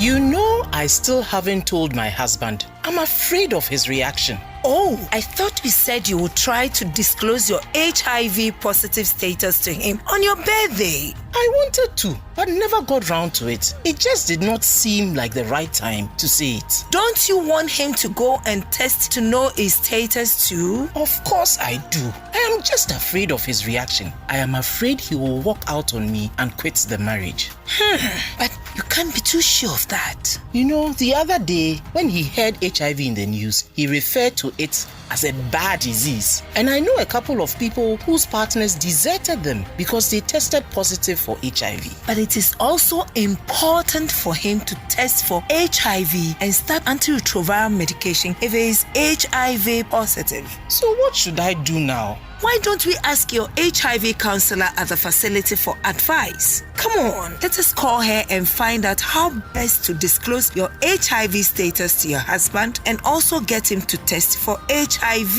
You know, I still haven't told my husband. I'm afraid of his reaction. Oh, I thought we said you would try to disclose your HIV positive status to him on your birthday. I wanted to, but never got round to it. It just did not seem like the right time to say it. Don't you want him to go and test to know his status too? Of course I do. I am just afraid of his reaction. I am afraid he will walk out on me and quit the marriage. But you can't be too sure of that. You know, the other day, when he heard HIV in the news, he referred to it as a bad disease. And I know a couple of people whose partners deserted them because they tested positive for HIV. But it is also important for him to test for HIV and start antiretroviral medication if he is HIV positive. So what should I do now? Why don't we ask your HIV counselor at the facility for advice? Come on, let us call her and find out how best to disclose your HIV status to your husband and also get him to test for HIV.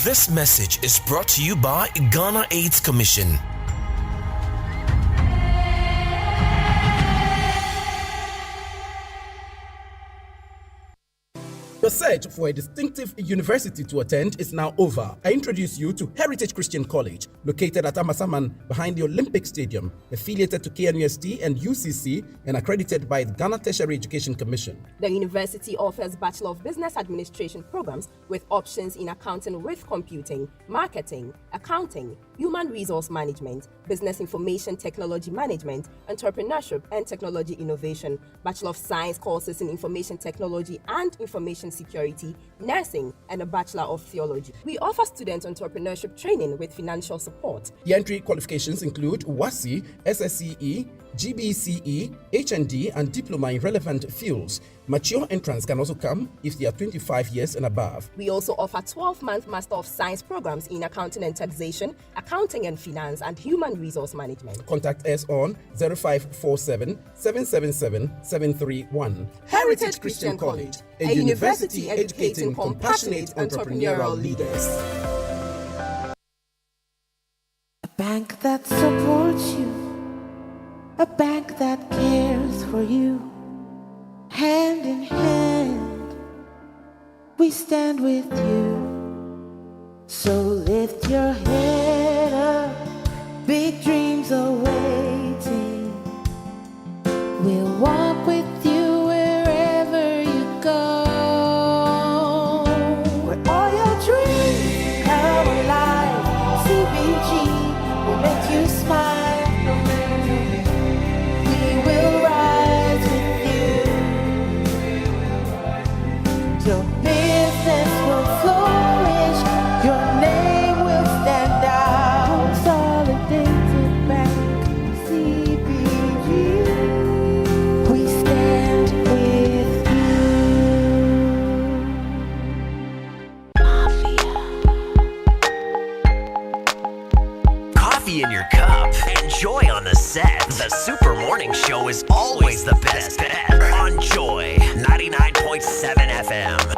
This message is brought to you by Ghana AIDS Commission. The search for a distinctive university to attend is now over. I introduce you to Heritage Christian College, located at Amasaman behind the Olympic Stadium, affiliated to KNUST and UCC and accredited by the Ghana Tertiary Education Commission. The university offers Bachelor of Business Administration programs with options in accounting with computing, marketing, accounting, human resource management, business information technology management, entrepreneurship and technology innovation, Bachelor of Science courses in information technology and information security, nursing, and a Bachelor of Theology. We offer student entrepreneurship training with financial support. The entry qualifications include WASSCE, SSCE, GBCE, HND, and diploma in relevant fields. Mature entrants can also come if they are 25 years and above. We also offer 12-month Master of Science programs in accounting and taxation, accounting and finance, and human resource management. Contact us on 0547 777 731. Heritage Christian College, a university educating compassionate entrepreneurial leaders. A bank that supports you, a bank that cares for you. Hand in hand, we stand with you. So lift your head up, big dreams are waiting. We'll walk with you wherever you go. Where all your dreams come alive, CBG will make you smile. We Your business will flourish. Your name will stand out. Consolidated Bank, CBG. We stand with Coffee in your cup and joy on the set. The Super Morning Show is always the best bet on Joy 99.7 FM.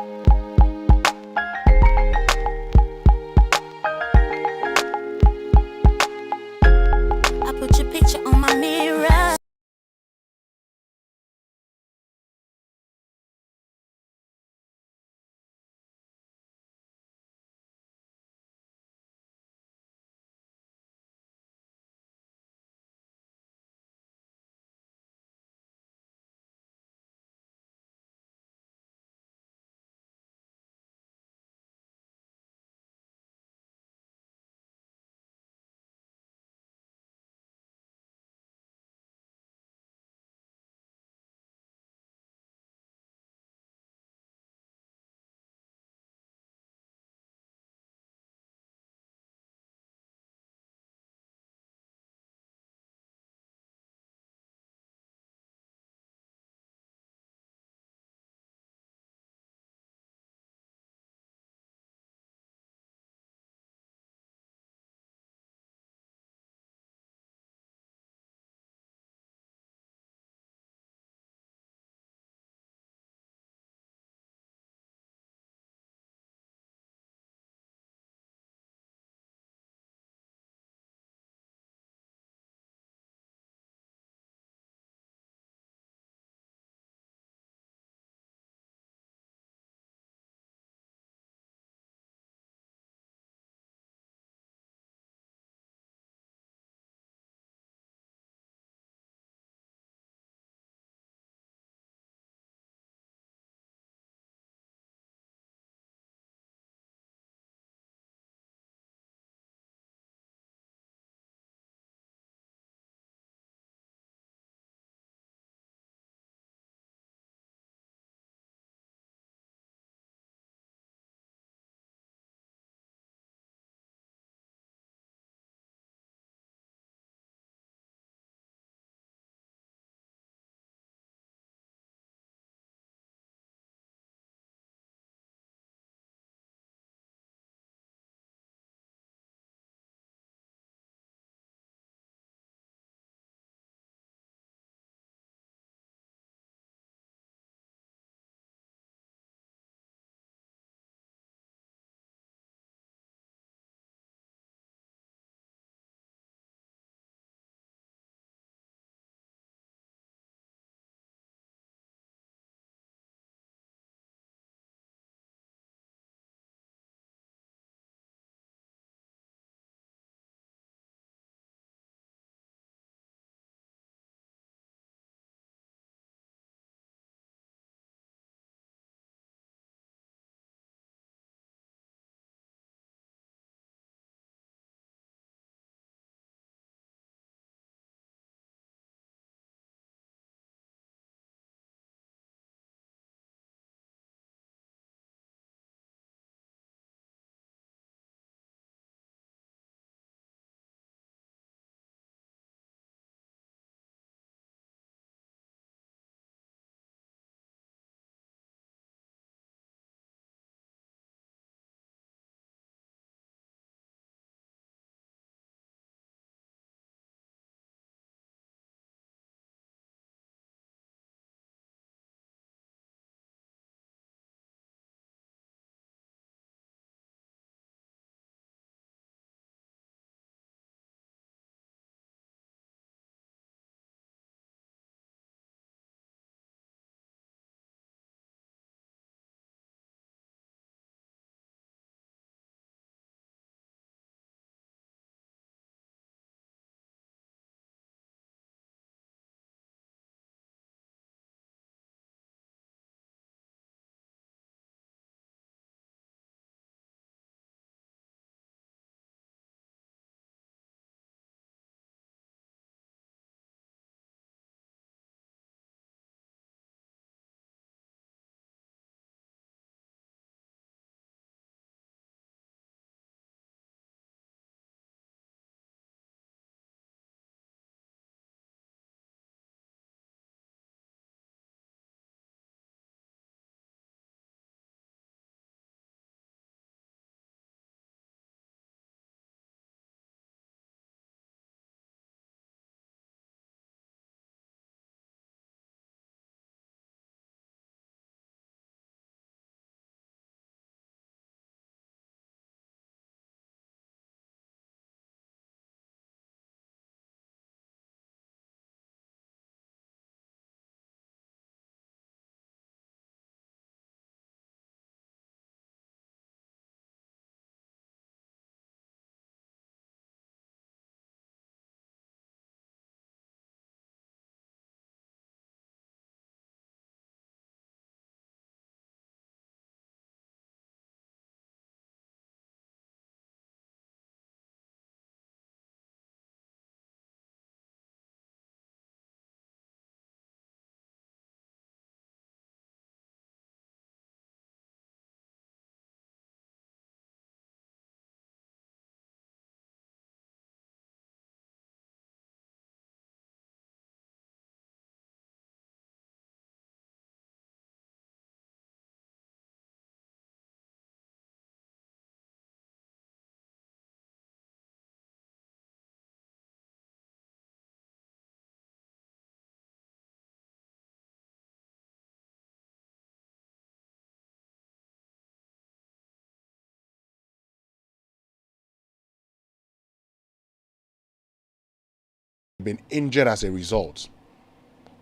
been injured as a result,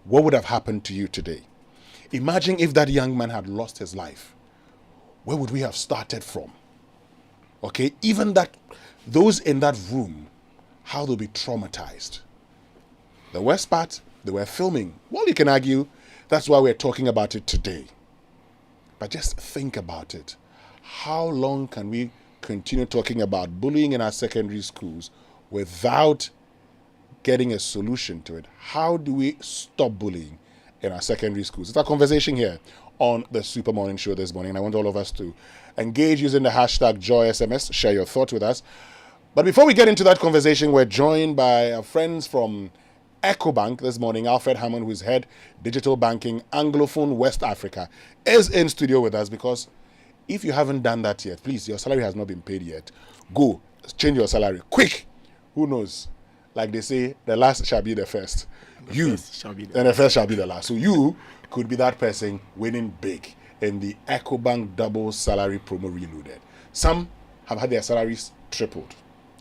what would have happened to you today? Imagine if that young man had lost his life. Where would we have started from? Okay, even that, those in that room, how they'll be traumatized. The worst part, they were filming. Well, you can argue that's why we're talking about it today. But just think about it. How long can we continue talking about bullying in our secondary schools without getting a solution to it? How do we stop bullying in our secondary schools? It's a conversation here on the Super Morning Show this morning. And I want all of us to engage using the hashtag JoySMS. Share your thoughts with us. But before we get into that conversation, we're joined by our friends from EcoBank this morning. Alfred Hammond, who is head digital banking Anglophone West Africa, is in studio with us, because if you haven't done that yet, please, your salary has not been paid yet. Go, change your salary quick. Who knows? Like they say, the last shall be the first. And the first shall be the last. So you could be that person winning big in the EcoBank double salary promo reloaded. Some have had their salaries tripled.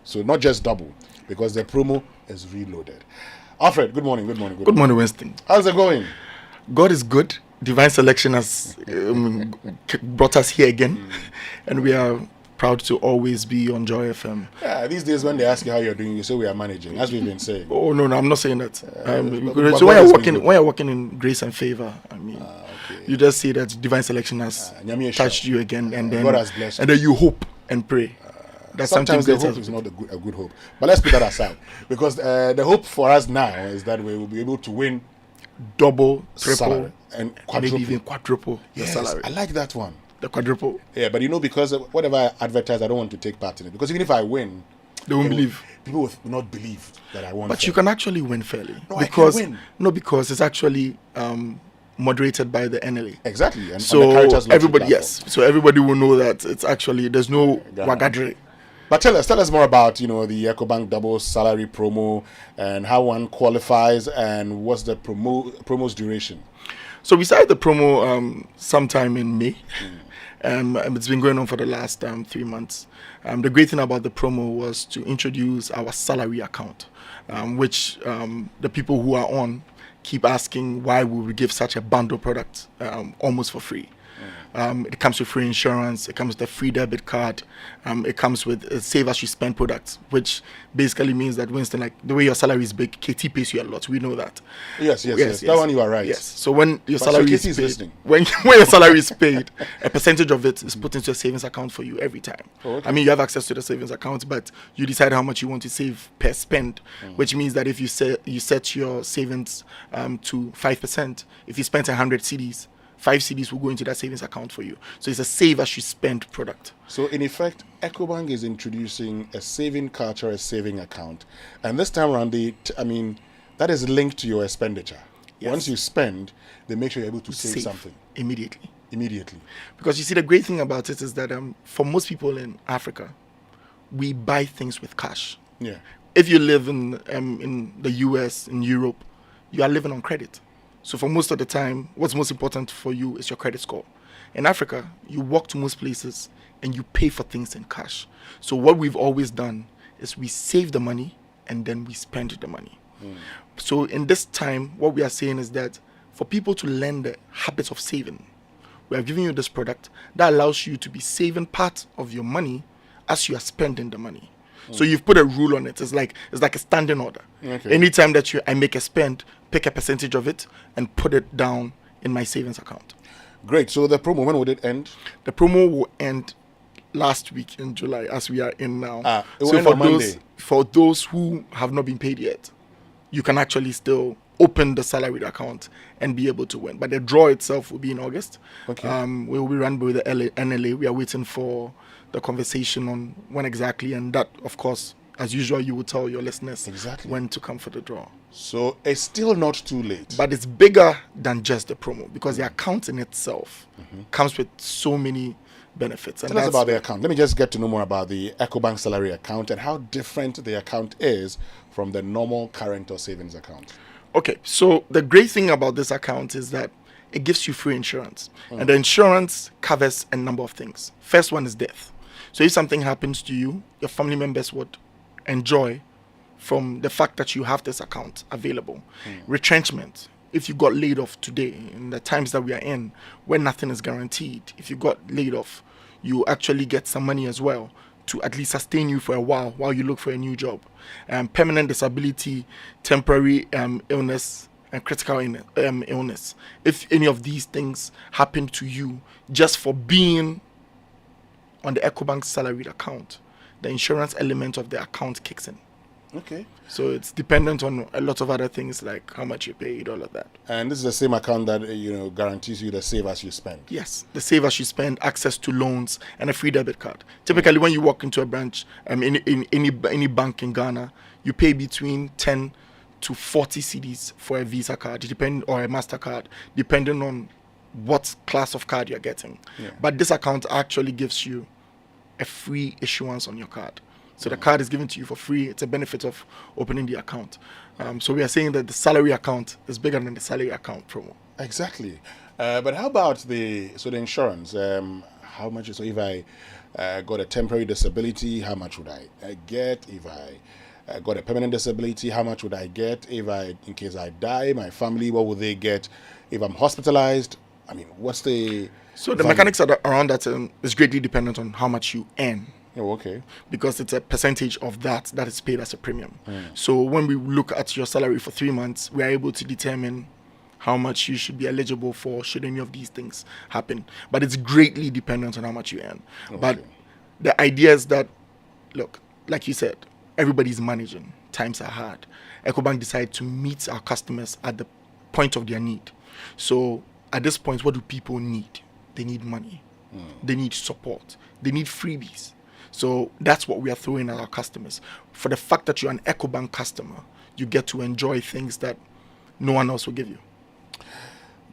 So not just double, because the promo is reloaded. Alfred, good morning. Good morning, Winston. How's it going? God is good. Divine selection has brought us here again, and we are proud to always be on Joy FM. Yeah, these days when they ask you how you're doing, you say we are managing, as we've been saying. Oh no, I'm not saying that. So when you're working in grace and favor, I mean, you just see that divine selection has touched you again, and then God has blessed and then you hope and pray. That's sometimes the hope is not a good hope. But let's put that aside, because the hope for us now is that we will be able to win double, triple, salary, and quadruple. Maybe even quadruple the salary. I like that one. The quadruple. Yeah, but because whatever I advertise, I don't want to take part in it. Because even if I win, they won't believe. People will not believe that I won. But you can actually win fairly. No, because I can win. No, because it's actually moderated by the NLA. Exactly. And so everybody, so everybody will know that it's actually, there's no wagadre. But tell us more about, the EcoBank double salary promo and how one qualifies and what's the promo's duration. So we started the promo sometime in May. It's been going on for the last 3 months. The great thing about the promo was to introduce our salary account, which the people who are on keep asking why we would give such a bundle product almost for free. It comes with free insurance, it comes with a free debit card, it comes with a save as you spend products, which basically means that, Winston, like the way your salary is big, KT pays you a lot. We know that. Yes. That one you are right. Yes. So when your salary is paid, when your salary is paid, a percentage of it is put into a savings account for you every time. Oh, okay. I mean, you have access to the savings account, but you decide how much you want to save per spend, which means that if you set your savings to 5%, if you spend 100 CDs, 5 CDs will go into that savings account for you. So it's a save as you spend product. So in effect, EcoBank is introducing a saving culture, a saving account. And this time around, that is linked to your expenditure. Yes. Once you spend, they make sure you're able to save something. Immediately. Because you see, the great thing about it is that for most people in Africa, we buy things with cash. Yeah. If you live in the US, in Europe, you are living on credit. So for most of the time, what's most important for you is your credit score. In Africa, you walk to most places and you pay for things in cash. So what we've always done is we save the money and then we spend the money. So in this time, what we are saying is that for people to learn the habits of saving, we are giving you this product that allows you to be saving part of your money as you are spending the money. So you've put a rule on it. It's like a standing order. Okay. Anytime that I make a spend, pick a percentage of it and put it down in my savings account. Great. So the promo, when would it end? The promo will end last week in July, as we are in now. It will end on Monday. For those who have not been paid yet, you can actually still open the salaried account and be able to win. But the draw itself will be in August. Okay. We will be run by the NLA. We are waiting for the conversation on when exactly, and that, of course, as usual, you will tell your listeners when to come for the draw. So it's still not too late. But it's bigger than just the promo, because the account in itself comes with so many benefits. Tell us about the account. Let me just get to know more about the EcoBank salary account and how different the account is from the normal current or savings account. Okay, so the great thing about this account is that it gives you free insurance. And the insurance covers a number of things. First one is death. So if something happens to you, your family members would enjoy from the fact that you have this account available. Retrenchment. If you got laid off today, in the times that we are in, where nothing is guaranteed, if you got laid off, you actually get some money as well to at least sustain you for a while you look for a new job. Permanent disability, temporary illness, and critical illness. If any of these things happen to you just for being on the EcoBank salaried account, the insurance element of the account kicks in. Okay. So it's dependent on a lot of other things like how much you paid, all of that. And this is the same account that guarantees you the save as you spend. Yes, the save as you spend, access to loans, and a free debit card. Typically, when you walk into a branch, in any bank in Ghana, you pay between 10 to 40 cedis for a Visa card, or a MasterCard, depending on what class of card you're getting. Yeah. But this account actually gives you a free issuance on your card. So the card is given to you for free. It's a benefit of opening the account. So we are saying that the salary account is bigger than the salary account promo. Exactly. But how about the insurance? How much is, so if I got a temporary disability, how much would I get? If I got a permanent disability, how much would I get? In case I die, my family, what would they get? If I'm hospitalized, I mean, what's the... So the mechanics around that is greatly dependent on how much you earn. Oh, okay. Because it's a percentage of that is paid as a premium. So when we look at your salary for 3 months, we are able to determine how much you should be eligible for should any of these things happen. But it's greatly dependent on how much you earn. Okay. But the idea is that, look, like you said, everybody's managing. Times are hard. EcoBank decided to meet our customers at the point of their need. So at this point, what do people need? They need money. They need support. They need freebies. So that's what we are throwing at our customers. For the fact that you're an EcoBank customer, you get to enjoy things that no one else will give you.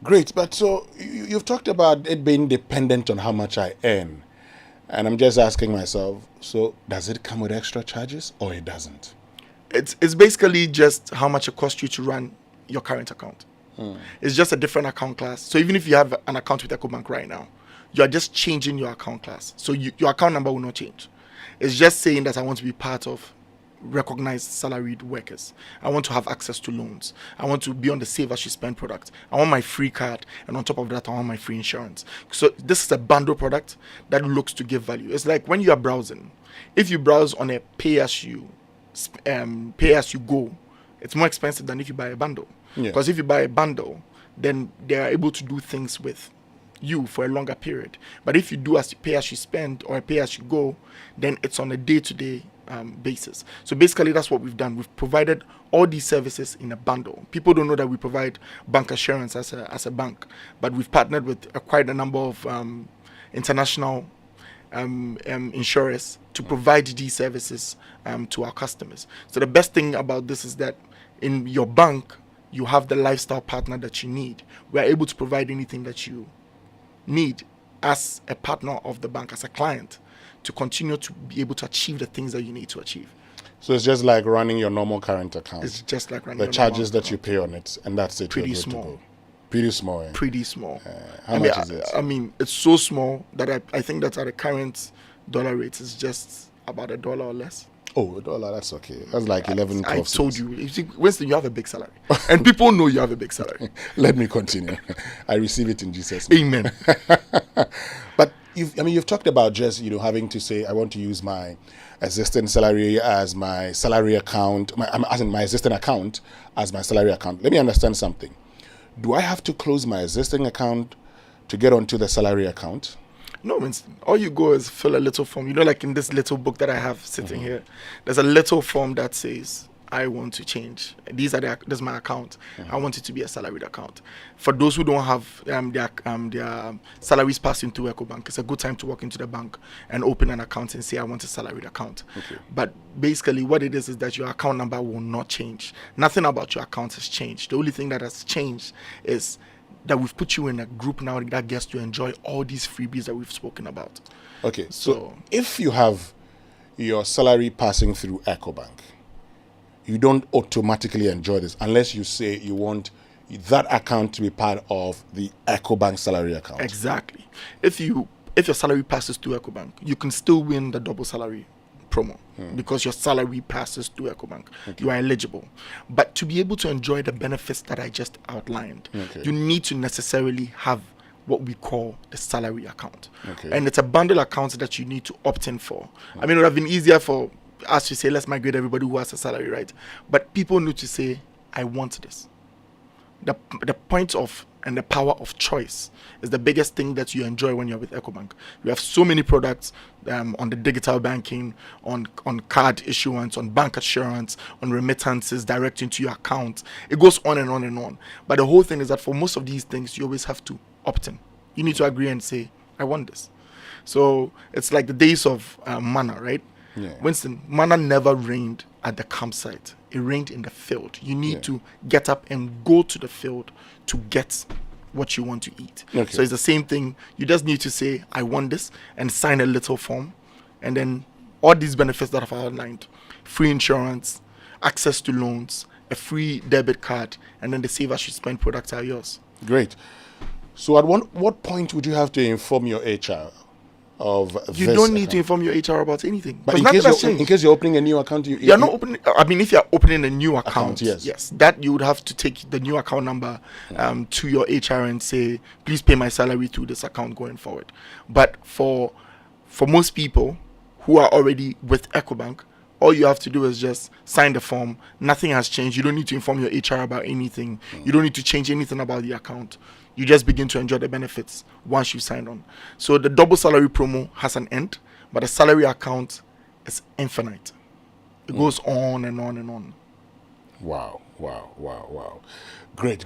Great, but so you've talked about it being dependent on how much I earn. And I'm just asking myself, so does it come with extra charges or it doesn't? It's basically just how much it costs you to run your current account. It's just a different account class. So even if you have an account with EcoBank right now, you are just changing your account class. So your account number will not change. It's just saying that I want to be part of recognized salaried workers. I want to have access to loans. I want to be on the Save As You Spend product. I want my free card. And on top of that, I want my free insurance. So this is a bundle product that looks to give value. It's like when you are browsing. If you browse on a pay-as-you go, it's more expensive than if you buy a bundle. Because if you buy a bundle, then they are able to do things with you for a longer period. But if you do as pay as you spend or a pay as you go, then it's on a day-to-day basis. So basically that's what we've done. We've provided all these services in a bundle. People don't know that we provide bank assurance as a bank, but we've partnered with quite a number of international insurers to provide these services to our customers. So the best thing about this is that in your bank you have the lifestyle partner that you need. We are able to provide anything that you need as a partner of the bank, as a client, to continue to be able to achieve the things that you need to achieve. So it's just like running your normal current account. It's just like running the your charges normal that you pay on it, and that's it. Pretty small. Pretty small. Pretty small. How much is it? I mean, it's so small that I think that at the current dollar rate is just about $1 or less. Oh, $1, that's okay. That's like 11, 12 I told you see, Winston, you have a big salary. And people know you have a big salary. Let me continue. I receive it in Jesus' name. Amen. But you've talked about just, having to say, I want to use my existing salary as my salary account, my existing account as my salary account. Let me understand something. Do I have to close my existing account to get onto the salary account? No, Winston. All you go is fill a little form. Like in this little book that I have sitting here, there's a little form that says, I want to change. This is my account. I want it to be a salaried account. For those who don't have their salaries passing through EcoBank, it's a good time to walk into the bank and open an account and say, I want a salaried account. Okay. But basically what it is that your account number will not change. Nothing about your account has changed. The only thing that has changed is that we've put you in a group now that gets to enjoy all these freebies that we've spoken about. Okay, so if you have your salary passing through EcoBank, you don't automatically enjoy this unless you say you want that account to be part of the EcoBank salary account. Exactly. If your salary passes through EcoBank, you can still win the double salary promo because your salary passes through EcoBank. You are eligible. But to be able to enjoy the benefits that I just outlined, you need to necessarily have what we call the salary account. And it's a bundle account that you need to opt in for. I mean, it would have been easier for us to say, let's migrate everybody who has a salary, right? But people need to say, I want this. The point of and the power of choice is the biggest thing that you enjoy when you're with EcoBank. You have so many products on the digital banking, on card issuance, on bank assurance, on remittances direct into your account. It goes on and on and on. But the whole thing is that for most of these things, you always have to opt in. You need to agree and say, I want this. So it's like the days of manna, right? Winston, manna never rained at the campsite. It rained in the field. You need to get up and go to the field to get what you want to eat. So it's the same thing. You just need to say, I want this, and sign a little form. And then all these benefits that I've outlined, free insurance, access to loans, a free debit card, and then the Save As You Spend products are yours. Great. So at what point would you have to inform your HR of you this don't need account? to inform your HR about anything. But in case you're opening a new account, you're not opening. I mean, if you're opening a new account, yes, that you would have to take the new account number to your HR and say, please pay my salary through this account going forward. But for most people who are already with EcoBank, all you have to do is just sign the form. Nothing has changed. You don't need to inform your HR about anything. You don't need to change anything about the account. You just begin to enjoy the benefits once you sign on. So the double salary promo has an end, but the salary account is infinite. It goes on and on and on. Wow. Great.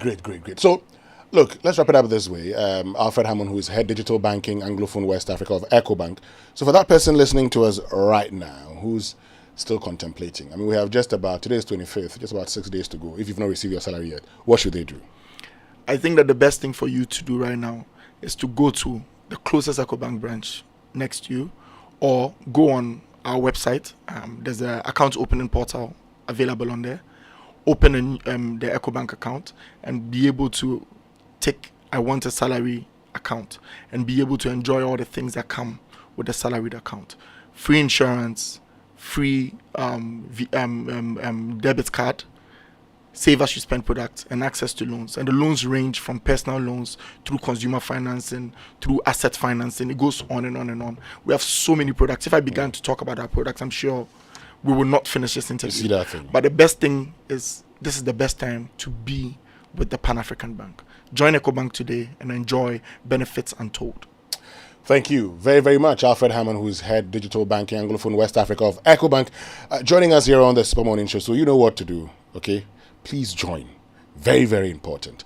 So, look, let's wrap it up this way. Alfred Hammond, who is head digital banking, Anglophone West Africa of EcoBank. So for that person listening to us right now, who's still contemplating, I mean, we have today is 25th, just about 6 days to go. If you've not received your salary yet, what should they do? I think that the best thing for you to do right now is to go to the closest EcoBank branch next to you, or go on our website. There's an account opening portal available on there. Open the EcoBank account and be able to take I want a salary account and be able to enjoy all the things that come with the salaried account. Free insurance, free debit card, Save As You Spend products, and access to loans. And the loans range from personal loans through consumer financing, through asset financing. It goes on and on and on. We have so many products. If I began to talk about our products, I'm sure we will not finish this interview. You see that thing. But the best thing is, this is the best time to be with the Pan-African Bank. Join EcoBank today and enjoy benefits untold. Thank you very, very much, Alfred Hammond, who's head digital banking, Anglophone West Africa of EcoBank, joining us here on the Super Morning Show. So you know what to do, okay? Please join. Very, very important.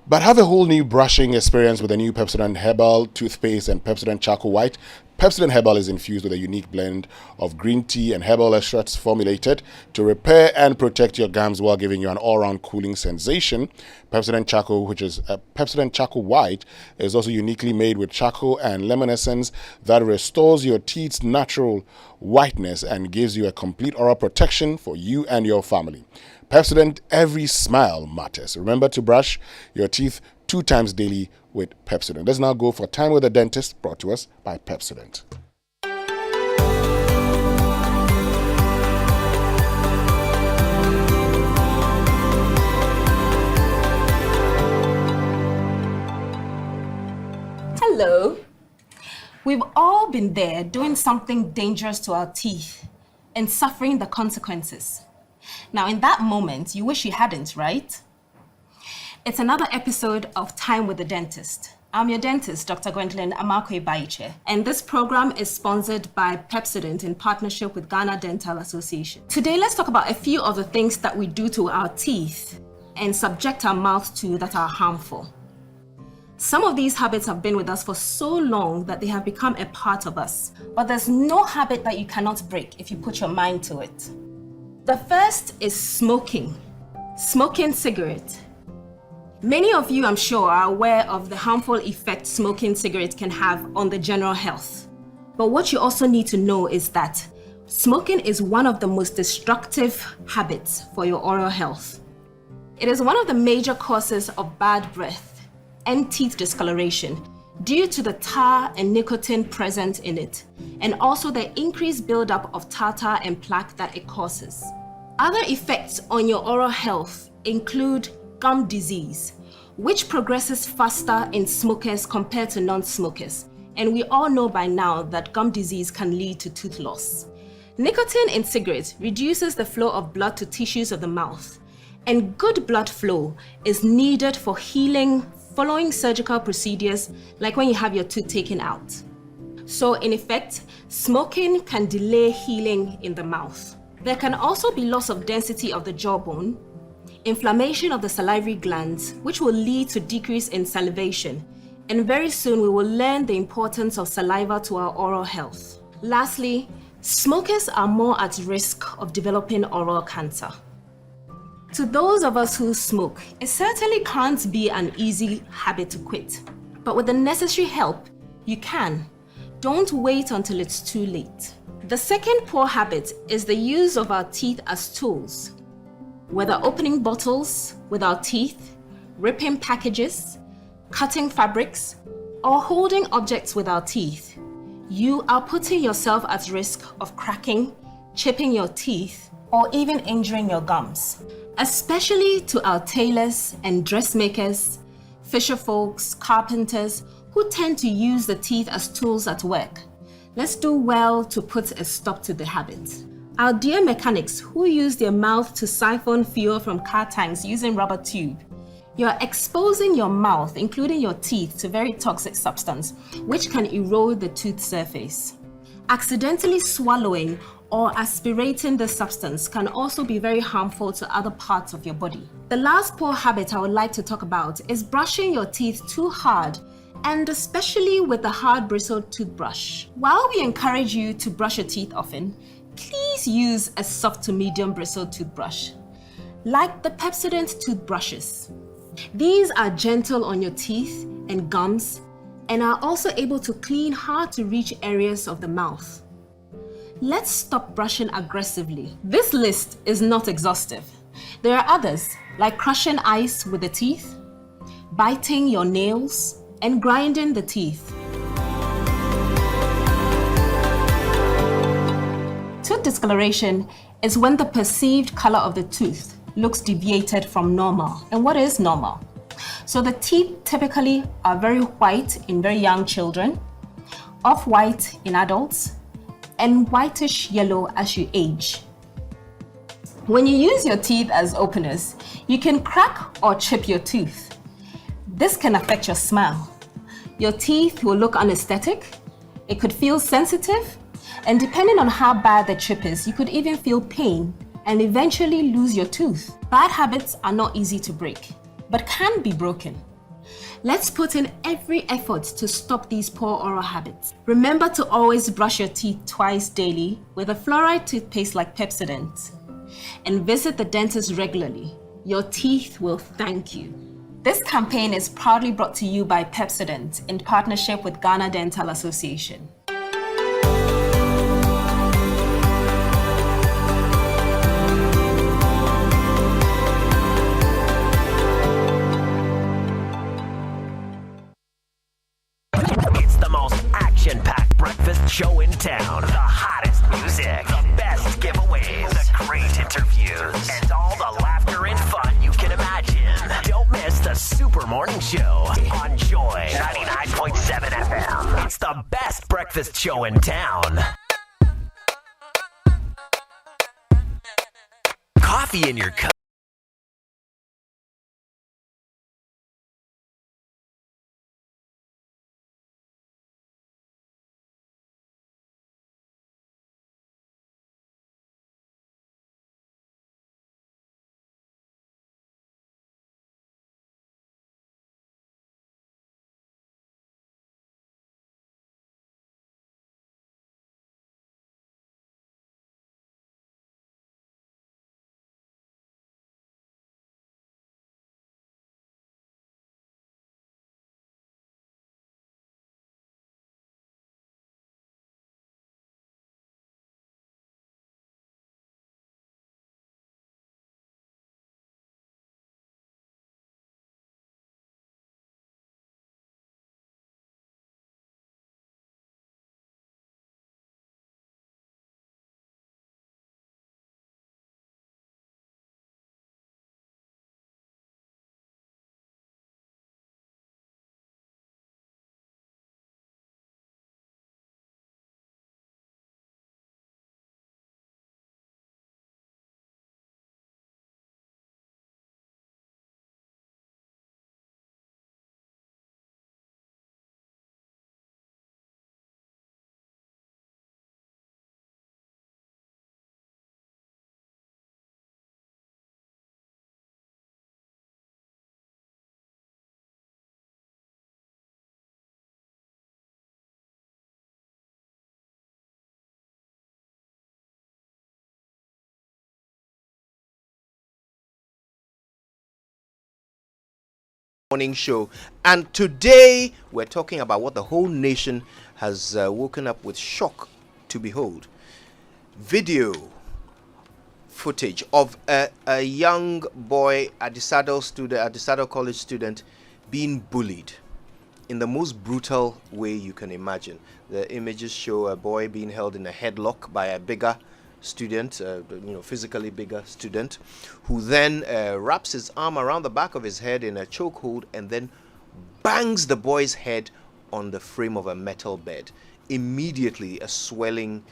But have a whole new brushing experience with the new Pepsodent Herbal toothpaste and Pepsodent Charcoal White. Pepsodent Herbal is infused with a unique blend of green tea and herbal extracts formulated to repair and protect your gums while giving you an all-round cooling sensation. Pepsodent Charcoal, which is Pepsodent Charcoal White, is also uniquely made with charcoal and lemon essence that restores your teeth's natural whiteness and gives you a complete oral protection for you and your family. Pepsodent, every smile matters. Remember to brush your teeth 2 times daily with Pepsodent. Let's now go for Time with the Dentist, brought to us by Pepsodent. Hello. We've all been there doing something dangerous to our teeth and suffering the consequences. Now, in that moment, you wish you hadn't, right? It's another episode of Time with the Dentist. I'm your dentist, Dr. Gwendolyn Amakwe Baiche, and this program is sponsored by Pepsodent in partnership with Ghana Dental Association. Today, let's talk about a few of the things that we do to our teeth and subject our mouth to that are harmful. Some of these habits have been with us for so long that they have become a part of us. But there's no habit that you cannot break if you put your mind to it. The first is smoking. Smoking cigarette. Many of you, I'm sure, are aware of the harmful effect smoking cigarettes can have on the general health. But what you also need to know is that smoking is one of the most destructive habits for your oral health. It is one of the major causes of bad breath and teeth discoloration due to the tar and nicotine present in it, and also the increased buildup of tartar and plaque that it causes. Other effects on your oral health include gum disease, which progresses faster in smokers compared to non-smokers. And we all know by now that gum disease can lead to tooth loss. Nicotine in cigarettes reduces the flow of blood to tissues of the mouth, and good blood flow is needed for healing following surgical procedures like when you have your tooth taken out. So in effect, smoking can delay healing in the mouth. There can also be loss of density of the jawbone, inflammation of the salivary glands, which will lead to decrease in salivation. And very soon we will learn the importance of saliva to our oral health. Lastly, smokers are more at risk of developing oral cancer. To those of us who smoke, it certainly can't be an easy habit to quit. But with the necessary help, you can. Don't wait until it's too late. The second poor habit is the use of our teeth as tools. Whether opening bottles with our teeth, ripping packages, cutting fabrics, or holding objects with our teeth, you are putting yourself at risk of cracking, chipping your teeth, or even injuring your gums. Especially to our tailors and dressmakers, fisher folks, carpenters, who tend to use the teeth as tools at work. Let's do well to put a stop to the habit. Our dear mechanics who use their mouth to siphon fuel from car tanks using rubber tube. You're exposing your mouth, including your teeth, to very toxic substance, which can erode the tooth surface. Accidentally swallowing or aspirating the substance can also be very harmful to other parts of your body. The last poor habit I would like to talk about is brushing your teeth too hard, and especially with a hard bristled toothbrush. While we encourage you to brush your teeth often, please use a soft to medium bristled toothbrush, like the Pepsodent toothbrushes. These are gentle on your teeth and gums and are also able to clean hard to reach areas of the mouth. Let's stop brushing aggressively. This list is not exhaustive. There are others, like crushing ice with the teeth, biting your nails, and grinding the teeth. Tooth discoloration is when the perceived color of the tooth looks deviated from normal. And what is normal? So the teeth typically are very white in very young children, off-white in adults, and whitish yellow as you age. When you use your teeth as openers, you can crack or chip your tooth. This can affect your smile. Your teeth will look unesthetic, it could feel sensitive, and depending on how bad the chip is, you could even feel pain and eventually lose your tooth. Bad habits are not easy to break, but can be broken. Let's put in every effort to stop these poor oral habits. Remember to always brush your teeth twice daily with a fluoride toothpaste like Pepsodent. And visit the dentist regularly. Your teeth will thank you. This campaign is proudly brought to you by Pepsodent in partnership with Ghana Dental Association. Action-packed breakfast show in town. The hottest music, the best giveaways, the great interviews, and all the laughter and fun you can imagine. Don't miss the Super Morning Show on Joy 99.7 FM. It's the best breakfast show in town. Coffee in your cup. Morning Show, and today we're talking about what the whole nation has woken up with shock to behold. Video footage of a young boy, Adisado College student, being bullied in the most brutal way you can imagine. The images show a boy being held in a headlock by a bigger student, physically bigger student, who then wraps his arm around the back of his head in a chokehold and then bangs the boy's head on the frame of a metal bed. Immediately, a swelling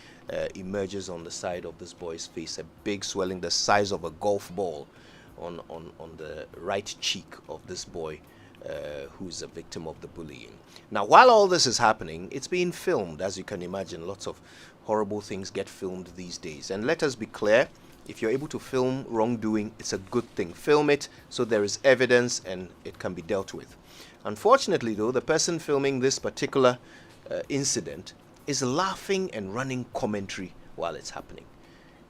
emerges on the side of this boy's face, a big swelling the size of a golf ball on the right cheek of this boy who's a victim of the bullying. Now, while all this is happening, it's being filmed, as you can imagine. Lots of horrible things get filmed these days. And let us be clear, if you're able to film wrongdoing, it's a good thing. Film it so there is evidence and it can be dealt with. Unfortunately, though, the person filming this particular incident is laughing and running commentary while it's happening.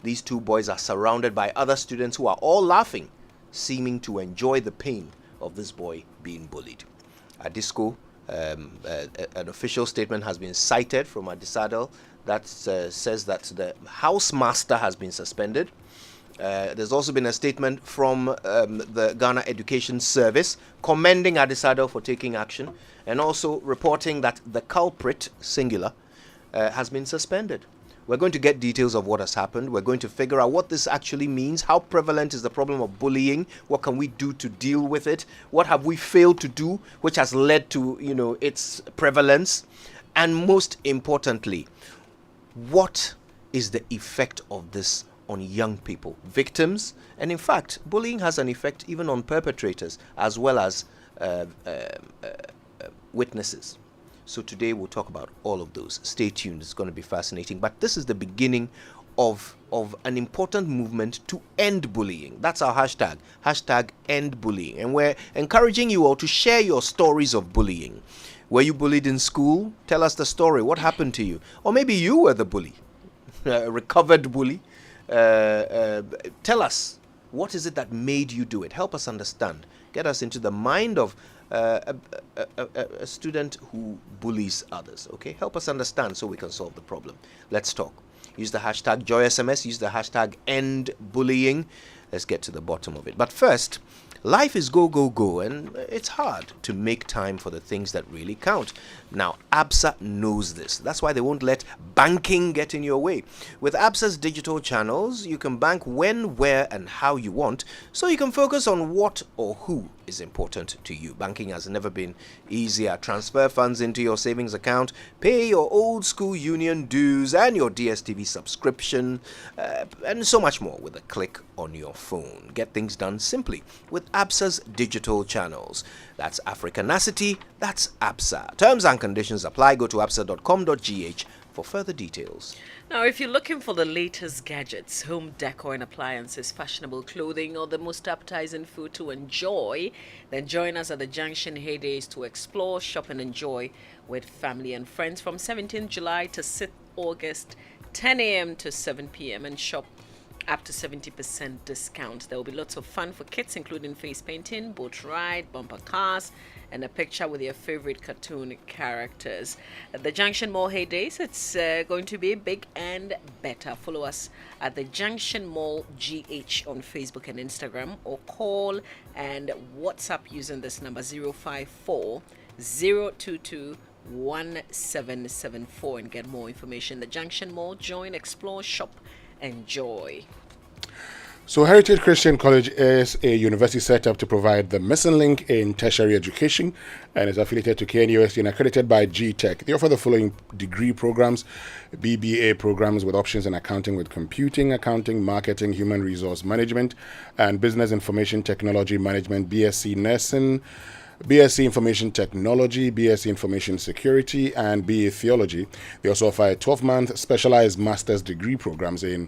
These two boys are surrounded by other students who are all laughing, seeming to enjoy the pain of this boy being bullied. Adisco, an official statement has been cited from Adisado that says that the housemaster has been suspended. There's also been a statement from the Ghana Education Service commending Adisado for taking action and also reporting that the culprit, singular, has been suspended. We're going to get details of what has happened. We're going to figure out what this actually means. How prevalent is the problem of bullying? What can we do to deal with it? What have we failed to do which has led to, its prevalence? And most importantly, what is the effect of this on young people, victims? And in fact, bullying has an effect even on perpetrators as well as witnesses. So today we'll talk about all of those. Stay tuned, it's going to be fascinating. But this is the beginning of an important movement to end bullying. That's our hashtag end bullying. And we're encouraging you all to share your stories of bullying. Were you bullied in school? Tell us the story. What happened to you? Or maybe you were the bully, a recovered bully. Tell us, what is it that made you do it? Help us understand. Get us into the mind of a student who bullies others. Okay, help us understand so we can solve the problem. Let's talk. Use the hashtag JoySMS. Use the hashtag #EndBullying. Let's get to the bottom of it. But first, life is go, go, go, and it's hard to make time for the things that really count. Now, ABSA knows this. That's why they won't let banking get in your way. With ABSA's digital channels, you can bank when, where, and how you want, so you can focus on what or who is important to you. Banking has never been easier. Transfer funds into your savings account, pay your old school union dues and your DSTV subscription, and so much more with a click on your phone. Get things done simply with ABSA's digital channels. That's Africanacity, that's ABSA. Terms and conditions apply. Go to absa.com.gh for further details. Now, if you're looking for the latest gadgets, home decor and appliances, fashionable clothing, or the most appetizing food to enjoy, then join us at the Junction Heydays to explore, shop, and enjoy with family and friends from 17th July to 6th August, 10 a.m. to 7 p.m. and shop up to 70% discount. There will be lots of fun for kids, including face painting, boat ride, bumper cars, and a picture with your favorite cartoon characters. At the Junction Mall Heydays, it's going to be big and better. Follow us at the Junction Mall GH on Facebook and Instagram, or call and WhatsApp using this number 054 022 1774 and get more information. The Junction Mall, join, explore, shop, enjoy. So Heritage Christian College is a university set up to provide the missing link in tertiary education and is affiliated to KNUST and accredited by GTech. They offer the following degree programs: BBA programs with options in accounting with computing, accounting, marketing, human resource management, and business information technology management, BSc nursing, BSc Information Technology, BSc Information Security, and BA Theology. They also offer a 12-month specialized master's degree programs in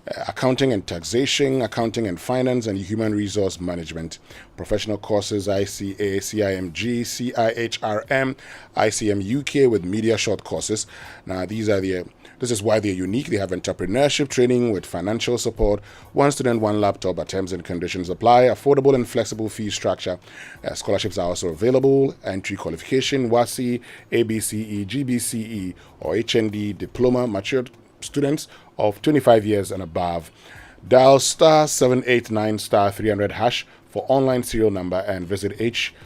accounting and taxation, accounting and finance, and human resource management. Professional courses ICA, CIMG, CIHRM, ICM UK with media short courses. Now, this is why they're unique. They have entrepreneurship training with financial support, one student, one laptop, but terms and conditions apply. Affordable and flexible fee structure. Scholarships are also available. Entry qualification, WASI, ABCE, GBCE, or HND diploma, matured students of 25 years and above. Dial star 789 star 300 hash for online serial number and visit hcuc.edu.gh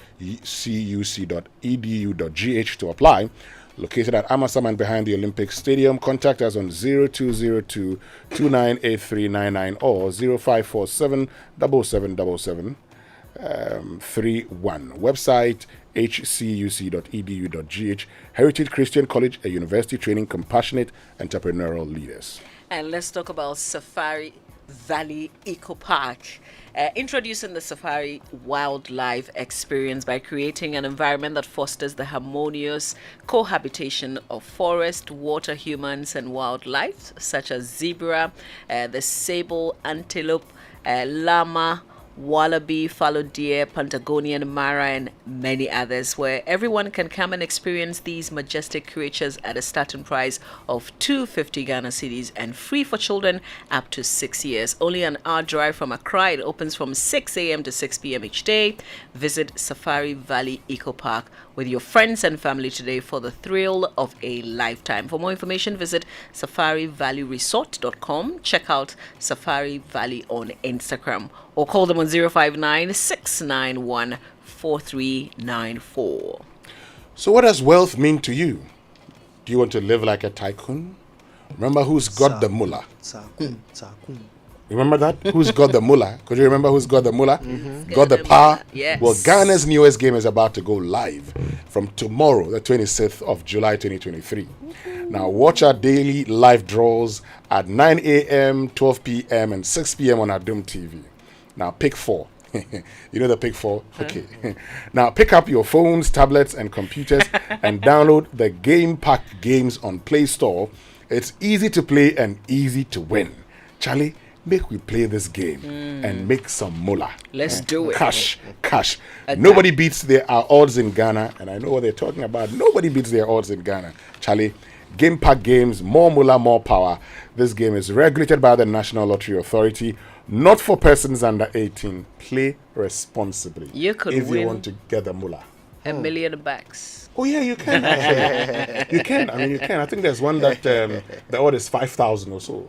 to apply. Located at Amasaman behind the Olympic Stadium. Contact us on 0202 298399 or 0547 7777 31. Website hcuc.edu.gh. Heritage Christian College, a university training compassionate entrepreneurial leaders. And let's talk about Safari Valley Eco Park. Introducing the Safari Wildlife Experience by creating an environment that fosters the harmonious cohabitation of forest, water, humans, and wildlife, such as zebra, the sable, antelope, llama, wallaby, fallow deer, Patagonian mara, and many others, where everyone can come and experience these majestic creatures at a starting price of 250 Ghana cedis and free for children up to 6 years. Only an hour drive from Accra. It opens from 6 a.m. to 6 p.m. each day. Visit Safari Valley Eco Park with your friends and family today for the thrill of a lifetime. For more information, visit safarivalleyresort.com. Check out Safari Valley on Instagram or call them on 059-691-4394. So what does wealth mean to you? Do you want to live like a tycoon? Remember who's got the mullah? Remember that? Who's got the mullah? Could you remember who's got the mullah? Mm-hmm. Got the power? Yes. Well, Ghana's newest game is about to go live from tomorrow, the 26th of July 2023. Now, watch our daily live draws at 9 a.m., 12 p.m., and 6 p.m. on our Doom TV. Now, pick 4. You know the pick 4? Okay. Now, pick up your phones, tablets, and computers and download the Game Pack games on Play Store. It's easy to play and easy to win. Charlie, make we play this game and make some mullah. Let's do it. Cash. Nobody beats our odds in Ghana, and I know what they're talking about. Nobody beats their odds in Ghana. Charlie, Game Pack games, more mullah, more power. This game is regulated by the National Lottery Authority, not for persons under 18. Play responsibly. You could if win you want to get the mullah. $1 million. Oh yeah, you can. You can. I mean, you can. I think there's one that the odd is 5,000 or so.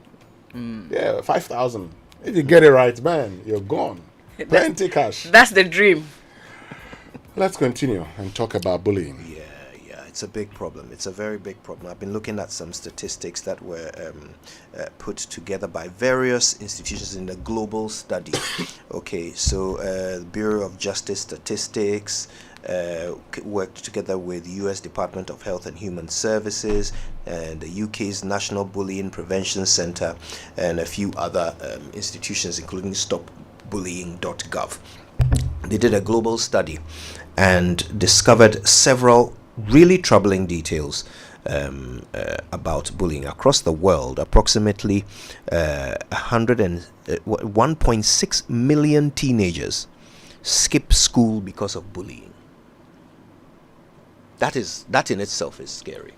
Yeah, 5,000. If you get it right, man, you're gone. Plenty cash. That's the dream. Let's continue and talk about bullying. Yeah, it's a big problem. It's a very big problem. I've been looking at some statistics that were put together by various institutions in a global study. Okay, so the Bureau of Justice Statistics worked together with the US Department of Health and Human Services and the UK's National Bullying Prevention Centre and a few other institutions, including StopBullying.gov. They did a global study and discovered several really troubling details about bullying across the world. Approximately 1.6 million teenagers skip school because of bullying. That in itself is scary.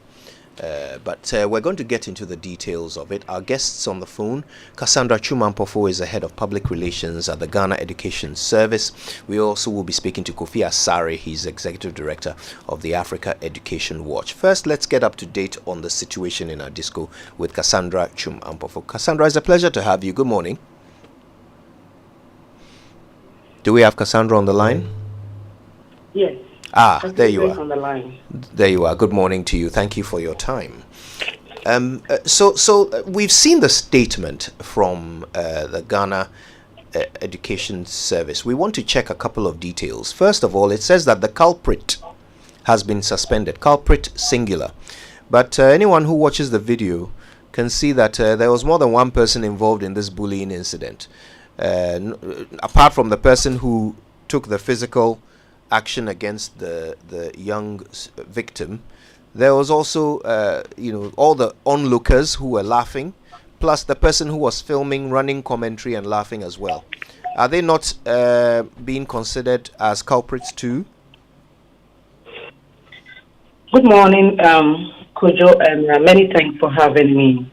But we're going to get into the details of it. Our guests on the phone, Cassandra Chum-Ampofo is the head of public relations at the Ghana Education Service. We also will be speaking to Kofi Asare. He's executive director of the Africa Education Watch. First, let's get up to date on the situation in our disco with Cassandra Chum-Ampofo. Cassandra, it's a pleasure to have you. Good morning. Do we have Cassandra on the line? Yes. There you are. On the line. There you are. Good morning to you. Thank you for your time. So we've seen the statement from the Ghana Education Service. We want to check a couple of details. First of all, it says that the culprit has been suspended. Culprit singular. But anyone who watches the video can see that there was more than one person involved in this bullying incident. Apart from the person who took the physical action against the young victim, there was also all the onlookers who were laughing plus the person who was filming, running commentary and laughing as well. Are they not being considered as culprits too? Good morning, Kojo, and many thanks for having me.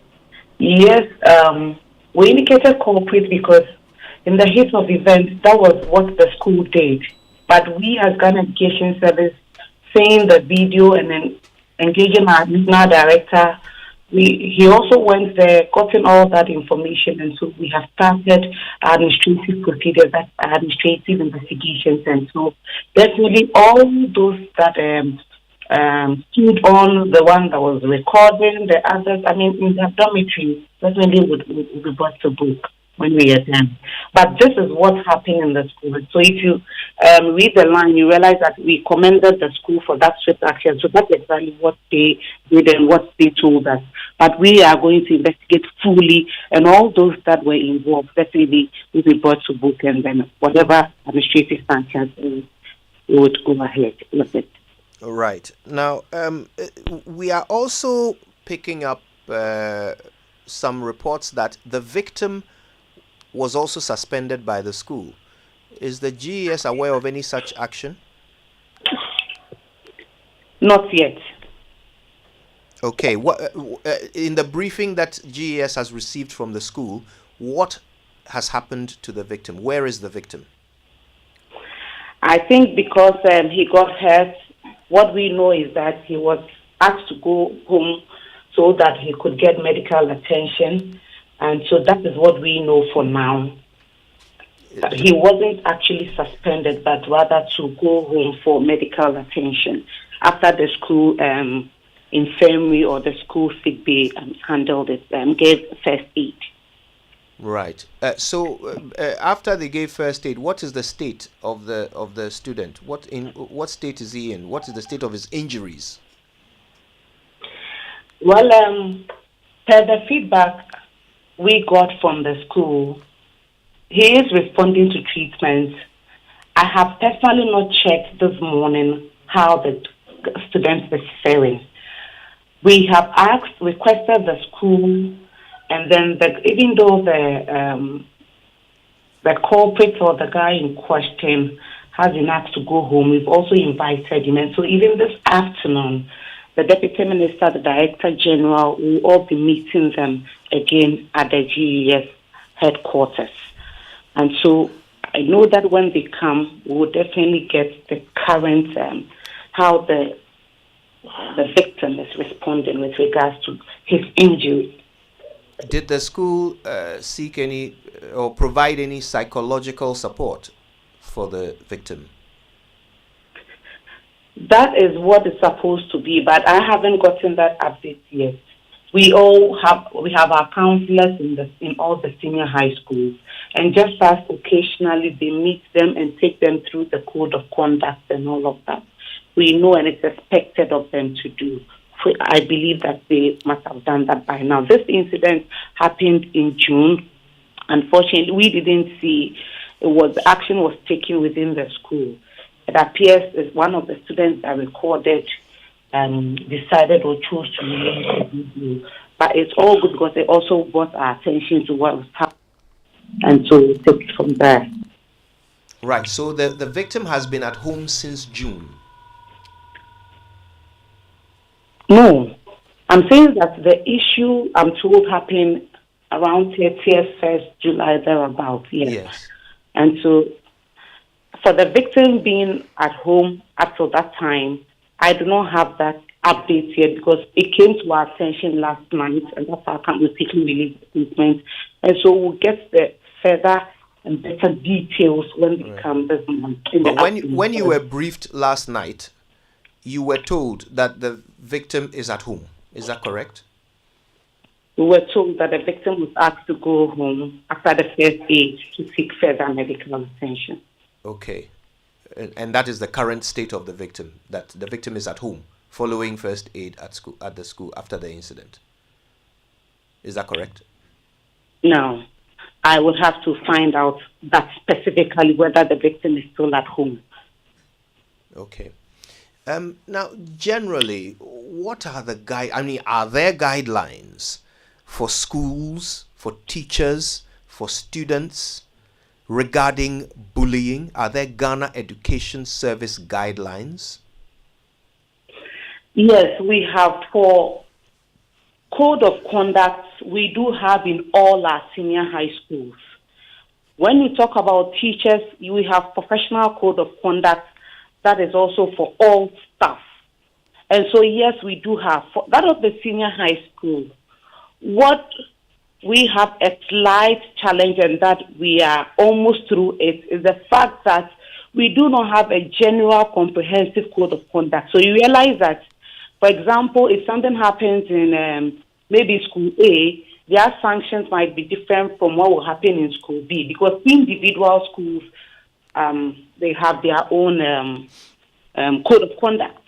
Yes, we indicated culprit because in the heat of events, that was what the school did. But we as Ghana Education Service, seeing the video and then engaging our regional director, he also went there, gotten all that information, and so we have started administrative procedures, that administrative investigations, and so definitely all those that stood on, the one that was recording, the others, I mean, in the dormitory, definitely would be brought to book when we are done. But this is what happened in the school. So if you read the line, you realize that we commended the school for that swift action. So that's exactly what they did and what they told us. But we are going to investigate fully, and all those that were involved definitely will be brought to book, and then whatever administrative sanctions we would go ahead with it. All right. Now, we are also picking up some reports that the victim was also suspended by the school. Is the GES aware of any such action? Not yet. Okay. What in the briefing that GES has received from the school, what has happened to the victim? Where is the victim? I think because he got hurt, what we know is that he was asked to go home so that he could get medical attention. And so that is what we know for now. He wasn't actually suspended, but rather to go home for medical attention after the school infirmary or the school sick bay handled it, gave first aid. Right. So after they gave first aid, what is the state of the student? What state is he in? What is the state of his injuries? Well, per the feedback we got from the school, he is responding to treatment. I have personally not checked this morning how the student is faring. We have requested the school, and then even though the culprit or the guy in question has been asked to go home, we've also invited him. And so even this afternoon, the Deputy Minister, the Director General, will all be meeting them again at the GES headquarters. And so I know that when they come, we will definitely get the current, how the victim is responding with regards to his injury. Did the school seek any or provide any psychological support for the victim? That is what it's supposed to be, but I haven't gotten that update yet. We have our counselors in all the senior high schools, and just as occasionally they meet them and take them through the code of conduct and all of that. We know, and it's expected of them to do. I believe that they must have done that by now. This incident happened in June. Unfortunately, we didn't see action was taken within the school. It appears as one of the students that recorded decided or chose to release the video. But it's all good because they also brought our attention to what was happening. And so we took it from there. Right. So the victim has been at home since June. No. I'm saying that the issue, I'm told, happened around 30th, 1st July, thereabout. Yes. And so for the victim being at home up to that time, I do not have that update yet because it came to our attention last night, and that's how we're taking release statement. And so we'll get the further and better details when they come this month. But when you were briefed last night, you were told that the victim is at home. Is that correct? We were told that the victim was asked to go home after the first aid to seek further medical attention. Okay. And that is the current state of the victim, that the victim is at home following first aid at the school after the incident. Is that correct? No. I would have to find out that specifically whether the victim is still at home. Okay. Now, generally, what are are there guidelines for schools, for teachers, for students regarding bullying? Are there Ghana Education Service guidelines? Yes, we have for code of conduct, we do have in all our senior high schools. When we talk about teachers, we have professional code of conduct that is also for all staff. And so, yes, we do have. For that of the senior high school, what we have a slight challenge, and that we are almost through it, is the fact that we do not have a general comprehensive code of conduct. So you realize that, for example, if something happens in maybe school A, their sanctions might be different from what will happen in school B, because individual schools, they have their own code of conduct.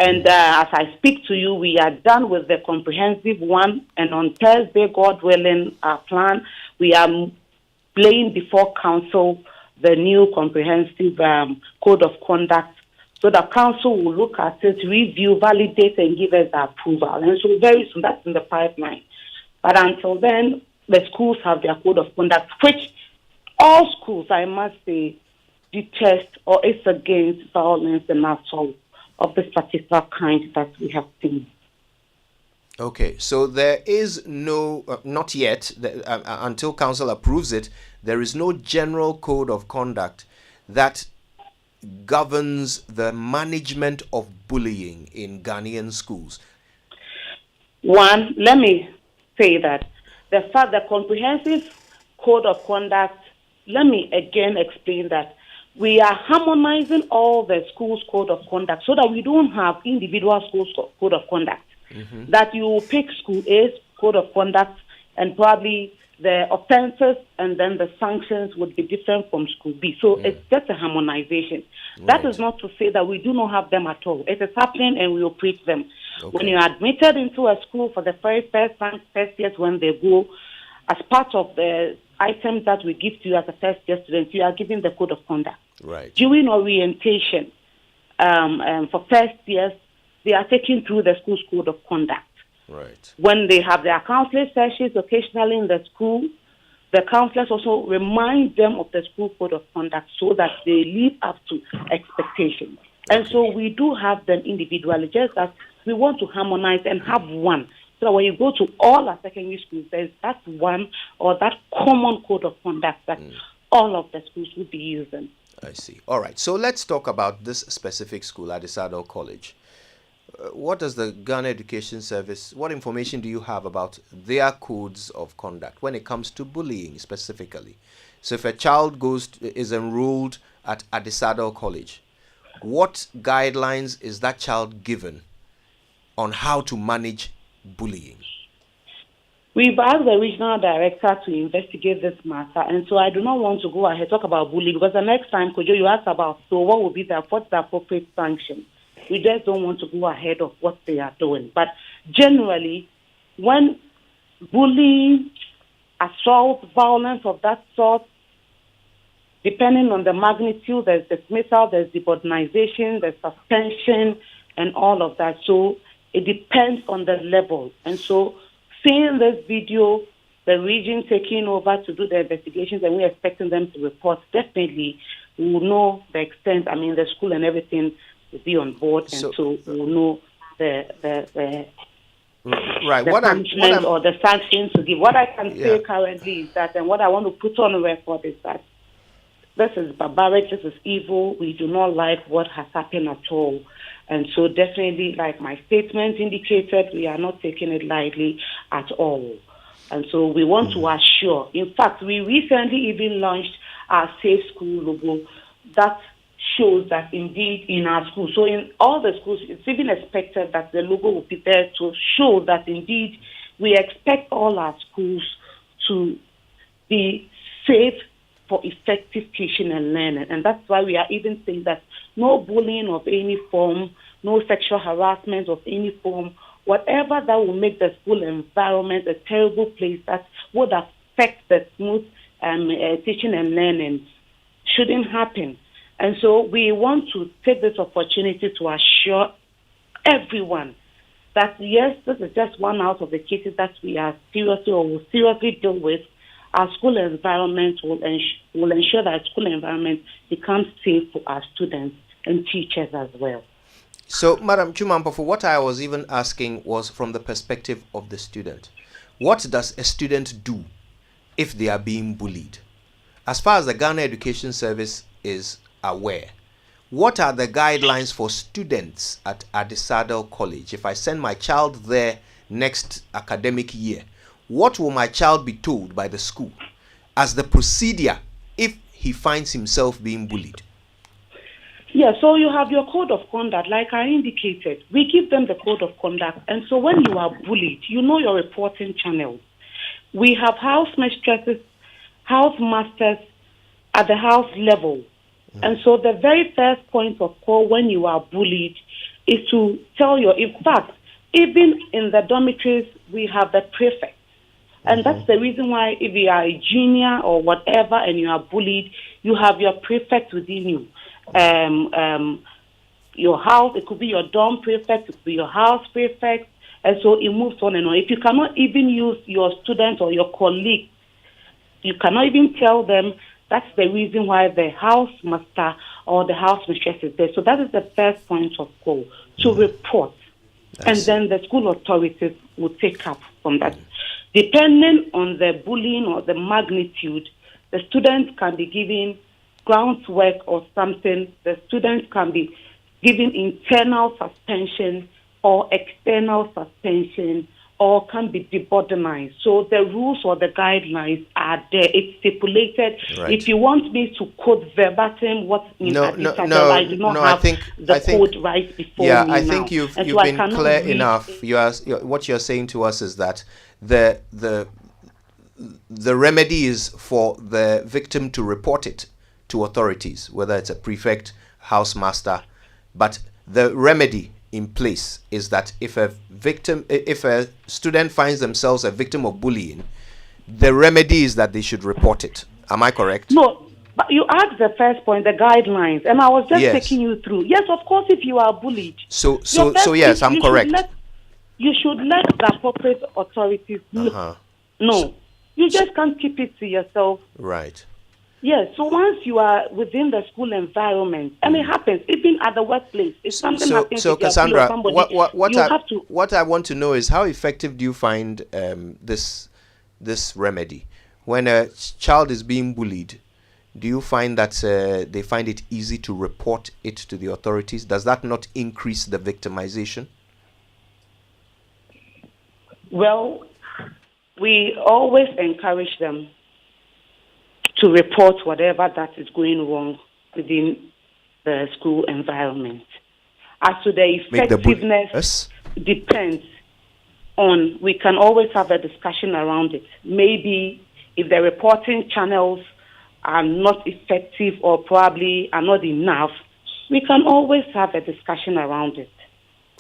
And as I speak to you, we are done with the comprehensive one, and on Thursday, God willing, our plan, we are laying before council the new comprehensive code of conduct, so the council will look at it, review, validate, and give us the approval. And so very soon, that's in the pipeline. But until then, the schools have their code of conduct, which all schools, I must say, detest or is against violence and assault of this particular kind that we have seen. Okay, so there is no, not yet, until council approves it, there is no general code of conduct that governs the management of bullying in Ghanaian schools. One, let me say that the fact that comprehensive code of conduct, let me again explain that we are harmonizing all the schools' code of conduct so that we don't have individual schools' code of conduct. Mm-hmm. That you will pick school A's code of conduct, and probably the offenses and then the sanctions would be different from school B. So it's just a harmonization. Right. That is not to say that we do not have them at all. It is happening and we operate them. Okay. When you're admitted into a school for the very first years when they go, as part of the items that we give to you as a first year student, you are given the code of conduct. Right. During orientation, for first years, they are taken through the school's code of conduct. Right. When they have their counseling sessions occasionally in the school, the counselors also remind them of the school code of conduct so that they live up to expectations. Okay. And so we do have them individually, just as we want to harmonize and have one. So when you go to all our secondary schools, there's that one or that common code of conduct that all of the schools will be using. I see. All right. So let's talk about this specific school, Adisado College. What does the Ghana Education Service, what information do you have about their codes of conduct when it comes to bullying specifically? So if a child is enrolled at Adisado College, what guidelines is that child given on how to manage bullying? We've asked the regional director to investigate this matter, and so I do not want to go ahead talk about bullying, because the next time, Kojo, you ask about, so what will be what's the appropriate sanction? We just don't want to go ahead of what they are doing. But generally, when bullying, assault, violence of that sort, depending on the magnitude, there's dismissal, there's demonetization, there's suspension, and all of that. So it depends on the level. And so seeing this video, the region taking over to do the investigations, and we're expecting them to report, definitely we will know the extent, the school and everything will be on board, and so we'll know the right. The punishment or the sanctions to give. What I can say currently is that, and what I want to put on record is that this is barbaric, this is evil. We do not like what has happened at all. And so definitely, like my statement indicated, we are not taking it lightly at all. And so we want to assure. In fact, we recently even launched our Safe School logo that shows that indeed in our schools, so in all the schools, it's even expected that the logo will be there to show that indeed we expect all our schools to be safe for effective teaching and learning. And that's why we are even saying that no bullying of any form, no sexual harassment of any form, whatever that will make the school environment a terrible place that would affect the smooth teaching and learning shouldn't happen. And so we want to take this opportunity to assure everyone that, yes, this is just one out of the cases that we are seriously or will seriously deal with. Our school environment will ensure that school environment becomes safe for our students and teachers as well. So, Madam Chumampofu, what I was even asking was from the perspective of the student. What does a student do if they are being bullied? As far as the Ghana Education Service is aware, what are the guidelines for students at Adisadel College? If I send my child there next academic year, what will my child be told by the school as the procedure if he finds himself being bullied? Yeah, so you have your code of conduct. Like I indicated, we give them the code of conduct. And so when you are bullied, you know your reporting channels. We have house mistresses, house masters at the house level. And so the very first point of call when you are bullied is to tell your, in fact, even in the dormitories, we have the prefect. And that's the reason why if you are a junior or whatever and you are bullied, you have your prefect within you. Your house, it could be your dorm prefect, it could be your house prefect, and so it moves on and on. If you cannot even use your student or your colleague, you cannot even tell them, that's the reason why the house master or the house mistress is there. So that is the first point of call, to report. And then the school authorities will take up from that. Depending on the bullying or the magnitude, the students can be given groundwork or something. The students can be given internal suspension or external suspension, or can be deboardinized. So the rules or the guidelines are there. It's stipulated. Right. If you want me to quote verbatim what's in I do not have the code right before me I think you've been clear enough. What you're saying to us is that the remedy is for the victim to report it to authorities, whether it's a prefect, house master, but the remedy in place is that if a student finds themselves a victim of bullying, the remedy is that they should report it. Am I correct? No, but you asked the first point, the guidelines, and I was just taking you through. Yes, of course, if you are bullied. So yes, I'm correct. You should let the appropriate authorities know. No, you just can't keep it to yourself. Right. Yes, so once you are within the school environment, and it happens, even at the workplace, if something happens to Cassandra, somebody, what I want to know is how effective do you find this remedy? When a child is being bullied, do you find that they find it easy to report it to the authorities? Does that not increase the victimization? Well, we always encourage them to report whatever that is going wrong within the school environment. As to the effectiveness, depends on, we can always have a discussion around it. Maybe if the reporting channels are not effective or probably are not enough, we can always have a discussion around it.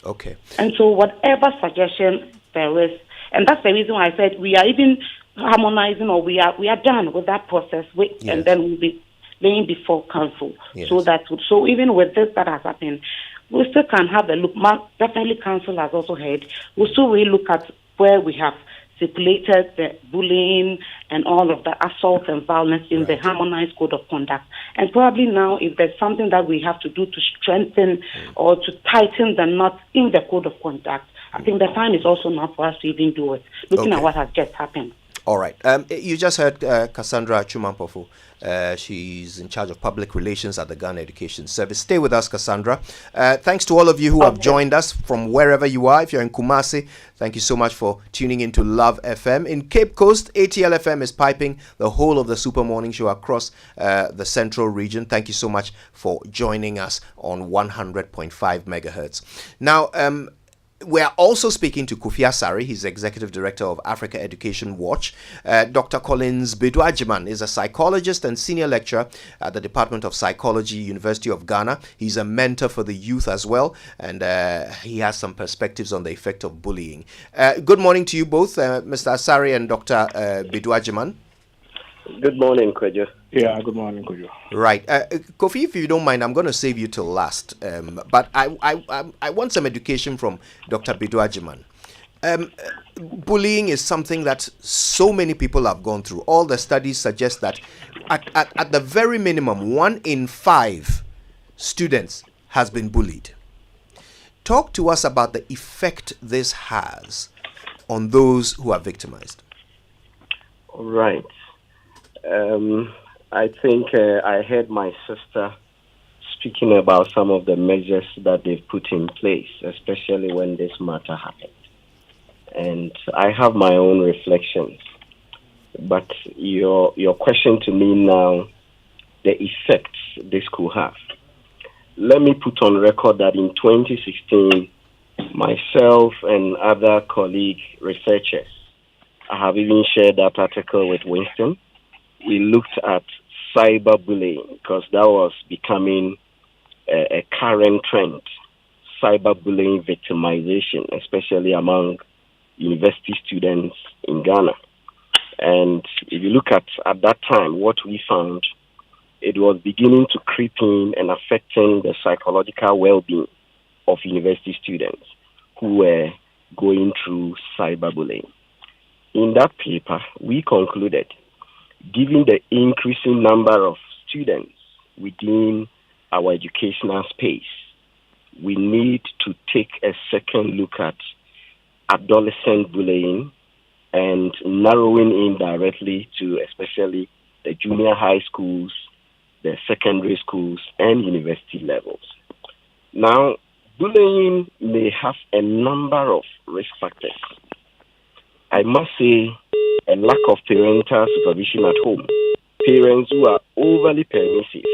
Okay. And so whatever suggestion there is, and that's the reason why I said we are even harmonizing, or we are done with that process, and then we'll be laying before council. Yes. So even with this that has happened, we still can have a look. Definitely council has also heard. We'll still really look at where we have stipulated the bullying and all of the assault and violence in the harmonized code of conduct. And probably now, if there's something that we have to do to strengthen or to tighten the knot in the code of conduct, I think the time is also now for us to even do it, looking at what has just happened. All right. You just heard Cassandra Chumampofu. She's in charge of public relations at the Ghana Education Service. Stay with us, Cassandra. Thanks to all of you who have joined us from wherever you are. If you're in Kumasi, thank you so much for tuning in to Love FM. In Cape Coast, ATL FM is piping the whole of the Super Morning Show across the central region. Thank you so much for joining us on 100.5 megahertz. Now, we're also speaking to Kofi Asare. He's Executive Director of Africa Education Watch. Dr. Collins Bedu-Agyeman is a psychologist and senior lecturer at the Department of Psychology, University of Ghana. He's a mentor for the youth as well, and he has some perspectives on the effect of bullying. Good morning to you both, Mr. Asare and Dr. Bedu-Agyeman. Good morning, Kwejo. Yeah, good morning, Kojo. Right. Kofi, if you don't mind, I'm going to save you till last. But I want some education from Dr. Bidu Ajiman. Bullying is something that so many people have gone through. All the studies suggest that at the very minimum, 1 in 5 students has been bullied. Talk to us about the effect this has on those who are victimized. All right. I think I heard my sister speaking about some of the measures that they've put in place, especially when this matter happened. And I have my own reflections. But your question to me now, the effects this could have. Let me put on record that in 2016, myself and other colleague researchers, I have even shared that article with Winston. We looked at cyberbullying because that was becoming a current trend. Cyberbullying victimization, especially among university students in Ghana. And if you look at that time, what we found, it was beginning to creep in and affecting the psychological well-being of university students who were going through cyberbullying. In that paper, we concluded, given the increasing number of students within our educational space, we need to take a second look at adolescent bullying and narrowing in directly to especially the junior high schools, the secondary schools, and university levels. Now, bullying may have a number of risk factors. I must say, a lack of parental supervision at home. Parents who are overly permissive.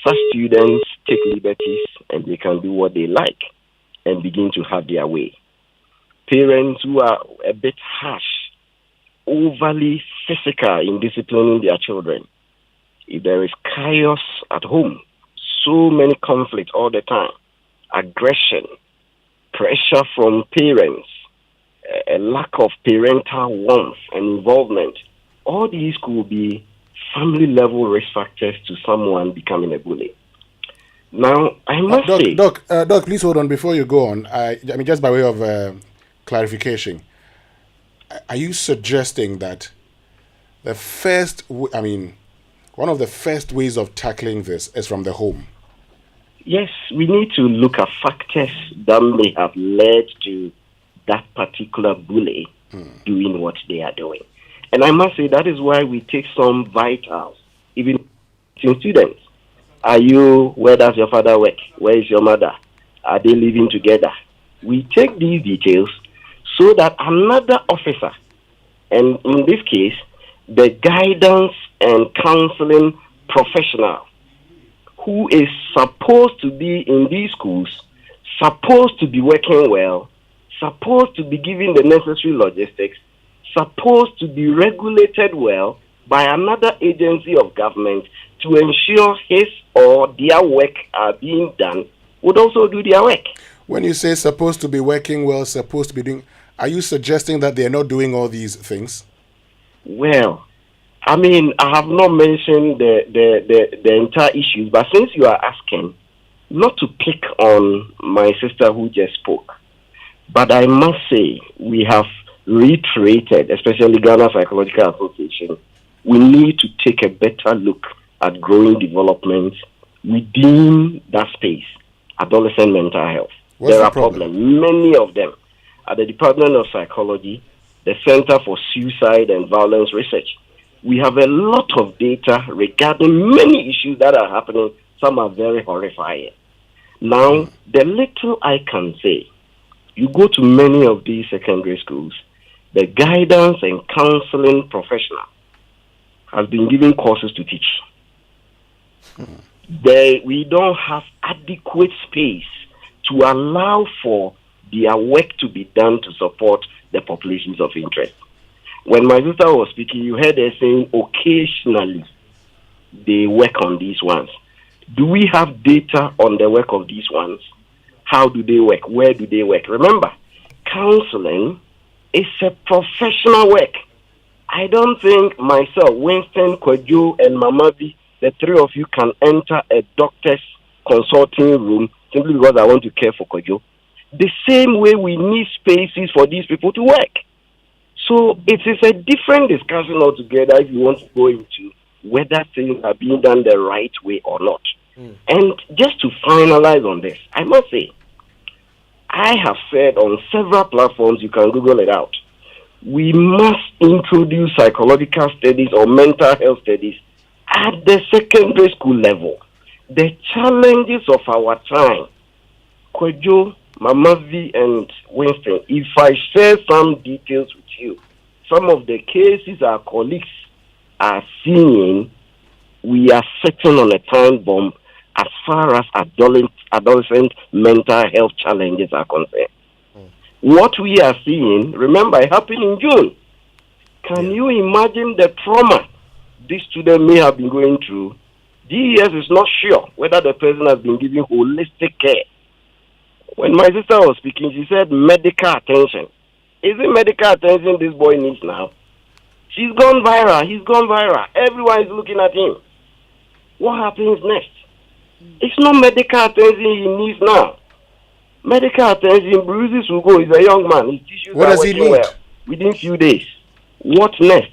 Such students take liberties and they can do what they like and begin to have their way. Parents who are a bit harsh, overly physical in disciplining their children. If there is chaos at home, so many conflicts all the time, aggression, pressure from parents, a lack of parental warmth and involvement, all these could be family level risk factors to someone becoming a bully. Now, I must say... Doc, please hold on before you go on. I mean, just by way of clarification, are you suggesting that one of the first ways of tackling this is from the home? Yes, we need to look at factors that may have led to that particular bully doing what they are doing. And I must say that is why we take some vitals, even in students. Where does your father work? Where is your mother? Are they living together? We take these details so that another officer, and in this case, the guidance and counseling professional who is supposed to be in these schools, supposed to be working well, supposed to be given the necessary logistics, supposed to be regulated well by another agency of government to ensure his or their work are being done, would also do their work. When you say supposed to be working well, supposed to be doing, are you suggesting that they're not doing all these things? Well, I mean, I have not mentioned the entire issues, but since you are asking, not to pick on my sister who just spoke, but I must say we have reiterated, especially Ghana Psychological Association, we need to take a better look at growing development within that space, adolescent mental health. There are problems, many of them. At the Department of Psychology, the Center for Suicide and Violence Research, we have a lot of data regarding many issues that are happening. Some are very horrifying. Now, the little I can say, you go to many of these secondary schools, the guidance and counseling professional has been given courses to teach. We don't have adequate space to allow for their work to be done to support the populations of interest. When my sister was speaking, you heard her saying occasionally they work on these ones. Do we have data on the work of these ones? How do they work? Where do they work? Remember, counseling is a professional work. I don't think myself, Winston, Kwadwo, and Mamavi, the three of you can enter a doctor's consulting room simply because I want to care for Kwadwo. The same way we need spaces for these people to work. So it is a different discussion altogether if you want to go into whether things are being done the right way or not. And just to finalize on this, I must say, I have said on several platforms, you can Google it out, we must introduce psychological studies or mental health studies at the secondary school level. The challenges of our time, Kwadwo, Mamavi, and Winston, if I share some details with you, some of the cases our colleagues are seeing, we are sitting on a time bomb as far as adolescent mental health challenges are concerned. What we are seeing, remember, it happened in June. Can you imagine the trauma this student may have been going through? DES is not sure whether the person has been given holistic care. When my sister was speaking, she said medical attention. Is it medical attention this boy needs now? She's gone viral. He's gone viral. Everyone is looking at him. What happens next? It's not medical attention he needs now. Medical attention, bruises will go. He's a young man. His tissues What are does he working need? well within few days. What next?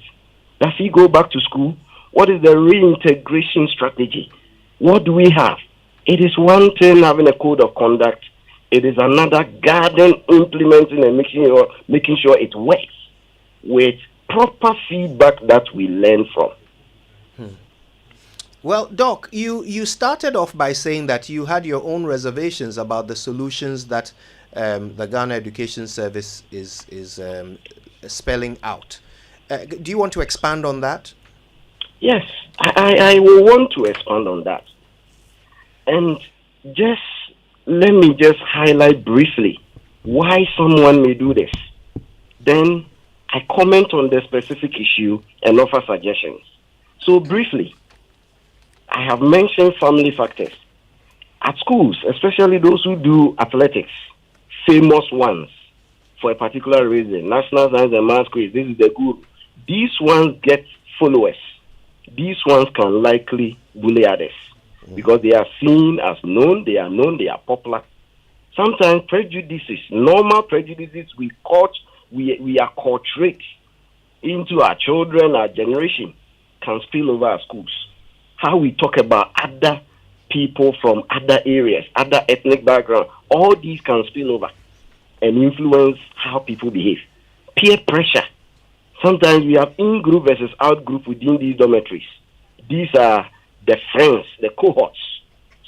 Does he go back to school? What is the reintegration strategy? What do we have? It is one thing having a code of conduct. It is another guiding, implementing, and making sure it works with proper feedback that we learn from. Well, Doc, you started off by saying that you had your own reservations about the solutions that the Ghana Education Service is spelling out. Do you want to expand on that? Yes, I will want to expand on that. And let me just highlight briefly why someone may do this. Then I comment on the specific issue and offer suggestions. So briefly, I have mentioned family factors. At schools, especially those who do athletics, famous ones, for a particular reason, national science and math quiz, this is the guru. These ones get followers. These ones can likely bully others because they are seen as known, they are popular. Sometimes prejudices, normal prejudices we acculturate into our children, our generation, can spill over our schools. How we talk about other people from other areas, other ethnic background, all these can spill over and influence how people behave. Peer pressure. Sometimes we have in-group versus out-group within these dormitories. These are the friends, the cohorts,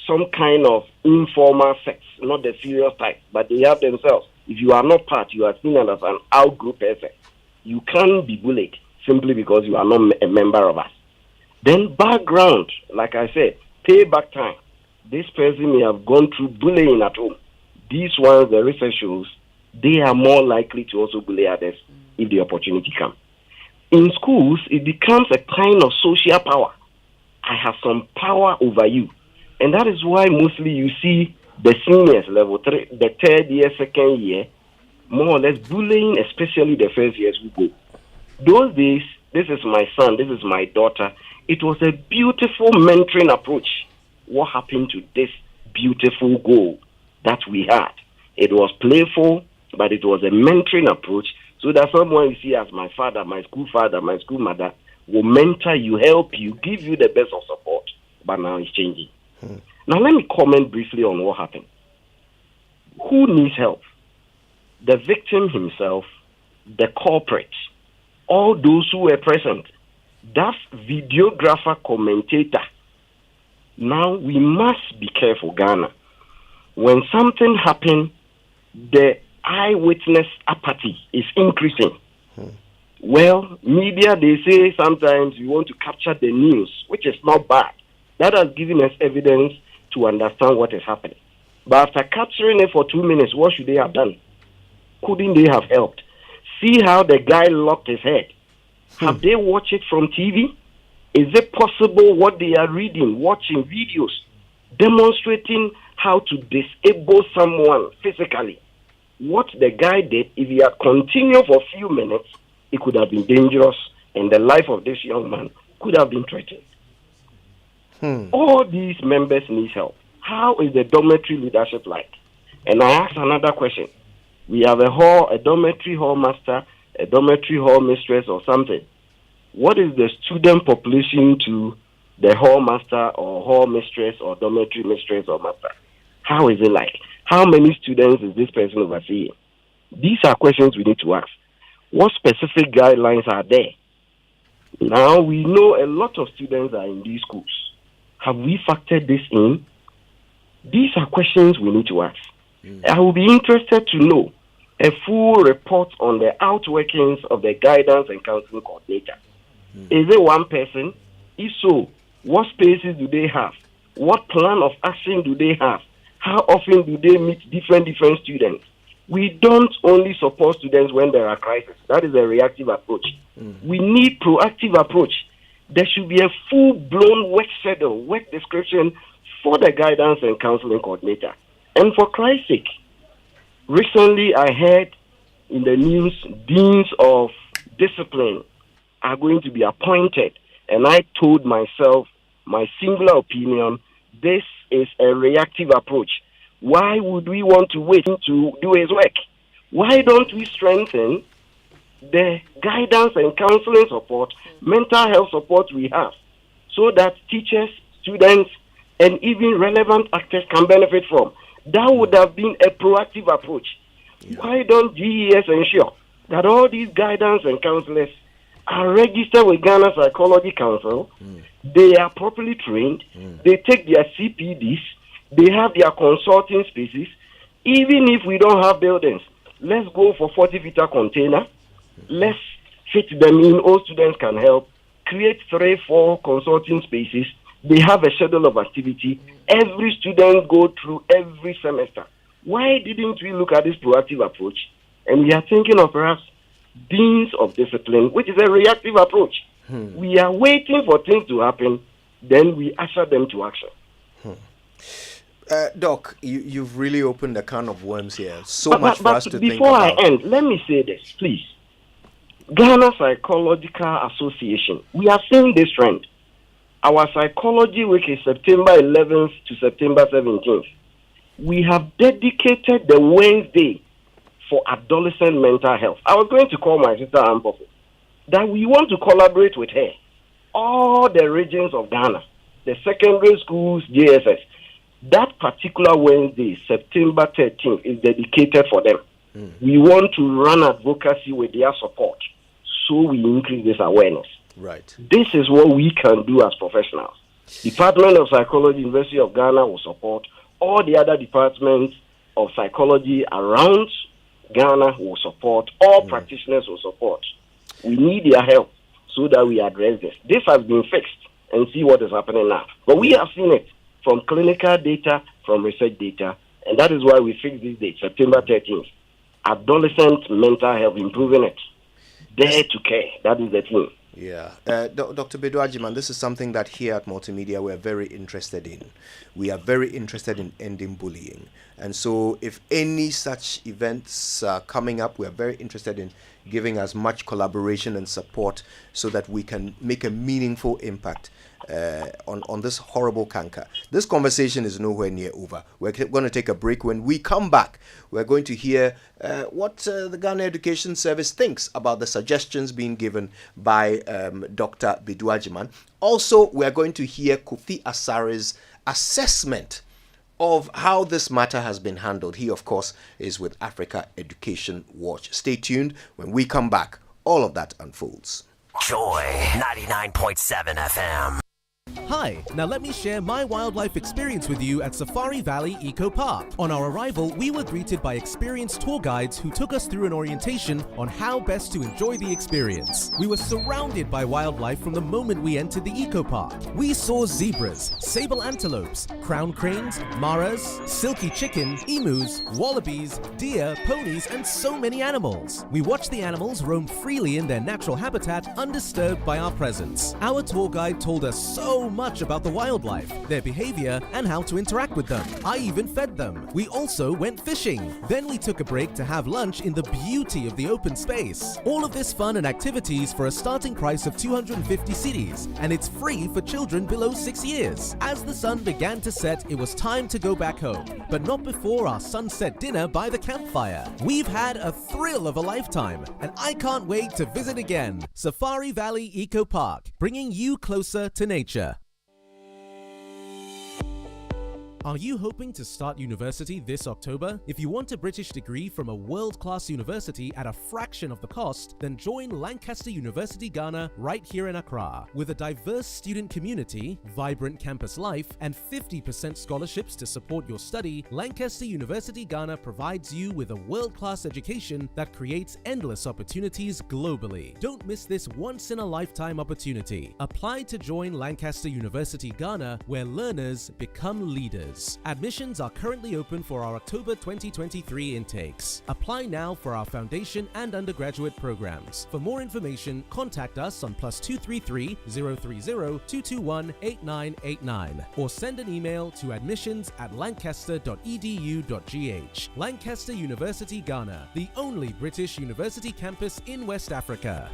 some kind of informal sex, not the serious type, but they have themselves. If you are not part, you are seen as an out-group person. You can't be bullied simply because you are not a member of us. Then background, like I said, payback time. This person may have gone through bullying at home. These ones, the research shows, they are more likely to also bully others if the opportunity comes. In schools, it becomes a kind of social power. I have some power over you. And that is why mostly you see the seniors, level 3, the third year, second year, more or less bullying, especially the first years who go. Those days, this is my son, this is my daughter. It was a beautiful mentoring approach. What happened to this beautiful goal that we had? It was playful, but it was a mentoring approach so that someone you see as my father, my school mother, will mentor you, help you, give you the best of support. But now it's changing. Now let me comment briefly on what happened. Who needs help? The victim himself, the culprit, all those who were present, that videographer, commentator. Now we must be careful, Ghana. When something happens, the eyewitness apathy is increasing. Well, media, they say sometimes we want to capture the news, which is not bad. That has given us evidence to understand what is happening. But after capturing it for 2 minutes, what should they have done? Couldn't they have helped? See how the guy locked his head. Have they watched it from TV? Is it possible what they are reading, watching videos, demonstrating how to disable someone physically? What the guy did, if he had continued for a few minutes, it could have been dangerous and the life of this young man could have been threatened. All these members need help. How is the dormitory leadership like? And I ask another question. We have a dormitory hall master, a dormitory hall mistress or something. What is the student population to the hall master or hall mistress or dormitory mistress or master? How is it like? How many students is this person overseeing? These are questions we need to ask. What specific guidelines are there? Now, we know a lot of students are in these schools. Have we factored this in? These are questions we need to ask. I will be interested to know a full report on the outworkings of the guidance and counseling coordinator. Is it one person? If so, what spaces do they have? What plan of action do they have? How often do they meet different students? We don't only support students when there are crises. That is a reactive approach. We need proactive approach. There should be a full-blown work schedule, work description for the guidance and counseling coordinator. And for Christ's sake, recently I heard in the news, deans of discipline are going to be appointed. And I told myself, my singular opinion, this is a reactive approach. Why would we want to wait to do his work? Why don't we strengthen the guidance and counseling support, mental health support we have, so that teachers, students, and even relevant actors can benefit from? That would have been a proactive approach. Why don't GES ensure that all these guidance and counselors are registered with Ghana Psychology Council, they are properly trained, they take their CPDs, they have their consulting spaces. Even if we don't have buildings, let's go for 40-meter container. Let's fit them in. All students can help. Create 3-4 consulting spaces. They have a schedule of activity. Every student go through every semester. Why didn't we look at this proactive approach? And we are thinking of perhaps deans of discipline, which is a reactive approach. We are waiting for things to happen, then we usher them to action. Doc, you've really opened a can of worms here. Much for us to think about. Before I end, let me say this, please. Ghana Psychological Association, we are seeing this trend. Our psychology week is September 11th to September 17th. We have dedicated the Wednesday for adolescent mental health. I was going to call my sister Ampopo that we want to collaborate with her. All the regions of Ghana, the secondary schools, JSS, that particular Wednesday, September 13th, is dedicated for them. We want to run advocacy with their support so we increase this awareness. Right. This is what we can do as professionals. Department of Psychology, University of Ghana will support. All the other departments of psychology around Ghana will support. All practitioners will support. We need their help so that we address this. This has been fixed and see what is happening now. But we have seen it from clinical data, from research data, and that is why we fixed this date, September 13th. Adolescent mental health, improving it. Dare to care. That is the thing. Yeah. Dr. Bedu-Agyeman, this is something that here at Multimedia we're very interested in. We are very interested in ending bullying. And so if any such events are coming up, we're very interested in giving as much collaboration and support so that we can make a meaningful impact on this horrible canker. This conversation is nowhere near over. We're going to take a break. When we come back, we're going to hear what the Ghana Education Service thinks about the suggestions being given by Dr. Bedu-Agyeman. Also, we're going to hear Kofi Asare's assessment of how this matter has been handled. He, of course, is with Africa Education Watch. Stay tuned. When we come back, all of that unfolds. Joy 99.7 FM. Hi, now let me share my wildlife experience with you at Safari Valley Eco Park. On our arrival, we were greeted by experienced tour guides who took us through an orientation on how best to enjoy the experience. We were surrounded by wildlife from the moment we entered the eco park. We saw zebras, sable antelopes, crown cranes, maras, silky chicken, emus, wallabies, deer, ponies, and so many animals. We watched the animals roam freely in their natural habitat, undisturbed by our presence. Our tour guide told us so much about the wildlife, their behavior, and how to interact with them. I even fed them. We also went fishing. Then we took a break to have lunch in the beauty of the open space. All of this fun and activities for a starting price of 250 cedis, and it's free for children below 6 years. As the sun began to set, it was time to go back home, but not before our sunset dinner by the campfire. We've had a thrill of a lifetime, and I can't wait to visit again. Safari Valley Eco Park, bringing you closer to nature. Are you hoping to start university this October? If you want a British degree from a world-class university at a fraction of the cost, then join Lancaster University Ghana right here in Accra. With a diverse student community, vibrant campus life, and 50% scholarships to support your study, Lancaster University Ghana provides you with a world-class education that creates endless opportunities globally. Don't miss this once-in-a-lifetime opportunity. Apply to join Lancaster University Ghana, where learners become leaders. Admissions are currently open for our October 2023 intakes. Apply now for our foundation and undergraduate programs. For more information, contact us on +233 030 221 8989 or send an email to admissions@lancaster.edu.gh. Lancaster University Ghana, the only British university campus in West Africa.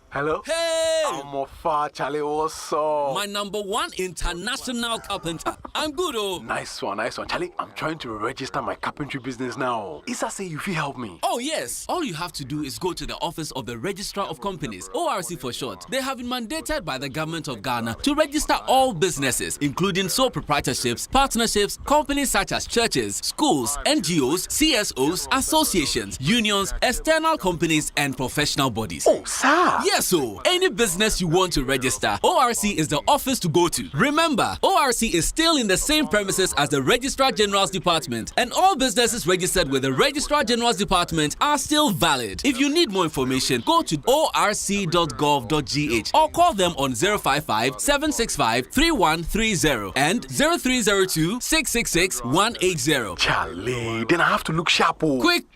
Hello? Hey! I'm a far Charlie also. My #1 international carpenter. I'm good, oh. Nice one. Charlie, I'm trying to register my carpentry business now. Isa say you feel help me. Oh, yes. All you have to do is go to the office of the Registrar of Companies, ORC for short. They have been mandated by the government of Ghana to register all businesses, including sole proprietorships, partnerships, companies such as churches, schools, NGOs, CSOs, associations, unions, external companies, and professional bodies. Oh, sir. Yes, so any business you want to register, ORC is the office to go to. Remember, ORC is still in the same premises as the Registrar General's Department, and all businesses registered with the Registrar General's Department are still valid. If you need more information, go to orc.gov.gh or call them on 055 765 3130 and 0302 666 180. Charlie, then I have to look sharp. Quick.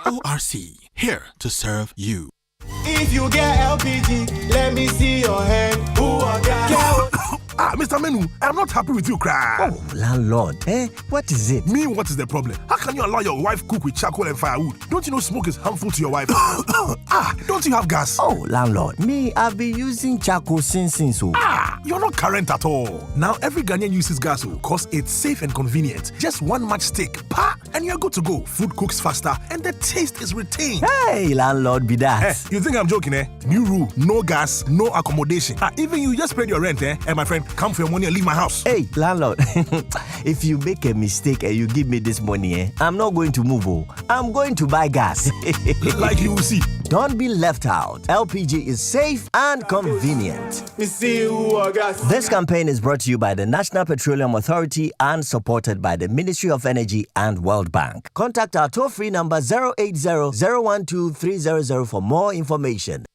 ORC, here to serve you. If you get LPG, let me see your hand. Who are that? Mr. Menu, I'm not happy with you, cry. Oh, landlord, what is it? Me, what is the problem? How can you allow your wife cook with charcoal and firewood? Don't you know smoke is harmful to your wife? Don't you have gas? Oh, landlord, me, I've been using charcoal since so. You're not current at all. Now every Ghanaian uses gas because it's safe and convenient. Just one matchstick, and you're good to go. Food cooks faster and the taste is retained. Hey, landlord, be that. You think I'm joking, eh? New rule, no gas, no accommodation. Even you just paid your rent, eh? And my friend, come for your money and leave my house. Hey, landlord, if you make a mistake and you give me this money, I'm not going to move. I'm going to buy gas. Like you will see. Don't be left out. LPG is safe and convenient. This campaign is brought to you by the National Petroleum Authority and supported by the Ministry of Energy and World Bank. Contact our toll-free number 080-012-300 for more information.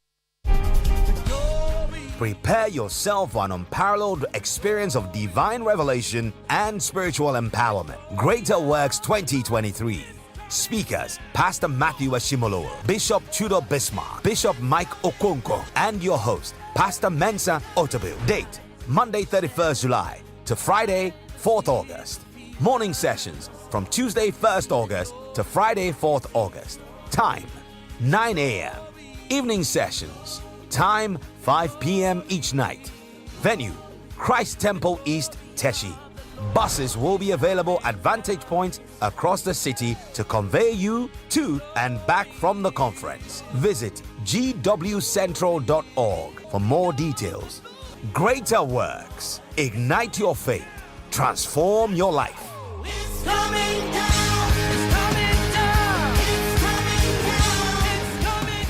Prepare yourself for an unparalleled experience of divine revelation and spiritual empowerment. Greater Works 2023. Speakers, Pastor Matthew Ashimolowo, Bishop Tudor Bismarck, Bishop Mike Okonkwo, and your host, Pastor Mensa Otabil. Date, Monday 31st July to Friday 4th August. Morning sessions from Tuesday 1st August to Friday 4th August. Time, 9 a.m. Evening sessions. Time, 5 p.m. each night. Venue, Christ Temple East, Teshi. Buses will be available at vantage points across the city to convey you to and back from the conference. Visit gwcentral.org for more details. Greater Works. Ignite your faith. Transform your life. It's coming down. It's coming down. It's coming down. It's coming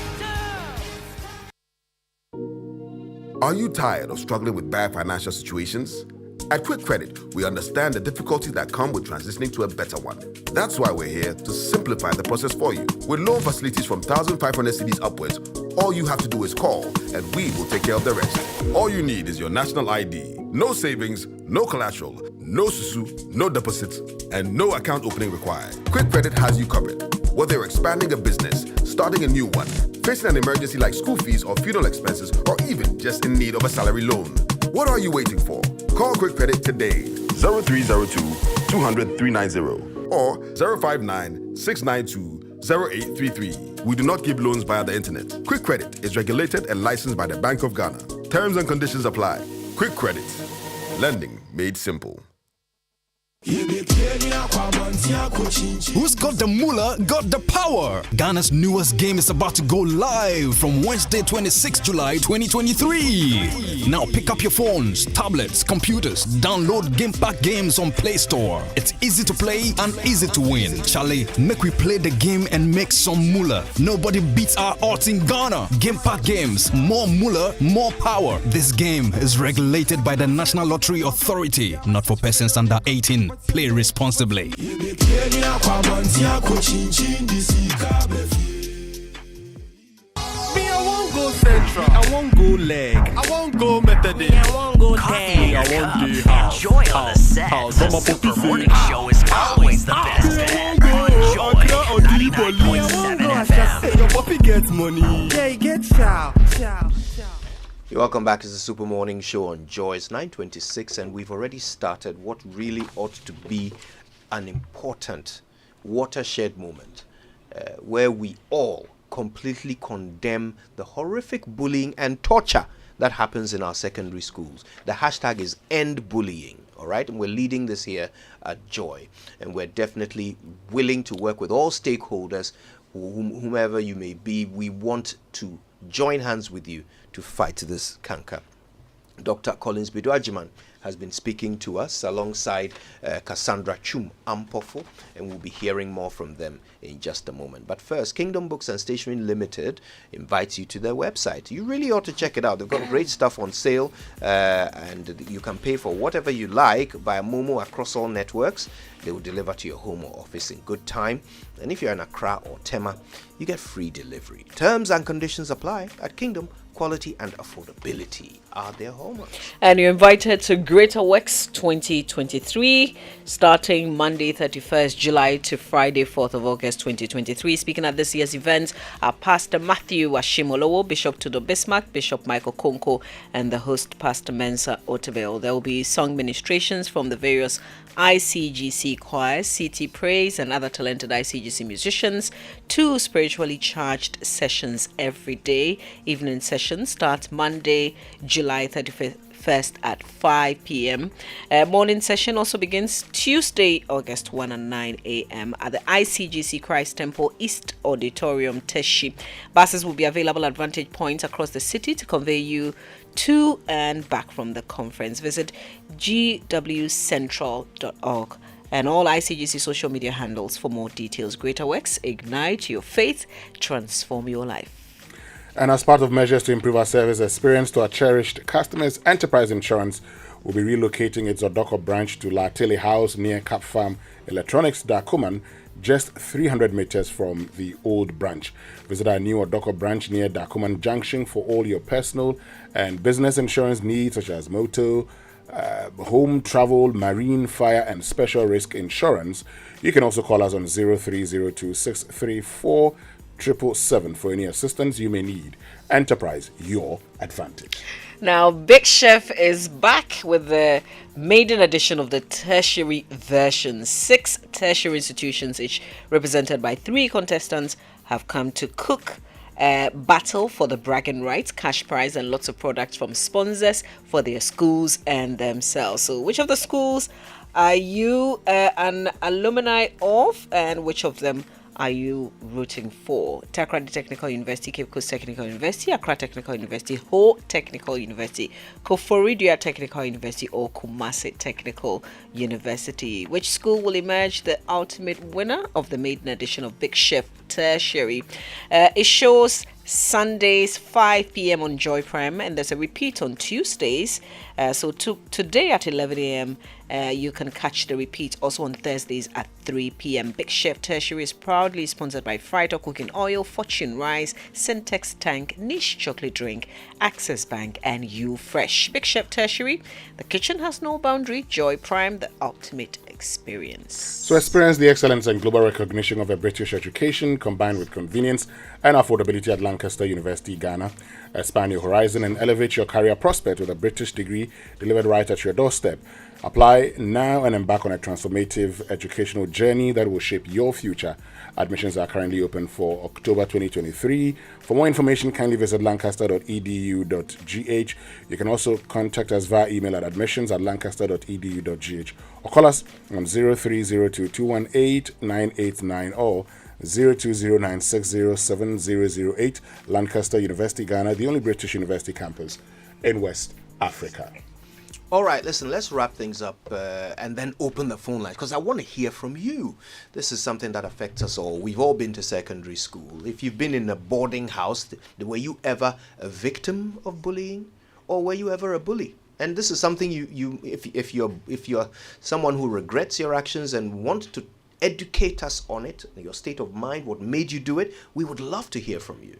down. Are you tired of struggling with bad financial situations? At Quick Credit, we understand the difficulties that come with transitioning to a better one. That's why we're here to simplify the process for you. With loan facilities from 1,500 cedis upwards, all you have to do is call and we will take care of the rest. All you need is your national ID, No savings, no collateral, no susu, no deposits, and no account opening required. Quick Credit has you covered. Whether you're expanding a business, starting a new one, facing an emergency like school fees or funeral expenses, or even just in need of a salary loan. What are you waiting for? Call Quick Credit today. 0302 200 390 or 059 692 0833. We do not give loans via the internet. Quick Credit is regulated and licensed by the Bank of Ghana. Terms and conditions apply. Quick Credit. Lending made simple. Who's got the moolah, got the power? Ghana's newest game is about to go live from Wednesday, 26 July 2023. Now pick up your phones, tablets, computers, download Game Pack games on Play Store. It's easy to play and easy to win. Charlie, make we play the game and make some moolah. Nobody beats our odds in Ghana. Game Pack games, more moolah, more power. This game is regulated by the National Lottery Authority, not for persons under 18. Play responsibly. Central. I won't go leg. I won't go Methodist. I won't go Coffee, there. I won't do house. Joy on the set. House. The Mama Super Poppy Morning say, Show is always the best bet. Joy 99.7 FM. Your puppy gets money. Yeah, he gets chow. You're welcome back to the Super Morning Show on Joy. It's 9:26 and we've already started what really ought to be an important watershed moment where we all completely condemn the horrific bullying and torture that happens in our secondary schools. The hashtag is End Bullying, all right? And we're leading this here at Joy. And we're definitely willing to work with all stakeholders, whomever you may be. We want to join hands with you to fight this canker. Dr. Collins Biduajiman has been speaking to us alongside Cassandra Chum Ampofo, and we'll be hearing more from them in just a moment. But first, Kingdom Books and Stationery Limited invites you to their website. You really ought to check it out. They've got great stuff on sale, and you can pay for whatever you like via Momo across all networks. They will deliver to your home or office in good time. And if you're in Accra or Tema, you get free delivery. Terms and conditions apply at Kingdom. Quality and affordability are their hallmarks. And you're invited to Greater Works 2023, starting Monday 31st July to Friday 4th of August 2023. Speaking at this year's event are Pastor Matthew Ashimolowo, Bishop Tudo Bismarck, Bishop Michael Konko, and the host Pastor Mensa Otebel. There will be song ministrations from the various ICGC choirs, CT Praise, and other talented ICGC musicians. 2 spiritually charged sessions every day. Evening session starts Monday, July 31st at 5 p.m. Morning session also begins Tuesday, August 1 and 9 a.m. at the ICGC Christ Temple East Auditorium, Teshi. Buses will be available at vantage points across the city to convey you to and back from the conference. Visit gwcentral.org and all ICGC social media handles for more details. Greater Works, ignite your faith, transform your life. And as part of measures to improve our service experience to our cherished customers, Enterprise Insurance will be relocating its Odoko branch to La Tele House near Cap Farm Electronics, Dakuman, just 300 meters from the old branch. Visit our new Odoko branch near Dakuman Junction for all your personal and business insurance needs, such as motor, home, travel, marine, fire, and special risk insurance. You can also call us on 0302 634 777 for any assistance you may need. Enterprise, your advantage. Now, Big Chef is back with the maiden edition of the tertiary version. 6 tertiary institutions, each represented by 3 contestants, have come to cook, battle for the bragging rights, cash prize, and lots of products from sponsors for their schools and themselves. So, which of the schools are you an alumni of, and which of them are you rooting for? Takrady Technical University, Cape Coast Technical University, Accra Technical University, Ho Technical University, Koforidua Technical University, or Kumasi Technical University? Which school will emerge the ultimate winner of the maiden edition of Big Chef Tertiary? It shows Sundays 5 p.m. on Joy Prime, and there's a repeat on Tuesdays. Today at 11 a.m. You can catch the repeat also on Thursdays at 3 p.m. Big Chef Tertiary is proudly sponsored by Frito Cooking Oil, Fortune Rice, Syntex Tank, Niche Chocolate Drink, Access Bank, and You Fresh. Big Chef Tertiary, the kitchen has no boundary. Joy Prime, the ultimate experience. So experience the excellence and global recognition of a British education combined with convenience and affordability at Lancaster University, Ghana. Expand your horizon and elevate your career prospect with a British degree delivered right at your doorstep. Apply now and embark on a transformative educational journey that will shape your future. Admissions are currently open for October 2023. For more information, kindly visit lancaster.edu.gh. You can also contact us via email at admissions@lancaster.edu.gh or call us on 0302-218-989 or 0209607008. Lancaster University, Ghana, the only British university campus in West Africa. All right, listen, let's wrap things up and then open the phone lines because I want to hear from you. This is something that affects us all. We've all been to secondary school. If you've been in a boarding house, were you ever a victim of bullying or were you ever a bully? And this is something if you're someone who regrets your actions and want to educate us on it, your state of mind, what made you do it, we would love to hear from you.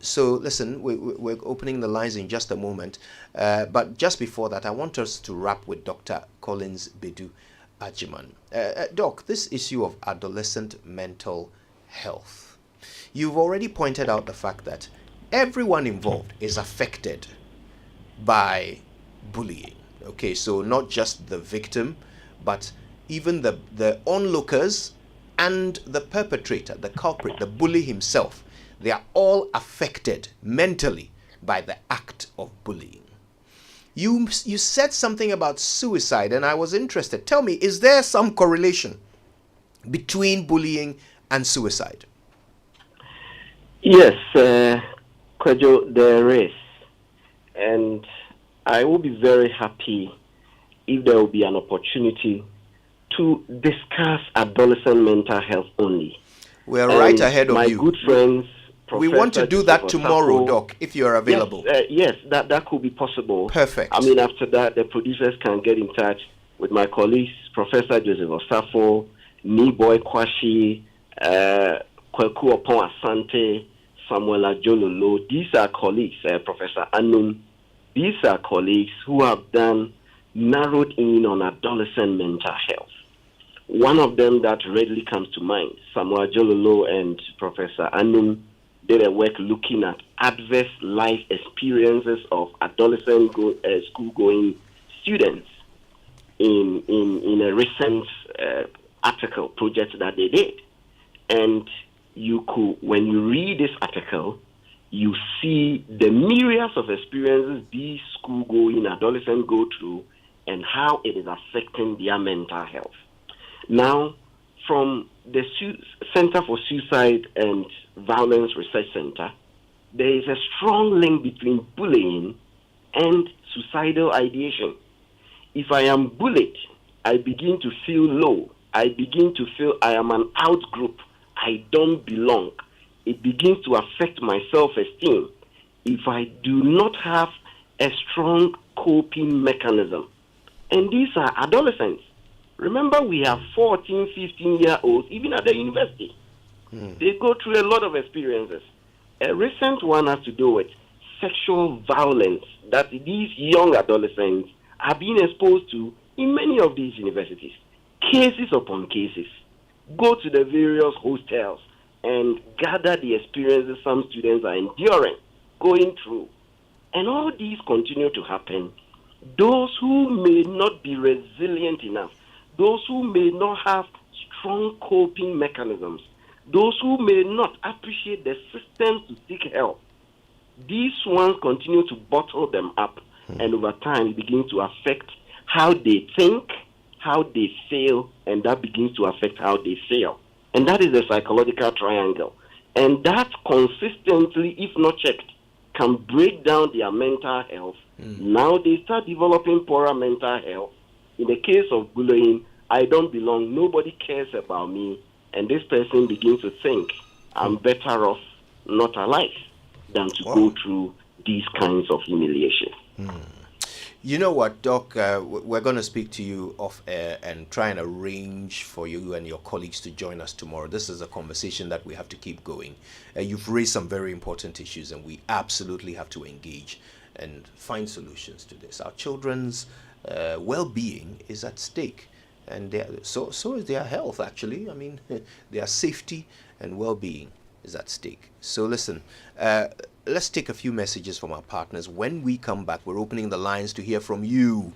So listen, we're opening the lines in just a moment, but just before that, I want us to wrap with Dr. Collins Bedu Ajiman. Doc, this issue of adolescent mental health, you've already pointed out the fact that everyone involved is affected by bullying. Okay, so not just the victim, but even the onlookers and the perpetrator, the culprit, the bully himself. They are all affected mentally by the act of bullying. You said something about suicide, and I was interested. Tell me, is there some correlation between bullying and suicide? Yes, Kwejo, there is. And I will be very happy if there will be an opportunity to discuss adolescent mental health only. We're right ahead of my you. My good friends, we want to do that tomorrow, Doc, if you're available. Yes, that could be possible. Perfect. I mean, after that, the producers can get in touch with my colleagues, Professor Joseph Osafo, Niboy Kwashi, Kweku Opon Asante, Samuel Ajololo. These are colleagues, Professor Anum. These are colleagues who have narrowed in on adolescent mental health. One of them that readily comes to mind, Samuel Ajololo and Professor Anum, did a work looking at adverse life experiences of adolescent school-going students in a recent article project that they did. And you could, when you read this article, you see the myriads of experiences these school-going adolescents go through and how it is affecting their mental health. Now, from the Center for Suicide and Violence Research Center, there is a strong link between bullying and suicidal ideation. If I am bullied, I begin to feel low. I begin to feel I am an out-group. I don't belong. It begins to affect my self-esteem. If I do not have a strong coping mechanism. And these are adolescents. Remember, we have 14, 15-year-olds, even at the university. They go through a lot of experiences. A recent one has to do with sexual violence that these young adolescents are being exposed to in many of these universities. Cases upon cases. Go to the various hostels and gather the experiences some students are enduring, going through. And all these continue to happen. Those who may not be resilient enough, those who may not have strong coping mechanisms, those who may not appreciate the systems to seek help, these ones continue to bottle them up, and over time it begins to affect how they think, how they feel, and that begins to affect how they feel. And that is the psychological triangle. And that consistently, if not checked, can break down their mental health. Now they start developing poorer mental health. In the case of bullying, I don't belong, nobody cares about me, and this person begins to think, I'm better off not alive than to go through these kinds of humiliation. You know what, Doc? We're going to speak to you off air and try and arrange for you and your colleagues to join us tomorrow. This is a conversation that we have to keep going. You've raised some very important issues, and we absolutely have to engage and find solutions to this. Our children's well-being is at stake, and so is their health, actually. I mean, their safety and well-being is at stake. So listen, let's take a few messages from our partners. When we come back, we're opening the lines to hear from you,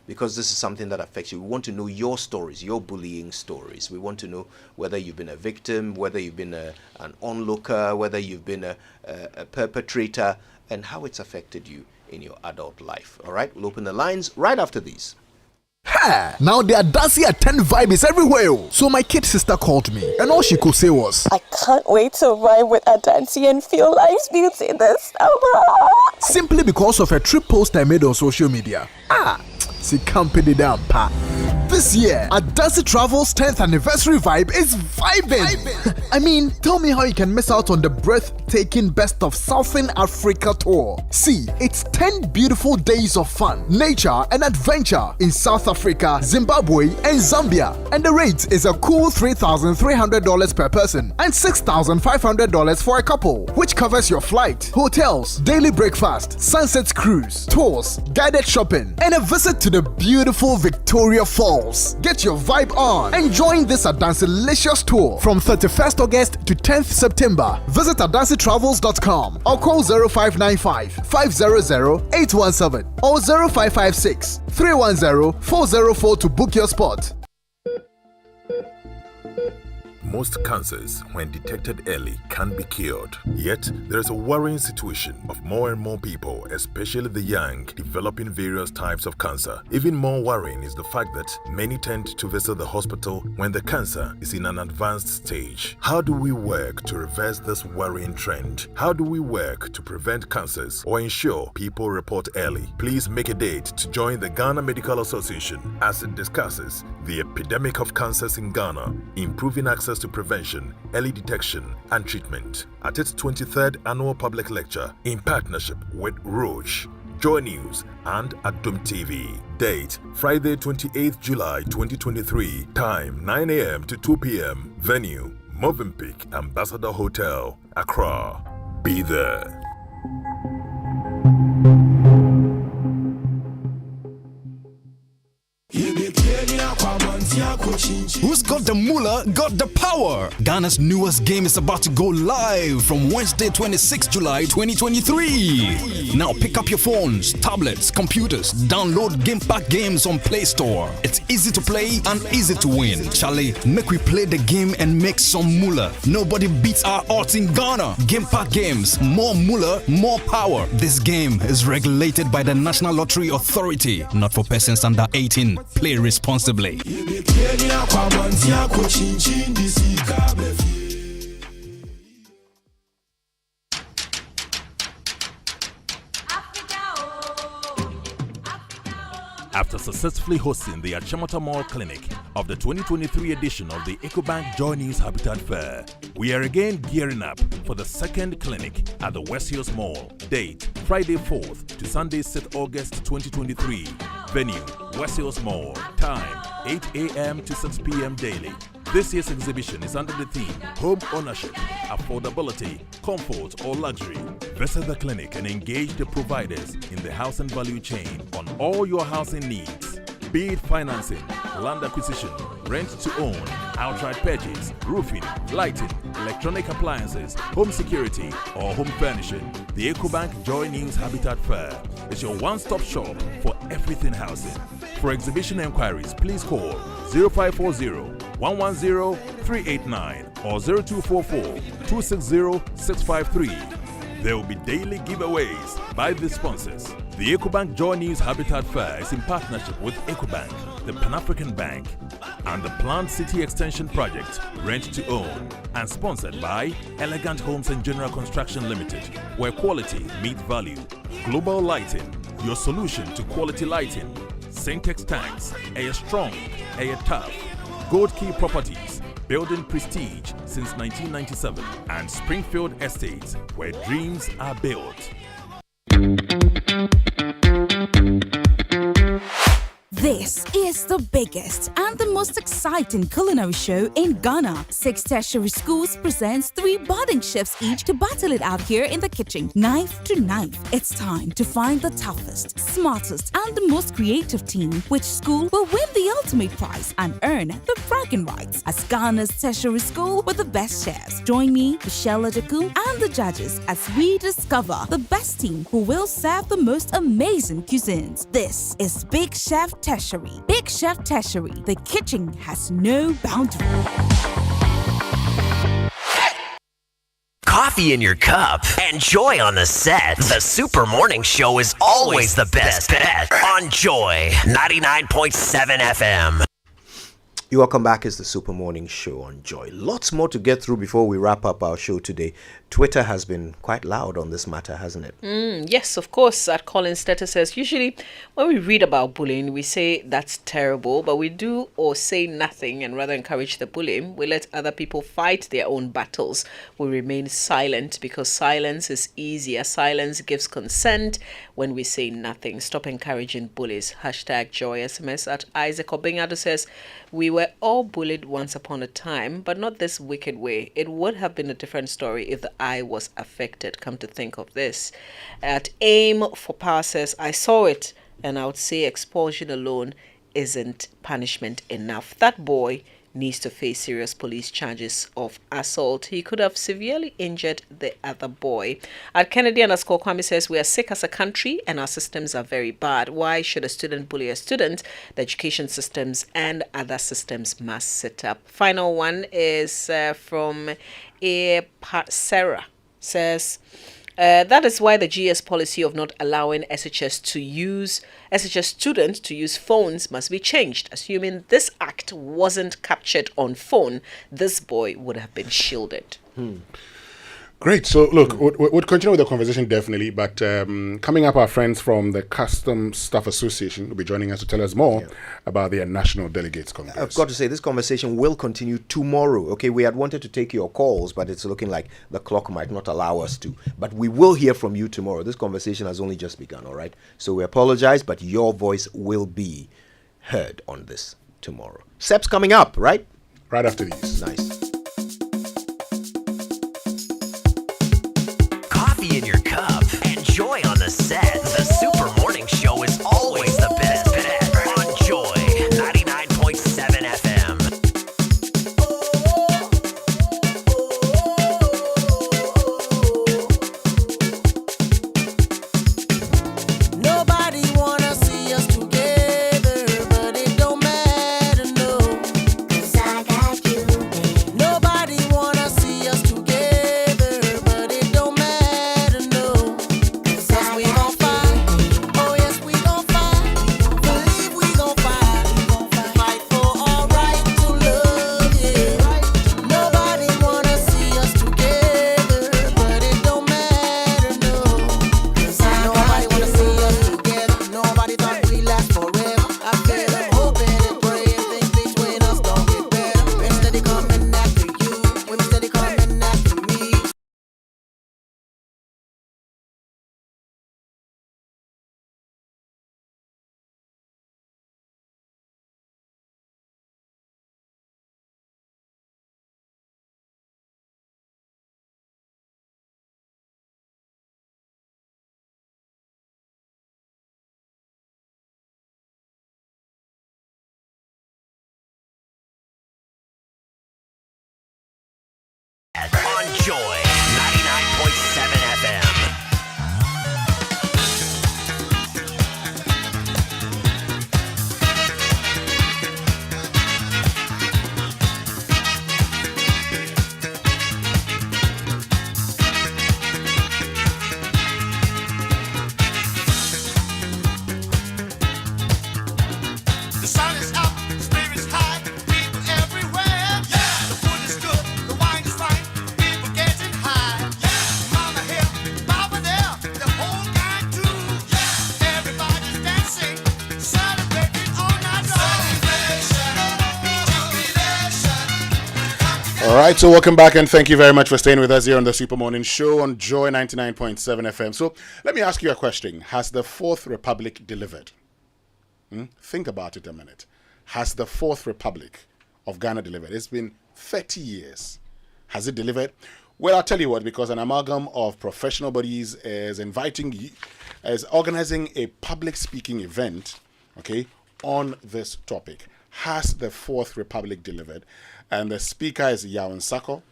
because this is something that affects you. We want to know your stories, your bullying stories. We want to know whether you've been a victim, whether you've been an onlooker, whether you've been a perpetrator, and how it's affected you in your adult life. All right, we'll open the lines right after these. Ha! Now the Adansi at 10 vibe is everywhere. So my kid sister called me, and all she could say was, I can't wait to ride with Adansi and feel life's beauty this summer. Simply because of a trip post I made on social media. See, company down, pa. This year, Adansi Travel's 10th anniversary vibe is vibing. I mean, tell me how you can miss out on the breathtaking Best of Southern Africa tour. See, it's 10 beautiful days of fun, nature, and adventure in South Africa, Zimbabwe, and Zambia. And the rate is a cool $3,300 per person and $6,500 for a couple, which covers your flight, hotels, daily breakfast, sunset cruise, tours, guided shopping, and a visit to the beautiful Victoria Falls. Get your vibe on and join this Adansi-licious tour from 31st August to 10th September. Visit AdansiTravels.com or call 0595 500 817 or 0556 310 404 to book your spot. Most cancers, when detected early, can be cured. Yet, there is a worrying situation of more and more people, especially the young, developing various types of cancer. Even more worrying is the fact that many tend to visit the hospital when the cancer is in an advanced stage. How do we work to reverse this worrying trend? How do we work to prevent cancers or ensure people report early? Please make a date to join the Ghana Medical Association as it discusses the epidemic of cancers in Ghana, improving access to prevention, early detection, and treatment at its 23rd annual public lecture in partnership with Roche, Joy News, and Adum TV. Date Friday 28th July 2023. Time 9 a.m. to 2 p.m. Venue Movenpick Ambassador Hotel, Accra. Be there. Who's got the moolah, got the power. Ghana's newest game is about to go live from Wednesday 26 July 2023. Now pick up your phones, tablets, computers, download Game Pack games on Play Store. It's easy to play and easy to win. Charlie, make we play the game and make some moolah. Nobody beats our odds in Ghana. Game Pack games, more moolah, more power. This game is regulated by the National Lottery Authority, not for persons under 18. Play responsibly. After successfully hosting the Achimota Mall Clinic of the 2023 edition of the EcoBank Joy News Habitat Fair, we are again gearing up for the second clinic at the West Hills Mall. Date Friday 4th to Sunday 6th August 2023. Venue West Hills Mall. Time 8 a.m. to 6 p.m. daily. This year's exhibition is under the theme Home Ownership, Affordability, Comfort or Luxury. Visit the clinic and engage the providers in the housing value chain on all your housing needs. Be it financing, land acquisition, rent to own, outright purchase, roofing, lighting, electronic appliances, home security, or home furnishing. The EcoBank Joy News Habitat Fair is your one-stop shop for everything housing. For exhibition enquiries, please call 0540-110-389 or 0244-260-653. There will be daily giveaways by the sponsors. The EcoBank Joy News Habitat Fair is in partnership with EcoBank, the Pan-African Bank, and the Planned City Extension Project, Rent to Own, and sponsored by Elegant Homes and General Construction Limited, where quality meets value. Global Lighting, your solution to quality lighting. Syntex Tanks, Air Strong, Air Tough. Gold Key Properties, building prestige since 1997, and Springfield Estates, where dreams are built. This is the biggest and the most exciting culinary show in Ghana. 6 tertiary schools presents 3 budding chefs each to battle it out here in the kitchen, knife to knife. It's time to find the toughest, smartest, and the most creative team. Which school will win the ultimate prize and earn the bragging rights as Ghana's tertiary school with the best chefs? Join me, Michelle Adeku, and the judges as we discover the best team who will serve the most amazing cuisines. This is Big Chef Tertiary. Big Chef Tertiary. The kitchen has no boundary. Coffee in your cup and joy on the set. The Super Morning Show is always the best bet on Joy 99.7 FM. You welcome back. It's the Super Morning Show on Joy. Lots more to get through before we wrap up our show today. Twitter has been quite loud on this matter, hasn't it? Yes, of course. At Colin Stetter says, usually when we read about bullying, we say that's terrible, but we do or say nothing and rather encourage the bullying. We let other people fight their own battles. We remain silent because silence is easier. Silence gives consent when we say nothing. Stop encouraging bullies. #Joy. SMS at Isaac Obingado says, we were all bullied once upon a time, but not this wicked way. It would have been a different story if the eye was affected. Come to think of this. At Aim for Power says, I saw it, and I would say expulsion alone isn't punishment enough. That boy needs to face serious police charges of assault. He could have severely injured the other boy. At Kennedy_Kwame says, we are sick as a country and our systems are very bad. Why should a student bully a student? The education systems and other systems must sit up. Final one is from Sarah. Says, that is why the GS policy of not allowing SHS students to use phones must be changed. Assuming this act wasn't captured on phone, this boy would have been shielded. Great. So, look, we'll continue with the conversation definitely, but coming up, our friends from the Custom Staff Association will be joining us to tell us more about their National Delegates Congress. I've got to say, this conversation will continue tomorrow. Okay, we had wanted to take your calls, but it's looking like the clock might not allow us to. But we will hear from you tomorrow. This conversation has only just begun, all right? So we apologize, but your voice will be heard on this tomorrow. SEP's coming up, right? Right after these. Nice. In your cup and joy on the set. The Super Morning Show is always the best bet on Joy 99.7 FM. Nobody wanna see us together, but it don't matter, no. 'Cause I got you, babe. Nobody wanna see us together, but it don't matter. On Joy 99.7 FM. The sun is up, the spirit's high, people everywhere. Yeah, the food is good, the wine is fine, people getting right, so welcome back and thank you very much for staying with us here on the Super Morning Show on Joy 99.7 FM. So let me ask you a question. Has the Fourth Republic delivered? Think about it a minute. Has the Fourth Republic of Ghana delivered? It's been 30 years. Has it delivered? Well, I'll tell you what, because an amalgam of professional bodies is organizing a public speaking event, okay, on this topic. Has the Fourth Republic delivered? And the speaker is Yaun Sako,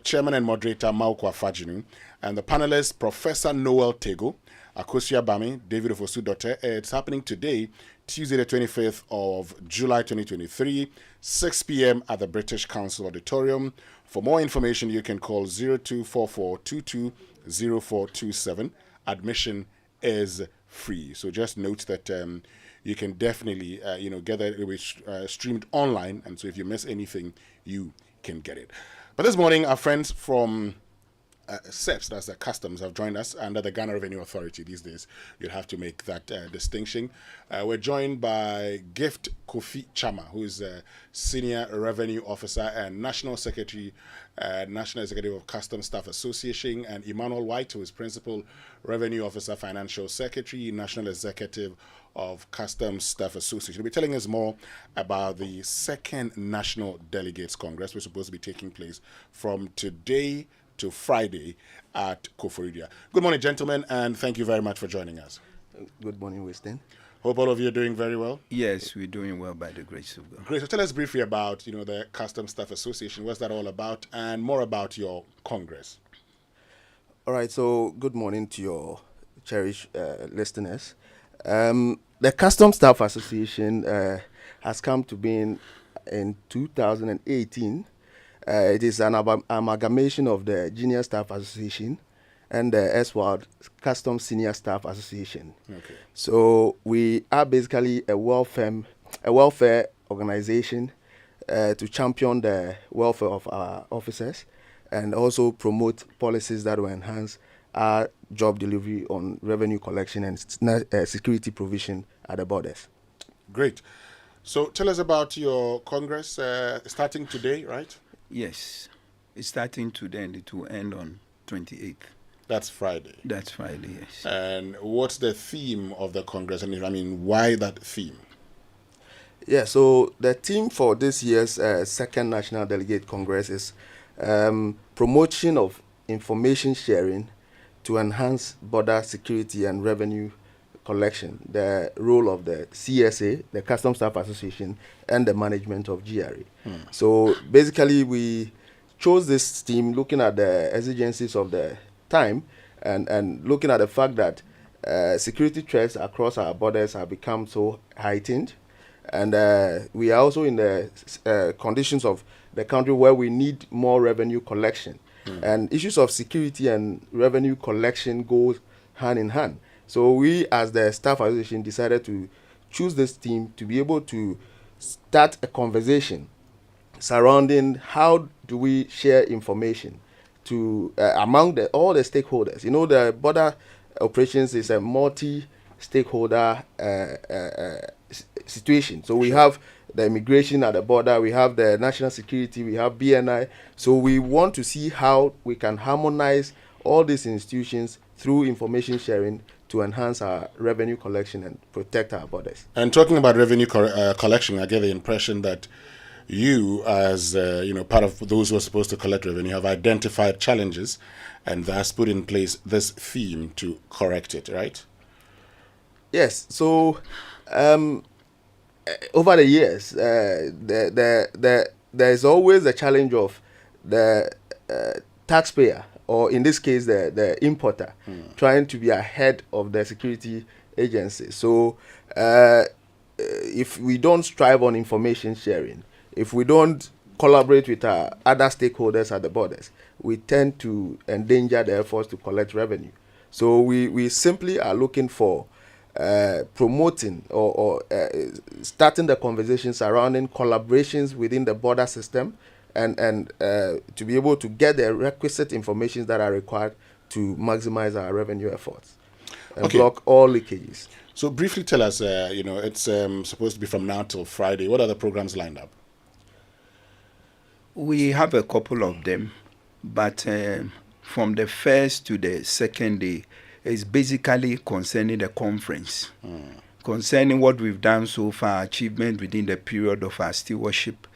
chairman and moderator Mauko Afajinu, and the panelists Professor Noel Tego, Akosia Bami, David Ofosu Dotte. It's happening today, Tuesday the 25th of July 2023, 6 p.m. at the British Council Auditorium. For more information, you can call 0244220427. Admission is free. So just note that you can definitely, get that. It will be streamed online, and so if you miss anything, you can get it. But this morning, our friends from SEPS, that's the Customs, have joined us under the Ghana Revenue Authority. These days, you'll have to make that distinction. We're joined by Gift Kofi Chama, who is a Senior Revenue Officer and National Secretary, National Executive of Customs Staff Association, and Emmanuel White, who is Principal Revenue Officer, Financial Secretary, National Executive of Customs Staff Association. He'll be telling us more about the second National Delegates Congress, which is supposed to be taking place from today to Friday at Koforidua. Good morning, gentlemen, and thank you very much for joining us. Good morning, Weston. Hope all of you are doing very well. Yes, we're doing well by the grace of God. Great. So tell us briefly about, the Customs Staff Association. What's that all about, and more about your Congress. All right. So good morning to your cherished listeners. The Customs Staff Association has come to being in 2018. It is an amalgamation of the Junior Staff Association and the SWAD Customs Senior Staff Association. Okay. So we are basically a welfare organization to champion the welfare of our officers and also promote policies that will enhance our job delivery on revenue collection and security provision at the borders. Great. So tell us about your Congress starting today, right? Yes, it's starting today and it will end on 28th. That's Friday. That's Friday, yes. And what's the theme of the Congress? Why that theme? Yeah, so the theme for this year's second National Delegate Congress is promotion of information sharing to enhance border security and revenue collection, the role of the CSA, the Customs Staff Association, and the management of GRA. So basically, we chose this theme looking at the exigencies of the time and looking at the fact that security threats across our borders have become so heightened. And we are also in the conditions of the country where we need more revenue collection. And issues of security and revenue collection go hand in hand. So we, as the Staff Association, decided to choose this theme to be able to start a conversation surrounding how do we share information to among all the stakeholders. The border operations is a multi-stakeholder situation. So we have the immigration at the border, we have the national security, we have BNI. So we want to see how we can harmonize all these institutions through information sharing to enhance our revenue collection and protect our borders. And talking about revenue collection, I get the impression that you, as part of those who are supposed to collect revenue, have identified challenges and thus put in place this theme to correct it, right? Yes. So over the years, there is always the challenge of the taxpayer, or in this case, the importer, trying to be ahead of the security agency. So if we don't strive on information sharing, if we don't collaborate with our other stakeholders at the borders, we tend to endanger the efforts to collect revenue. So we simply are looking for promoting or starting the conversation surrounding collaborations within the border system and to be able to get the requisite information that are required to maximize our revenue efforts and block all leakages. So briefly tell us, it's supposed to be from now till Friday. What are the programs lined up? We have a couple of them, but from the first to the second day, it's basically concerning the conference, concerning what we've done so far, achievement within the period of our stewardship.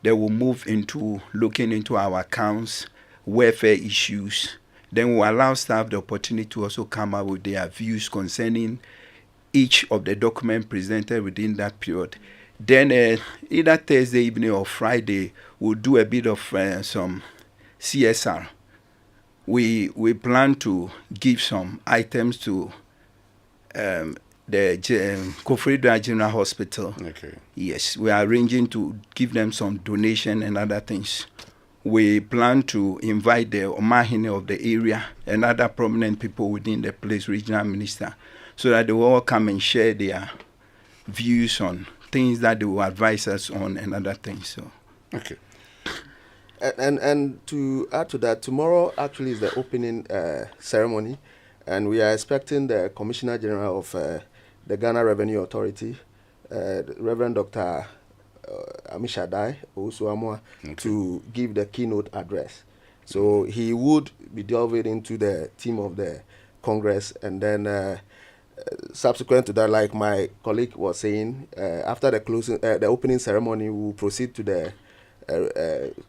They will move into looking into our accounts, welfare issues. Then we'll allow staff the opportunity to also come up with their views concerning each of the documents presented within that period. Then either Thursday evening or Friday, we'll do a bit of some CSR. We plan to give some items to the Koforidua General Hospital. Okay. Yes, we are arranging to give them some donation and other things. We plan to invite the Omahine of the area and other prominent people within the place, regional minister, so that they will all come and share their views on things that they will advise us on and other things. So. Okay. And to add to that, tomorrow actually is the opening ceremony, and we are expecting the Commissioner General of the Ghana Revenue Authority, Reverend Dr. Amishadai Osuamwa, to give the keynote address. So he would be delving into the theme of the Congress, and then subsequent to that, like my colleague was saying, after the opening ceremony, we will proceed to the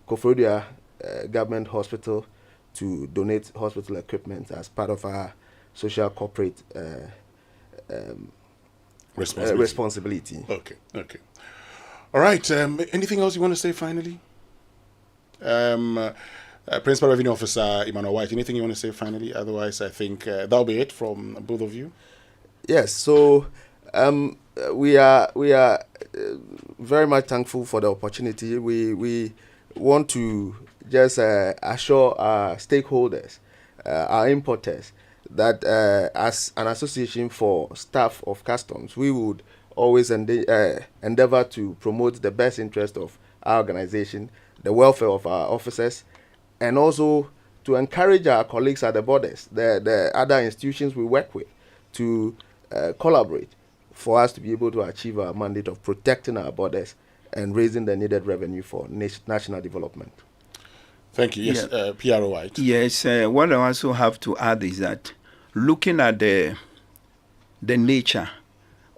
Koforidua Government Hospital to donate hospital equipment as part of our social corporate responsibility. Okay. All right. Anything else you want to say finally? Principal Revenue Officer Emmanuel White, anything you want to say finally? Otherwise, I think that'll be it from both of you. Yes. So we are very much thankful for the opportunity. We want to just assure our stakeholders, our importers, that as an association for staff of customs, we would always endeavor to promote the best interest of our organization, the welfare of our officers, and also to encourage our colleagues at the borders, the other institutions we work with, to collaborate for us to be able to achieve our mandate of protecting our borders and raising the needed revenue for national development. Thank you. Yes, PRO White. Yes, what I also have to add is that looking at the nature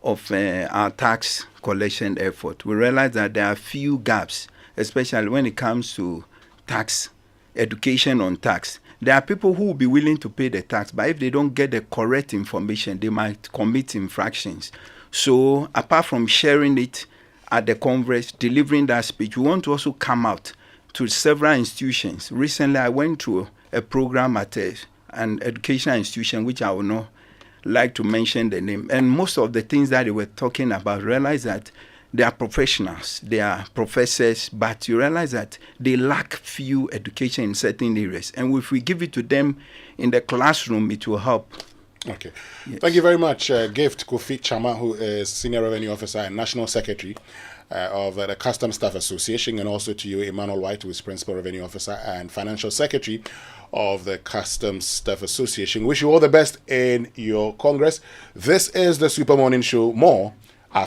of our tax collection effort, we realize that there are few gaps, especially when it comes to tax, education on tax. There are people who will be willing to pay the tax, but if they don't get the correct information, they might commit infractions. So apart from sharing it at the Congress, delivering that speech, we want to also come out to several institutions. Recently, I went to a program at an educational institution, which I will not like to mention the name. And most of the things that they were talking about, realize that they are professionals, they are professors, but you realize that they lack few education in certain areas. And if we give it to them in the classroom, it will help. Okay. Yes. Thank you very much, Gift Kofi Chama, who is Senior Revenue Officer and National Secretary of the Customs Staff Association, and also to you, Emmanuel White, who is Principal Revenue Officer and Financial Secretary of the Customs Staff Association. Wish you all the best in your Congress. This is the Super Morning Show. More